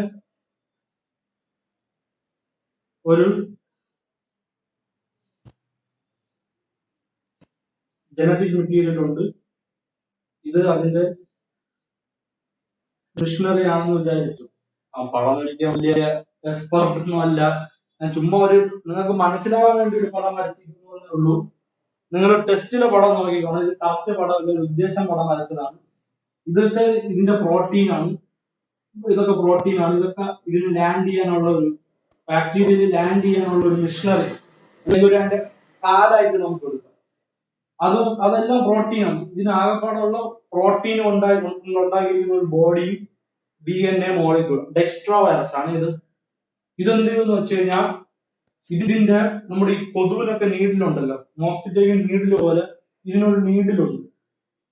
ഒരു ജനറ്റിക് മെറ്റീരിയൽ ഉണ്ട്. ഇത് അതിന്റെ മിഷനറി ആണെന്ന് വിചാരിച്ചു. ആ പടം വരയ്ക്കാൻ വലിയ എക്സ്പെർട്ട് ഒന്നും അല്ല. ഞാൻ ചുമ്മാ നിങ്ങൾക്ക് മനസ്സിലാവാൻ വേണ്ടി ഒരു പടം വരച്ചിരിക്കുന്നേ ഉള്ളൂ. നിങ്ങൾ ടെസ്റ്റിലെ പടം നോക്കിക്കോണം. ഇത് കറക്റ്റ് പടം, ഒരു ഉദ്ദേശം പടം വരച്ചതാണ്. ഇതൊക്കെ ഇതിന്റെ പ്രോട്ടീനാണ്. ഇതൊക്കെ പ്രോട്ടീനാണ്. ഇതൊക്കെ ഇതിന് ലാൻഡ് ചെയ്യാനുള്ള ഒരു ബാക്ടീരിയയിൽ ലാൻഡ് ചെയ്യാനുള്ള ഒരു മിഷനറി, അല്ലെങ്കിൽ ഒരു അതിന്റെ കാലായിട്ട് നമുക്ക് എടുക്കാം. അതെല്ലാം പ്രോട്ടീനാണ്. ഇതിനാകെപ്പാടുള്ള പ്രോട്ടീൻ ഉണ്ടാക്കിയിരിക്കുന്ന ഒരു ബോഡിയും DNA മോളിക്യൂൾ. ഡെക്സ്ട്രോ വൈറസ് ആണ് ഇത്. ഇതെന്ത് ചെയ്യുമെന്ന് വെച്ച് കഴിഞ്ഞാൽ ഇതിന്റെ നമ്മുടെ ഈ കൊതുവിനൊക്കെ നീഡിലുണ്ടല്ലോ, മോസ്കിറ്റോയ്ക്ക് നീഡിൽ പോലെ ഇതിനൊരു നീഡിലുണ്ട്.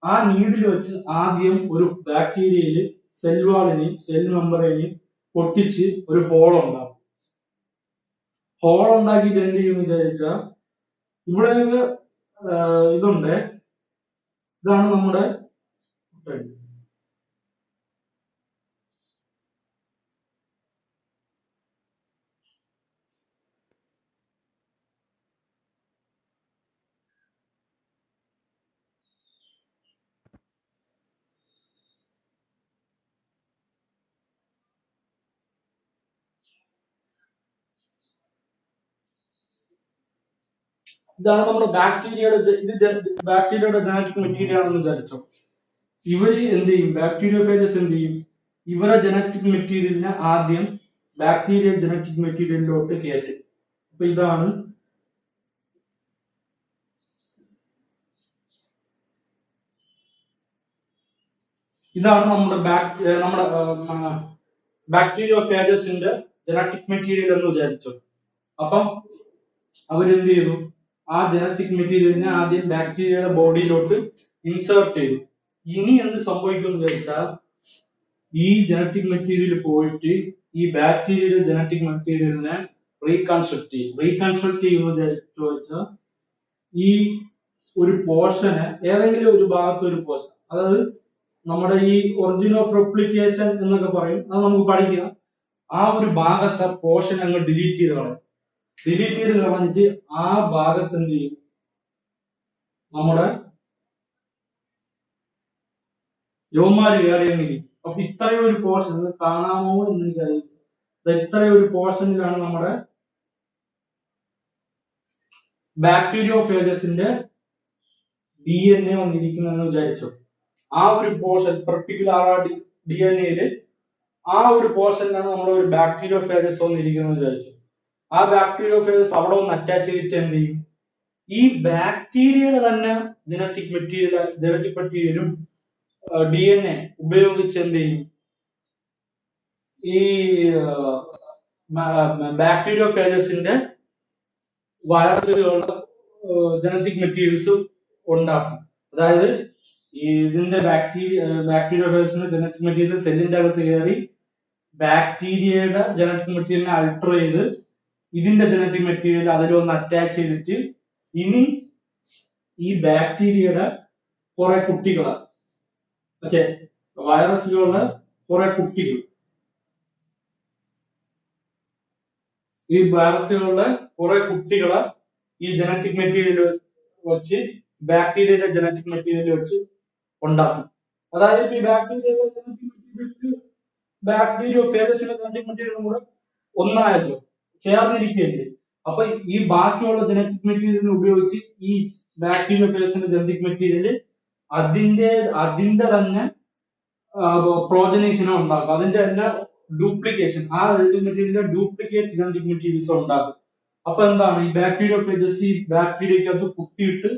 ആ നീഡിൽ വെച്ച് ആദ്യം ഒരു ബാക്ടീരിയയിൽ സെൽ വാളിനെയും സെൽ മെമ്പറിനെയും പൊട്ടിച്ച് ഒരു ഹോൾ ഉണ്ടാക്കും. ഹോൾ ഉണ്ടാക്കിയിട്ട് എന്ത് ചെയ്യുമെന്ന് വിചാരിച്ചാൽ ഇവിടെ ഇതുണ്ട്. ഇതാണ് നമ്മുടെ ബാക്ടീരിയയുടെ ജനറ്റിക് മെറ്റീരിയൽ ആണെന്ന് വിചാരിച്ചോ. ഇവര് എന്ത് ചെയ്യും, ബാക്ടീരിയോഫേജസ് എന്ത് ചെയ്യും, ഇവരെ ജനറ്റിക് മെറ്റീരിയലിനെ ആദ്യം ബാക്ടീരിയ ജനറ്റിക് മെറ്റീരിയലിലോട്ട് കയറ്റും. അപ്പൊ ഇതാണ് നമ്മുടെ ബാക്ടീരിയോഫേജസിന്റെ ജനറ്റിക് മെറ്റീരിയൽ എന്ന് വിചാരിച്ചു. അപ്പം അവരെന്ത് ചെയ്തു, ആ ജനറ്റിക് മെറ്റീരിയലിനെ ആദ്യം ബാക്ടീരിയയുടെ ബോഡിയിലോട്ട് ഇൻസേർട്ട് ചെയ്തു. ഇനി എന്ത് സംഭവിക്കും എന്ന് വെച്ചാൽ ഈ ജനറ്റിക് മെറ്റീരിയൽ പോയിട്ട് ഈ ബാക്ടീരിയയുടെ ജനറ്റിക് മെറ്റീരിയലിനെ റീകൺസ്ട്രക്ട് ചെയ്യുമെന്ന് ചോദിച്ചാൽ ഈ ഒരു പോർഷന് ഏതെങ്കിലും ഒരു ഭാഗത്ത് ഒരു പോർഷൻ, അതായത് നമ്മുടെ ഈ ഒറിജിൻ ഓഫ് റെപ്ലിക്കേഷൻ എന്നൊക്കെ പറയും, അത് നമുക്ക് പഠിക്കാം. ആ ഒരു ഭാഗത്തെ പോർഷൻ അങ്ങ് ഡിലീറ്റ് ചെയ്ത് കളഞ്ഞിട്ട് ആ ഭാഗത്ത് എന്ത് ചെയ്യും, നമ്മുടെ യോമാര് കയറിയെങ്കിൽ. അപ്പൊ ഇത്രയും ഒരു പോർഷൻ കാണാമോ എന്ന് എനിക്കറിയില്ല. ഇത്രയും ഒരു പോർഷനിലാണ് നമ്മുടെ ബാക്ടീരിയോഫേജസിന്റെ DNA വന്നിരിക്കുന്നതെന്ന് വിചാരിച്ചു. ആ ഒരു പോർഷൻ പെർട്ടിക്കുലർ DNAയില് ആ ഒരു പോർഷനിലാണ് നമ്മുടെ ഒരു ബാക്ടീരിയോഫേജസ് വന്നിരിക്കുന്നത് വിചാരിച്ചു. ആ ബാക്ടീരിയോഫേജസ് അവിടെ ഒന്ന് അറ്റാച്ച് ചെയ്തിട്ട് എന്ത് ചെയ്യും, ഈ ബാക്ടീരിയയുടെ തന്നെ ജനറ്റിക് മെറ്റീരിയലും DNA ഉപയോഗിച്ച് എന്ത് ചെയ്യും, ഈ ബാക്ടീരിയോഫേജസിന്റെ വൈറസുകളുടെ ജനറ്റിക് മെറ്റീരിയൽസ് ഉണ്ടാക്കും. അതായത് ഇതിന്റെ ബാക്ടീരിയോഫേജസിന്റെ ജനറ്റിക് മെറ്റീരിയൽ സെല്ലിന്റെ അകത്ത് കയറി ബാക്ടീരിയയുടെ ജനറ്റിക് മെറ്റീരിയലിനെ അൾട്ടർ ചെയ്ത് ഇതിന്റെ ജനറ്റിക് മെറ്റീരിയൽ അതിലൊന്ന് അറ്റാച്ച് ചെയ്തിട്ട് ഇനി ഈ ബാക്ടീരിയയുടെ കുറെ കുട്ടികളെ, വൈറസുകളുടെ കുറെ കുട്ടികൾ ഈ വൈറസുകളുടെ കുറെ കുട്ടികളെ ഈ ജനറ്റിക് മെറ്റീരിയൽ വെച്ച് ബാക്ടീരിയയുടെ ജനറ്റിക് മെറ്റീരിയൽ വെച്ച് ഉണ്ടാക്കും. അതായത് ഈ ബാക്ടീരിയ ഫേജസിന്റെ ജനറ്റിക് മെറ്റീരിയലും കൂടെ ഒന്നായല്ലോ, ചേർന്നിരിക്കുകയല്ലേ. അപ്പൊ ഈ ബാക്കിയുള്ള ജനറ്റിക് മെറ്റീരിയൽ ഉപയോഗിച്ച് ഈ ബാക്ടീരിയ ഫേജസിന്റെ ജനറ്റിക് മെറ്റീരിയൽ അതിന്റെ തന്നെ പ്രോജനീസിനെ ഉണ്ടാക്കും. അതിന്റെ തന്നെ ഡ്യൂപ്ലിക്കേഷൻ, ആ ജനറ്റിക് മെറ്റീരിയലിന്റെ ഡ്യൂപ്ലിക്കേറ്റ് ജനറ്റിക് മെറ്റീരിയൽസ് ഉണ്ടാക്കും. അപ്പൊ എന്താണ് ഈ ബാക്ടീരിയ ഫേജസ് ഈ ബാക്ടീരിയക്കകത്ത് കുത്തിയിട്ട്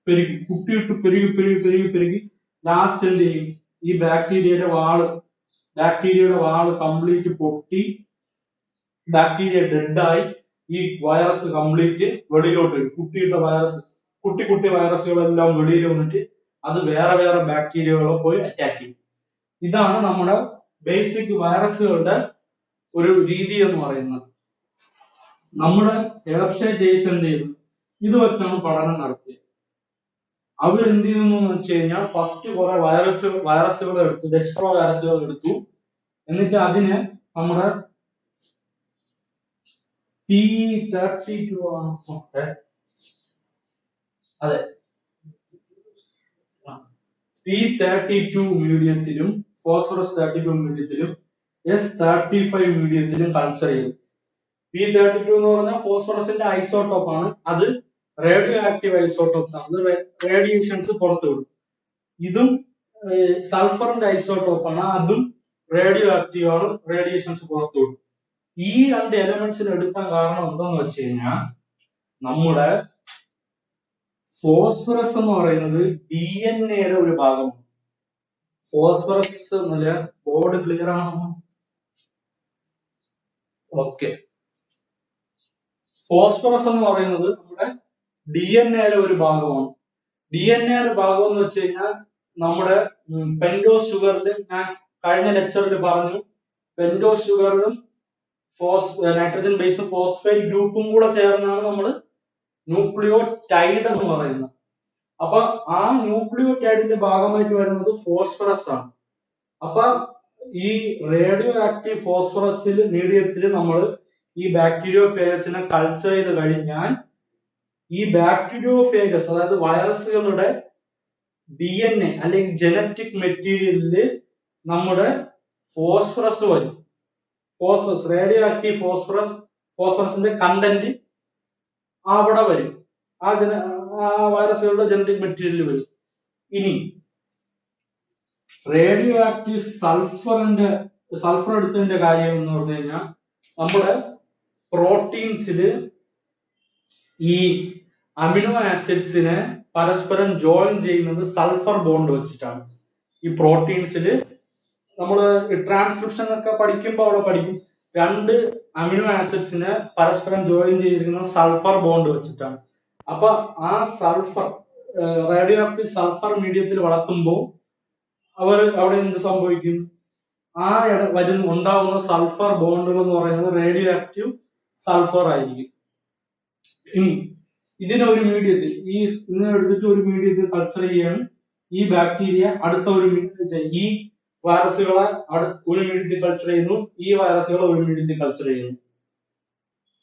പെരുകി ലാസ്റ്റ് എന്ത് ചെയ്യും, ഈ ബാക്ടീരിയയുടെ വാള് കംപ്ലീറ്റ് പൊട്ടി ബാക്ടീരിയ ഡെഡായി ഈ വൈറസ് കംപ്ലീറ്റ് വെളിയിലോട്ട് വരും. കുട്ടി വൈറസുകളെല്ലാം വെളിയിൽ വന്നിട്ട് അത് വേറെ ബാക്ടീരിയകളെ പോയി അറ്റാക്ക് ചെയ്യും. ഇതാണ് നമ്മുടെ ബേസിക് വൈറസുകളുടെ ഒരു രീതി എന്ന് പറയുന്നത്. നമ്മുടെ ഹെർഷേ ചേസ് എന്ത് ചെയ്തു, ഇത് വെച്ചാണ് പഠനം നടത്തിയത്. അവരെന്ത് ചെയ്യുന്നു എന്ന് വെച്ച് കഴിഞ്ഞാൽ ഫസ്റ്റ് കുറെ വൈറസുകൾ എടുത്തു, ഡെസ്ട്രോ വൈറസുകൾ എടുത്തു. എന്നിട്ട് അതിനെ നമ്മുടെ P32 അതെ P32 മീഡിയത്തിലും ഫോസ്ഫറസ് 32 മീഡിയത്തിലും S35 മീഡിയത്തിലും കൾച്ചർ ചെയ്തു. P32 എന്ന് പറഞ്ഞാൽ ഫോസ്ഫറസിന്റെ ഐസോട്ടോപ്പ് ആണ്. അത് റേഡിയോ ആക്റ്റീവ് ഐസോട്ടോപ്സ് ആണ്. റേഡിയേഷൻസ് പുറത്തു വിടും. ഇതും സൾഫറിന്റെ ഐസോട്ടോപ്പ് ആണ്. അതും റേഡിയോ ആക്റ്റീവ് ആണ്, റേഡിയേഷൻസ് പുറത്തു വിടും. ഈ രണ്ട് എലമെന്റ്സിന് എടുക്കാൻ കാരണം എന്താന്ന് വെച്ച് കഴിഞ്ഞാൽ നമ്മുടെ ഫോസ്ഫറസ് എന്ന് പറയുന്നത് DNA-യുടെ ഒരു ഭാഗമാണ്. ഫോസ്ഫറസ് എന്നല്ല, ബോർഡ് ക്ലിയർ ആണോ? ഓക്കെ. ഫോസ്ഫറസ് എന്ന് പറയുന്നത് നമ്മുടെ DNA-യുടെ ഒരു ഭാഗമാണ്. DNA-യുടെ ഭാഗം എന്ന് വെച്ച് കഴിഞ്ഞാൽ നമ്മുടെ പെന്റോസ് ഷുഗറിൽ, ഞാൻ കഴിഞ്ഞ ലെക്ചറിൽ പറഞ്ഞു, പെന്റോസ് ഷുഗറിലും നൈട്രജൻ ബേസ് ഫോസ്ഫേറ്റ് ഗ്രൂപ്പും കൂടെ ചേർന്നാണ് നമ്മൾ ന്യൂക്ലിയോടൈഡ് എന്ന് പറയുന്നത്. അപ്പൊ ആ ന്യൂക്ലിയോടൈഡിന്റെ ഭാഗമായിട്ട് വരുന്നത് ഫോസ്ഫറസ് ആണ്. അപ്പൊ ഈ റേഡിയോ ആക്റ്റീവ് ഫോസ്ഫറസിൽ മീഡിയത്തിൽ നമ്മൾ ഈ ബാക്ടീരിയോഫേജസിനെ കൾച്ചർ ചെയ്ത് കഴിഞ്ഞാൽ ഈ ബാക്ടീരിയോഫേജസ്, അതായത് വൈറസുകളുടെ DNA അല്ലെങ്കിൽ ജനറ്റിക് മെറ്റീരിയലില് നമ്മുടെ ഫോസ്ഫറസ് വരും. റേഡിയോ ആക്റ്റീവ് ഫോസ്ഫറസിന്റെ കണ്ടന്റ് അവിടെ വരും. ആ വൈറസുകളുടെ ജനറ്റിക് മെറ്റീരിയൽ വരും. ഇനി റേഡിയോ ആക്റ്റീവ് സൾഫർ എടുത്തതിന്റെ കാര്യം എന്ന് പറഞ്ഞു കഴിഞ്ഞാൽ നമ്മുടെ പ്രോട്ടീൻസില് ഈ അമിനോ ആസിഡ്സിനെ പരസ്പരം ജോയിൻ ചെയ്യുന്നത് സൾഫർ ബോണ്ട് വെച്ചിട്ടാണ്. ഈ പ്രോട്ടീൻസിൽ നമ്മൾ ട്രാൻസ്ക്രിപ്ഷൻ ഒക്കെ പഠിക്കുമ്പോൾ അവിടെ പഠിക്കും, രണ്ട് അമിനോ ആസിഡ്സിനെ പരസ്പരം ജോയിൻ ചെയ്തിരിക്കുന്നത് സൾഫർ ബോണ്ട് വെച്ചിട്ടാണ്. അപ്പൊ ആ സൾഫർ റേഡിയോ ആക്റ്റീവ് സൾഫർ മീഡിയത്തിൽ വളർത്തുമ്പോൾ അവിടെ എന്ത് സംഭവിക്കും, ആ ഉണ്ടാവുന്ന സൾഫർ ബോണ്ടുകൾ എന്ന് പറയുന്നത് റേഡിയോ ആക്റ്റീവ് സൾഫർ ആയിരിക്കും. ഇനി ഇതിനൊരു മീഡിയത്തിൽ ഇതിനെ എടുത്തിട്ട് ഒരു മീഡിയത്തിൽ കൾച്ചർ ചെയ്യാണ് ഈ ബാക്ടീരിയ, അടുത്ത ഒരു ഈ വൈറസുകളെ ഒരു മീഡിയത്തിൽ കൾച്ചർ ചെയ്യുന്നു, ഈ വൈറസുകളെ ഒരു മീഡിയത്തിൽ കൾച്ചർ ചെയ്യുന്നു.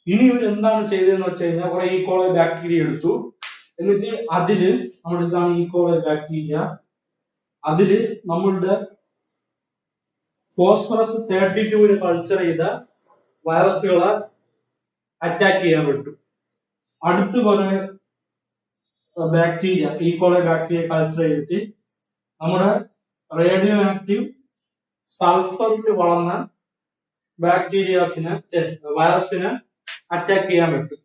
ഇനി ഇവർ എന്താണ് ചെയ്തതെന്ന് വെച്ച് കഴിഞ്ഞാൽ കുറെ ഈക്കോളൈ ബാക്ടീരിയ എടുത്തു. എന്നിട്ട് അതില് നമ്മുടെ ഇതാണ് ഈക്കോളൈ ബാക്ടീരിയ, അതില് നമ്മളുടെ ഫോസ്ഫറസ് 32 കൾച്ചർ ചെയ്ത വൈറസുകളെ അറ്റാക്ക് ചെയ്യാൻ പറ്റും. അടുത്ത് കുറെ ബാക്ടീരിയ ഈക്കോളൈ ബാക്ടീരിയ കൾച്ചർ ചെയ്തിട്ട് നമ്മുടെ റേഡിയോ ആക്റ്റീവ് സൾഫറിൽ വളർന്ന വൈറസിനെ അറ്റാക്ക് ചെയ്യാൻ പറ്റും.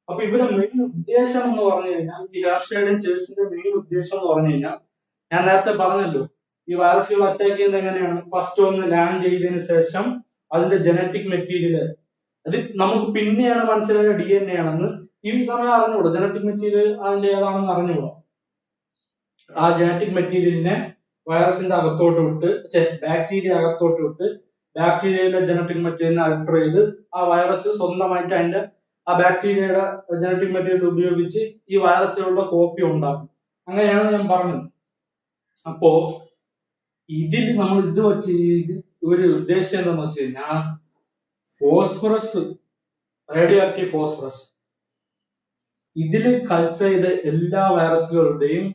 അപ്പൊ ഇവരുടെ മെയിൻ ഉദ്ദേശം എന്ന് പറഞ്ഞു കഴിഞ്ഞാൽ, ഈ ഹെർഷേയും ചേസിന്റെ മെയിൻ ഉദ്ദേശം എന്ന് പറഞ്ഞു കഴിഞ്ഞാൽ, ഞാൻ നേരത്തെ പറഞ്ഞല്ലോ ഈ വൈറസുകൾ അറ്റാക്ക് ചെയ്യുന്നത് എങ്ങനെയാണ്, ഫസ്റ്റ് ഒന്ന് ലാൻഡ് ചെയ്തതിനു ശേഷം അതിന്റെ ജനറ്റിക് മെറ്റീരിയൽ, അത് നമുക്ക് പിന്നെയാണ് മനസ്സിലായ DNA ആണെന്ന്. ഈ സമയം അറിഞ്ഞുകൂടാ ജനറ്റിക് മെറ്റീരിയൽ അതിന്റെ ഏതാണെന്ന് അറിഞ്ഞുകൂടാ. ആ ജനറ്റിക് മെറ്റീരിയലിനെ വൈറസിന്റെ അകത്തോട്ട് വിട്ട്, ബാക്ടീരിയ അകത്തോട്ട് വിട്ട്, ബാക്ടീരിയയിലെ ജനറ്റിക് മെറ്റീരിയലിനെ അൾട്ടർ ചെയ്ത് ആ വൈറസ് സ്വന്തമായിട്ട് അതിന്റെ ആ ബാക്ടീരിയയുടെ ജനറ്റിക് മെറ്റീരിയൽ ഉപയോഗിച്ച് ഈ വൈറസുകളുടെ കോപ്പി ഉണ്ടാക്കും. അങ്ങനെയാണ് ഞാൻ പറഞ്ഞത്. അപ്പോ ഇതിൽ നമ്മൾ ഇത് വെച്ച് ഒരു ഉദ്ദേശം എന്താന്ന് വെച്ച് കഴിഞ്ഞാൽ, ഫോസ്ഫറസ് റേഡിയോ ആക്റ്റീവ് ഫോസ്ഫറസ്. ഇതിൽ കൾച്ചർ ചെയ്ത എല്ലാ വൈറസുകളുടെയും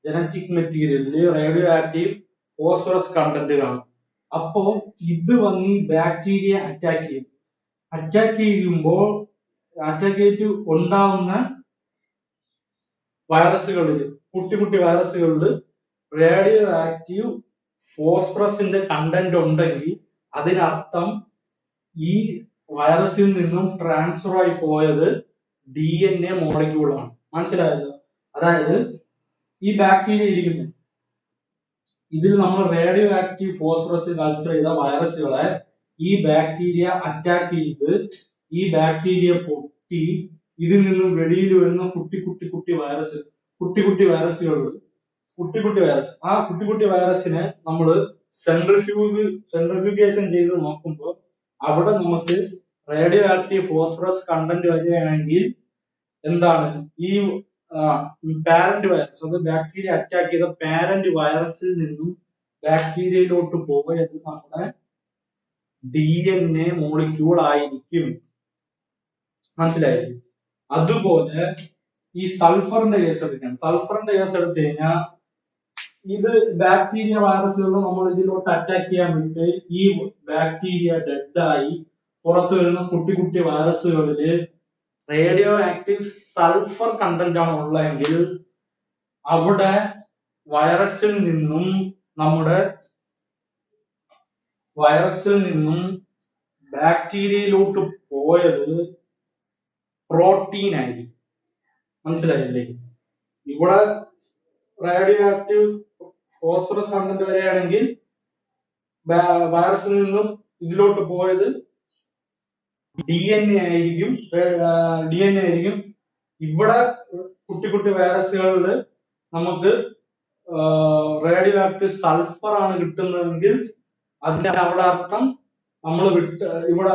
ജനറ്റിക് മെറ്റീരിയലിൽ റേഡിയോ ആക്റ്റീവ് ഫോസ്ഫറസ് കണ്ടന്റ് കാണും. അപ്പോ ഇത് വന്ന് ബാക്ടീരിയ അറ്റാക്ക് ചെയ്യും. അറ്റാക്ക് ചെയ്തിട്ട് ഉണ്ടാവുന്ന വൈറസുകളിൽ, കുട്ടി വൈറസുകളിൽ റേഡിയോ ആക്റ്റീവ് ഫോസ്ഫറസിന്റെ കണ്ടന്റ് ഉണ്ടെങ്കിൽ അതിനർത്ഥം ഈ വൈറസിൽ നിന്നും ട്രാൻസ്ഫർ ആയി പോയത് DNA മോളിക്യൂളാണ്. മനസ്സിലായല്ലോ? അതായത് ഈ ബാക്ടീരിയ ഇരിക്കുന്നു, ഇതിൽ നമ്മൾ റേഡിയോ ആക്റ്റീവ് ഫോസ്ഫറസ് കൾച്ചർ ചെയ്ത വൈറസുകളെ ഈ ബാക്ടീരിയ അറ്റാക്ക് ചെയ്ത് ഈ ബാക്ടീരിയ പൊട്ടി ഇതിൽ നിന്നും വെളിയിൽ വരുന്ന കുട്ടി വൈറസ്, വൈറസ്, ആ കുട്ടി വൈറസിനെ നമ്മൾ സെൻട്രിഫ്യൂഗേഷൻ ചെയ്ത് നോക്കുമ്പോൾ അവിടെ നമുക്ക് റേഡിയോ ആക്റ്റീവ് ഫോസ്ഫറസ് കണ്ടന്റ് വരികയാണെങ്കിൽ എന്താണ് ഈ പാരന്റ് വൈറസ്, അത് ബാക്ടീരിയ അറ്റാക്ക് ചെയ്ത പാരന്റ് വൈറസിൽ നിന്നും ബാക്ടീരിയയിലോട്ട് പോയത് നമ്മുടെ DNA മോളിക്യൂൾ ആയിരിക്കും. മനസ്സിലായി? അതുപോലെ ഈ സൾഫറിന്റെ കേസ് എടുക്കാം. സൾഫറിന്റെ കേസ് എടുത്തു കഴിഞ്ഞാൽ ഇത് ബാക്ടീരിയ വൈറസുകൾ നമ്മൾ ഇതിലോട്ട് അറ്റാക്ക് ചെയ്യാൻ വേണ്ടി ഈ ബാക്ടീരിയ ഡെഡായി പുറത്തു വരുന്ന കുട്ടി വൈറസുകളില് റേഡിയോ ആക്റ്റീവ് സൾഫർ കണ്ടന്റ് ആണ് ഉള്ളതെങ്കിൽ അവിടെ വൈറസിൽ നിന്നും ബാക്ടീരിയയിലോട്ട് പോയത് പ്രോട്ടീൻ ആയിരിക്കും. മനസ്സിലായില്ലേ? ഇവിടെ റേഡിയോ ആക്റ്റീവ് ഫോസ്ഫറസ് കണ്ടന്റ് വരികയാണെങ്കിൽ വൈറസിൽ നിന്നും ഇതിലോട്ട് പോയത് DNA ആയിരിക്കും. ഇവിടെ കുട്ടി വൈറസുകളിൽ നമുക്ക് റേഡിയോ ആക്റ്റീവ് സൾഫർ ആണ് കിട്ടുന്നതെങ്കിൽ അതിന്റെ അവിടെ അർത്ഥം നമ്മൾ ഇവിടെ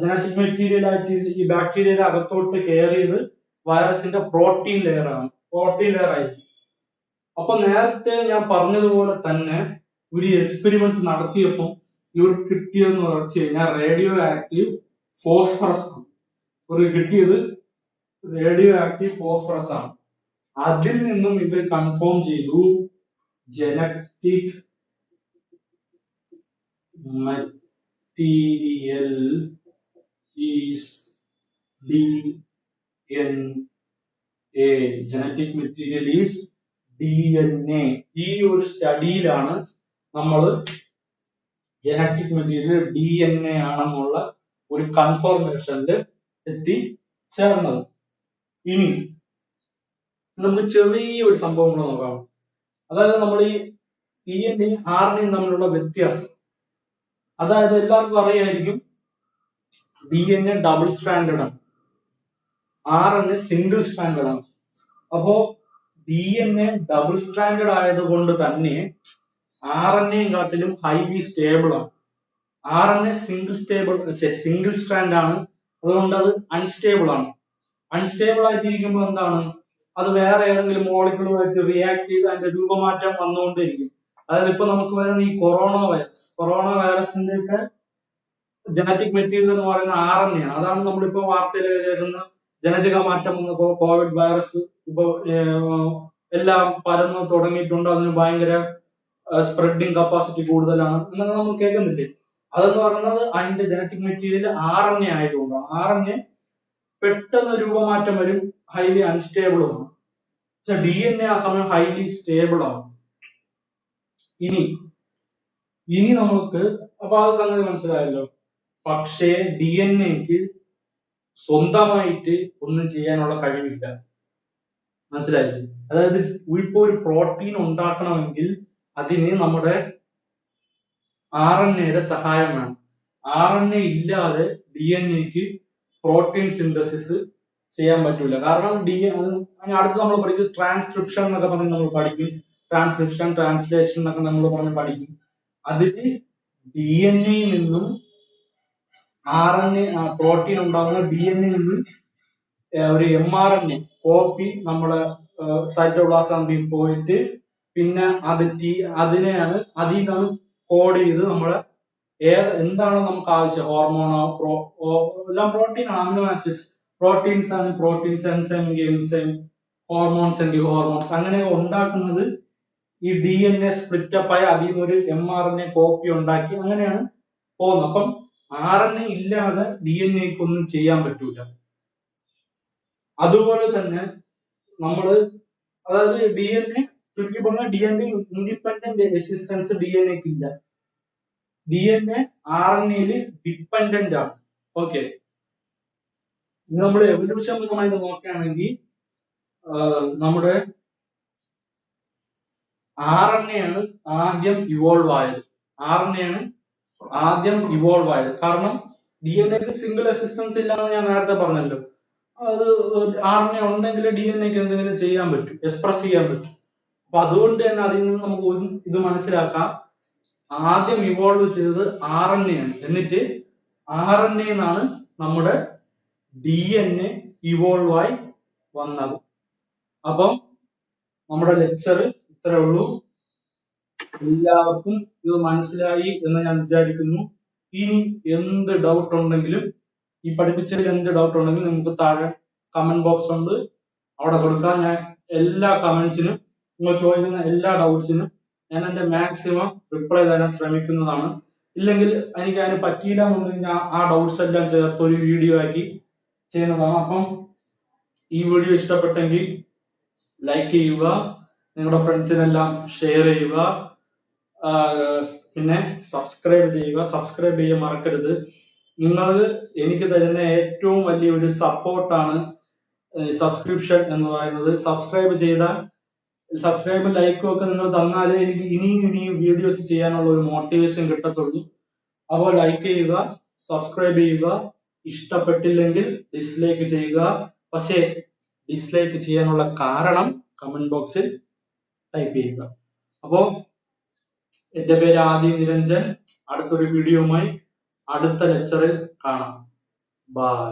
ജനറ്റിക് മെറ്റീരിയൽ ആയിട്ട് ഈ ബാക്ടീരിയയുടെ അകത്തോട്ട് കയറിയത് വൈറസിന്റെ പ്രോട്ടീൻ ലെയർ ആയിരിക്കും. അപ്പൊ നേരത്തെ ഞാൻ പറഞ്ഞതുപോലെ തന്നെ ഒരു എക്സ്പെരിമെന്റ്സ് നടത്തിയപ്പോൾ ഇവർക്ക് കിട്ടിയതെന്ന് വെച്ച് കഴിഞ്ഞാൽ റേഡിയോ ആക്റ്റീവ് ഫോസ്ഫറസ് ആണ്. കിട്ടിയത് റേഡിയോ ആക്റ്റീവ് ഫോസ്ഫറസ് ആണ്. അതിൽ നിന്നും ഇവർ കൺഫേം ചെയ്തു genetic material is DNA. Genetic material is DNA. ഈ ഒരു സ്റ്റഡിയിലാണ് നമ്മൾ ജനറ്റിക് മെറ്റീരിയൽ DNA ആണെന്നുള്ള ഒരു കൺഫർമേഷനിൽ എത്തിച്ചേർന്നത്. ഇനി നമുക്ക് ചെറിയൊരു സംഭവം കൂടെ നോക്കാം. അതായത് നമ്മൾ ഈ DNA RNA തമ്മിലുള്ള വ്യത്യാസം. അതായത് എല്ലാവർക്കും അറിയായിരിക്കും DNA ഡബിൾ സ്ട്രാൻഡഡ് ആണ്, RNA സിംഗിൾ സ്ട്രാൻഡഡ് ആണ്. അപ്പോ DNA ഡബിൾ സ്ട്രാൻഡഡ് ആയതുകൊണ്ട് തന്നെ RNA കാട്ടിലും ഹൈലി സ്റ്റേബിൾ ആണ്. RNA സിംഗിൾ സ്ട്രാൻഡ് ആണ്, അതുകൊണ്ട് അത് അൺസ്റ്റേബിൾ ആണ്. അൺസ്റ്റേബിൾ ആയിട്ടിരിക്കുമ്പോൾ എന്താണ്, അത് വേറെ ഏതെങ്കിലും മോളിക്യൂളുമായിട്ട് റിയാക്ട് ചെയ്ത് അതിന്റെ രൂപമാറ്റം വന്നുകൊണ്ടിരിക്കും. അതായത് ഇപ്പൊ നമുക്ക് വരുന്ന ഈ കൊറോണ വൈറസിന്റെ ഒക്കെ ജനറ്റിക് മെറ്റീരിയൽ എന്ന് പറയുന്ന RNA ആണ്. അതാണ് നമ്മളിപ്പോ വാർത്തയിൽ കേൾക്കുന്ന ജനിതക മാറ്റം വന്ന കോവിഡ് വൈറസ് ഇപ്പൊ എല്ലാം പരന്ന് തുടങ്ങിയിട്ടുണ്ട്, അതിന് ഭയങ്കര സ്പ്രെഡിങ് കപ്പാസിറ്റി കൂടുതലാണ് എന്നൊക്കെ നമ്മൾ കേൾക്കുന്നില്ലേ. അതെന്ന് പറയുന്നത് അതിന്റെ ജനറ്റിക് മെറ്റീരിയൽ RNA ആയതുകൊണ്ടാണ്. RNA പെട്ടെന്ന് രൂപമാറ്റം വരും, ഹൈലി അൺസ്റ്റേബിൾ ആണ്. പക്ഷെ DNA ആ സമയം ഹൈലി സ്റ്റേബിൾ ആണ്. ഇനി നമുക്ക് അപ്പൊ ആ സംഗതി മനസ്സിലായല്ലോ. പക്ഷേ DNAക്ക് സ്വന്തമായിട്ട് ഒന്നും ചെയ്യാനുള്ള കഴിവില്ല. മനസ്സിലായില്ലേ? അതായത് ഇപ്പൊ ഒരു പ്രോട്ടീൻ ഉണ്ടാക്കണമെങ്കിൽ അതിന് നമ്മുടെ RNAയുടെ സഹായം വേണം. RNA ഇല്ലാതെ DNAക്ക് പ്രോട്ടീൻ സിന്തസിസ് ചെയ്യാൻ പറ്റൂല. കാരണം അടുത്ത് നമ്മൾ പഠിക്കും ട്രാൻസ്ക്രിപ്ഷൻ എന്നൊക്കെ പറഞ്ഞ് നമ്മൾ പഠിക്കും. ട്രാൻസ്ക്രിപ്ഷൻ, ട്രാൻസ്ലേഷൻ എന്നൊക്കെ നമ്മൾ പറഞ്ഞ് പഠിക്കും. അതില് DNAയിൽ നിന്നും RNA പ്രോട്ടീൻ ഉണ്ടാകുന്ന DNAയിൽ നിന്ന് ഒരു mRNA കോപ്പി നമ്മളെ സൈറ്റോപ്ലാസമിൽ പോയിട്ട് പിന്നെ അതിനെയാണ് അതിൽ നിന്നാണ് കോഡ് ചെയ്ത് നമ്മളെ എന്താണോ നമുക്ക് ആവശ്യം, ഹോർമോണോ എല്ലാം പ്രോട്ടീൻ ആണ്, അമിനോ ആസിഡ്സ്, പ്രോട്ടീൻസ് ആണ് പ്രോട്ടീൻസ്, എൻസൈം എൻസൈം, ഹോർമോൺസ് എങ്കിൽ ഹോർമോൺസ്, അങ്ങനെ ഉണ്ടാക്കുന്നത് ഈ DNA സ്പ്ലിറ്റപ്പ് ആയി അതിൽ നിന്ന് ഒരു mRNA കോപ്പി ഉണ്ടാക്കി അങ്ങനെയാണ് പോകുന്നത്. അപ്പം RNA ഇല്ലാതെ DNAക്ക് ഒന്നും ചെയ്യാൻ പറ്റൂല. അതുപോലെ തന്നെ നമ്മള് അതായത് DNA ചുരുക്കി പറഞ്ഞാൽ DNA ഇൻഡിപെൻഡന്റ് എക്സിസ്റ്റൻസ് DNAക്ക് ഇല്ല. DNA RNAയിൽ ഡിപ്പെൻഡന്റ് ആണ്. ഓക്കെ, നമ്മൾ എവല്യൂഷൻ പരമായി നോക്കുകയാണെങ്കിൽ നമ്മുടെ RNA ആണ് ആദ്യം ഇവോൾവ് ആയത്. RNA ആണ് ആദ്യം ഇവോൾവ് ആയത്. കാരണം DNAക്ക് സിംഗിൾ എക്സിസ്റ്റൻസ് ഇല്ലാന്ന് ഞാൻ നേരത്തെ പറഞ്ഞല്ലോ. അത് RNA ഉണ്ടെങ്കിൽ DNAക്ക് എന്തെങ്കിലും ചെയ്യാൻ പറ്റും, എക്സ്പ്രസ് ചെയ്യാൻ പറ്റും. അപ്പൊ അതുകൊണ്ട് തന്നെ അതിൽ നിന്ന് നമുക്ക് ഒരു ഇത് മനസ്സിലാക്കാം, ആദ്യം ഇവോൾവ് ചെയ്തത് RNA ആണ്. എന്നിട്ട് RNA എന്നാണ് നമ്മുടെ DNA ഇവോൾവ് ആയി വന്നത്. അപ്പം നമ്മുടെ ലെക്ചർ ഇത്രേ ഉള്ളൂ. എല്ലാവർക്കും ഇത് മനസ്സിലായി എന്ന് ഞാൻ വിചാരിക്കുന്നു. ഇനി എന്ത് ഡൗട്ട് ഉണ്ടെങ്കിലും, ഈ പഠിപ്പിച്ചതിൽ എന്ത് ഡൗട്ട് ഉണ്ടെങ്കിലും നമുക്ക് താഴെ കമന്റ് ബോക്സ് ഉണ്ട്, അവിടെ കൊടുക്കാം. ഞാൻ എല്ലാ കമന്റ്സിനും, നിങ്ങൾ ചോദിക്കുന്ന എല്ലാ ഡൗട്ട്സിനും ഞാൻ എന്റെ മാക്സിമം റിപ്ലൈ തരാൻ ശ്രമിക്കുന്നതാണ്. ഇല്ലെങ്കിൽ എനിക്ക് അതിന് പറ്റിയില്ല എന്നുണ്ടെങ്കിൽ ഞാൻ ആ ഡൗട്ട്സ് എല്ലാം ചേർത്ത് ഒരു വീഡിയോ ആക്കി ചെയ്യുന്നതാണ്. അപ്പം ഈ വീഡിയോ ഇഷ്ടപ്പെട്ടെങ്കിൽ ലൈക്ക് ചെയ്യുക, നിങ്ങളുടെ ഫ്രണ്ട്സിനെല്ലാം ഷെയർ ചെയ്യുക, പിന്നെ സബ്സ്ക്രൈബ് ചെയ്യുക. സബ്സ്ക്രൈബ് ചെയ്യാൻ മറക്കരുത്. നിങ്ങൾ എനിക്ക് തരുന്ന ഏറ്റവും വലിയൊരു സപ്പോർട്ടാണ് സബ്സ്ക്രിപ്ഷൻ എന്ന് പറയുന്നത്. സബ്സ്ക്രൈബ് ചെയ്താൽ, സബ്സ്ക്രൈബ് ലൈക്കും ഒക്കെ നിങ്ങൾ തന്നാലേ എനിക്ക് ഇനിയും വീഡിയോസ് ചെയ്യാനുള്ള ഒരു മോട്ടിവേഷൻ കിട്ടത്തുള്ളൂ. അപ്പോൾ ലൈക്ക് ചെയ്യുക, സബ്സ്ക്രൈബ് ചെയ്യുക. ഇഷ്ടപ്പെട്ടില്ലെങ്കിൽ ഡിസ്ലൈക്ക് ചെയ്യുക. പക്ഷേ ഡിസ്ലൈക്ക് ചെയ്യാനുള്ള കാരണം കമന്റ് ബോക്സിൽ ടൈപ്പ് ചെയ്യുക. അപ്പോ എന്റെ പേര് ആദി നിരഞ്ജൻ. അടുത്തൊരു വീഡിയോയുമായി അടുത്ത ലെക്ചറിൽ കാണാം. ബൈ.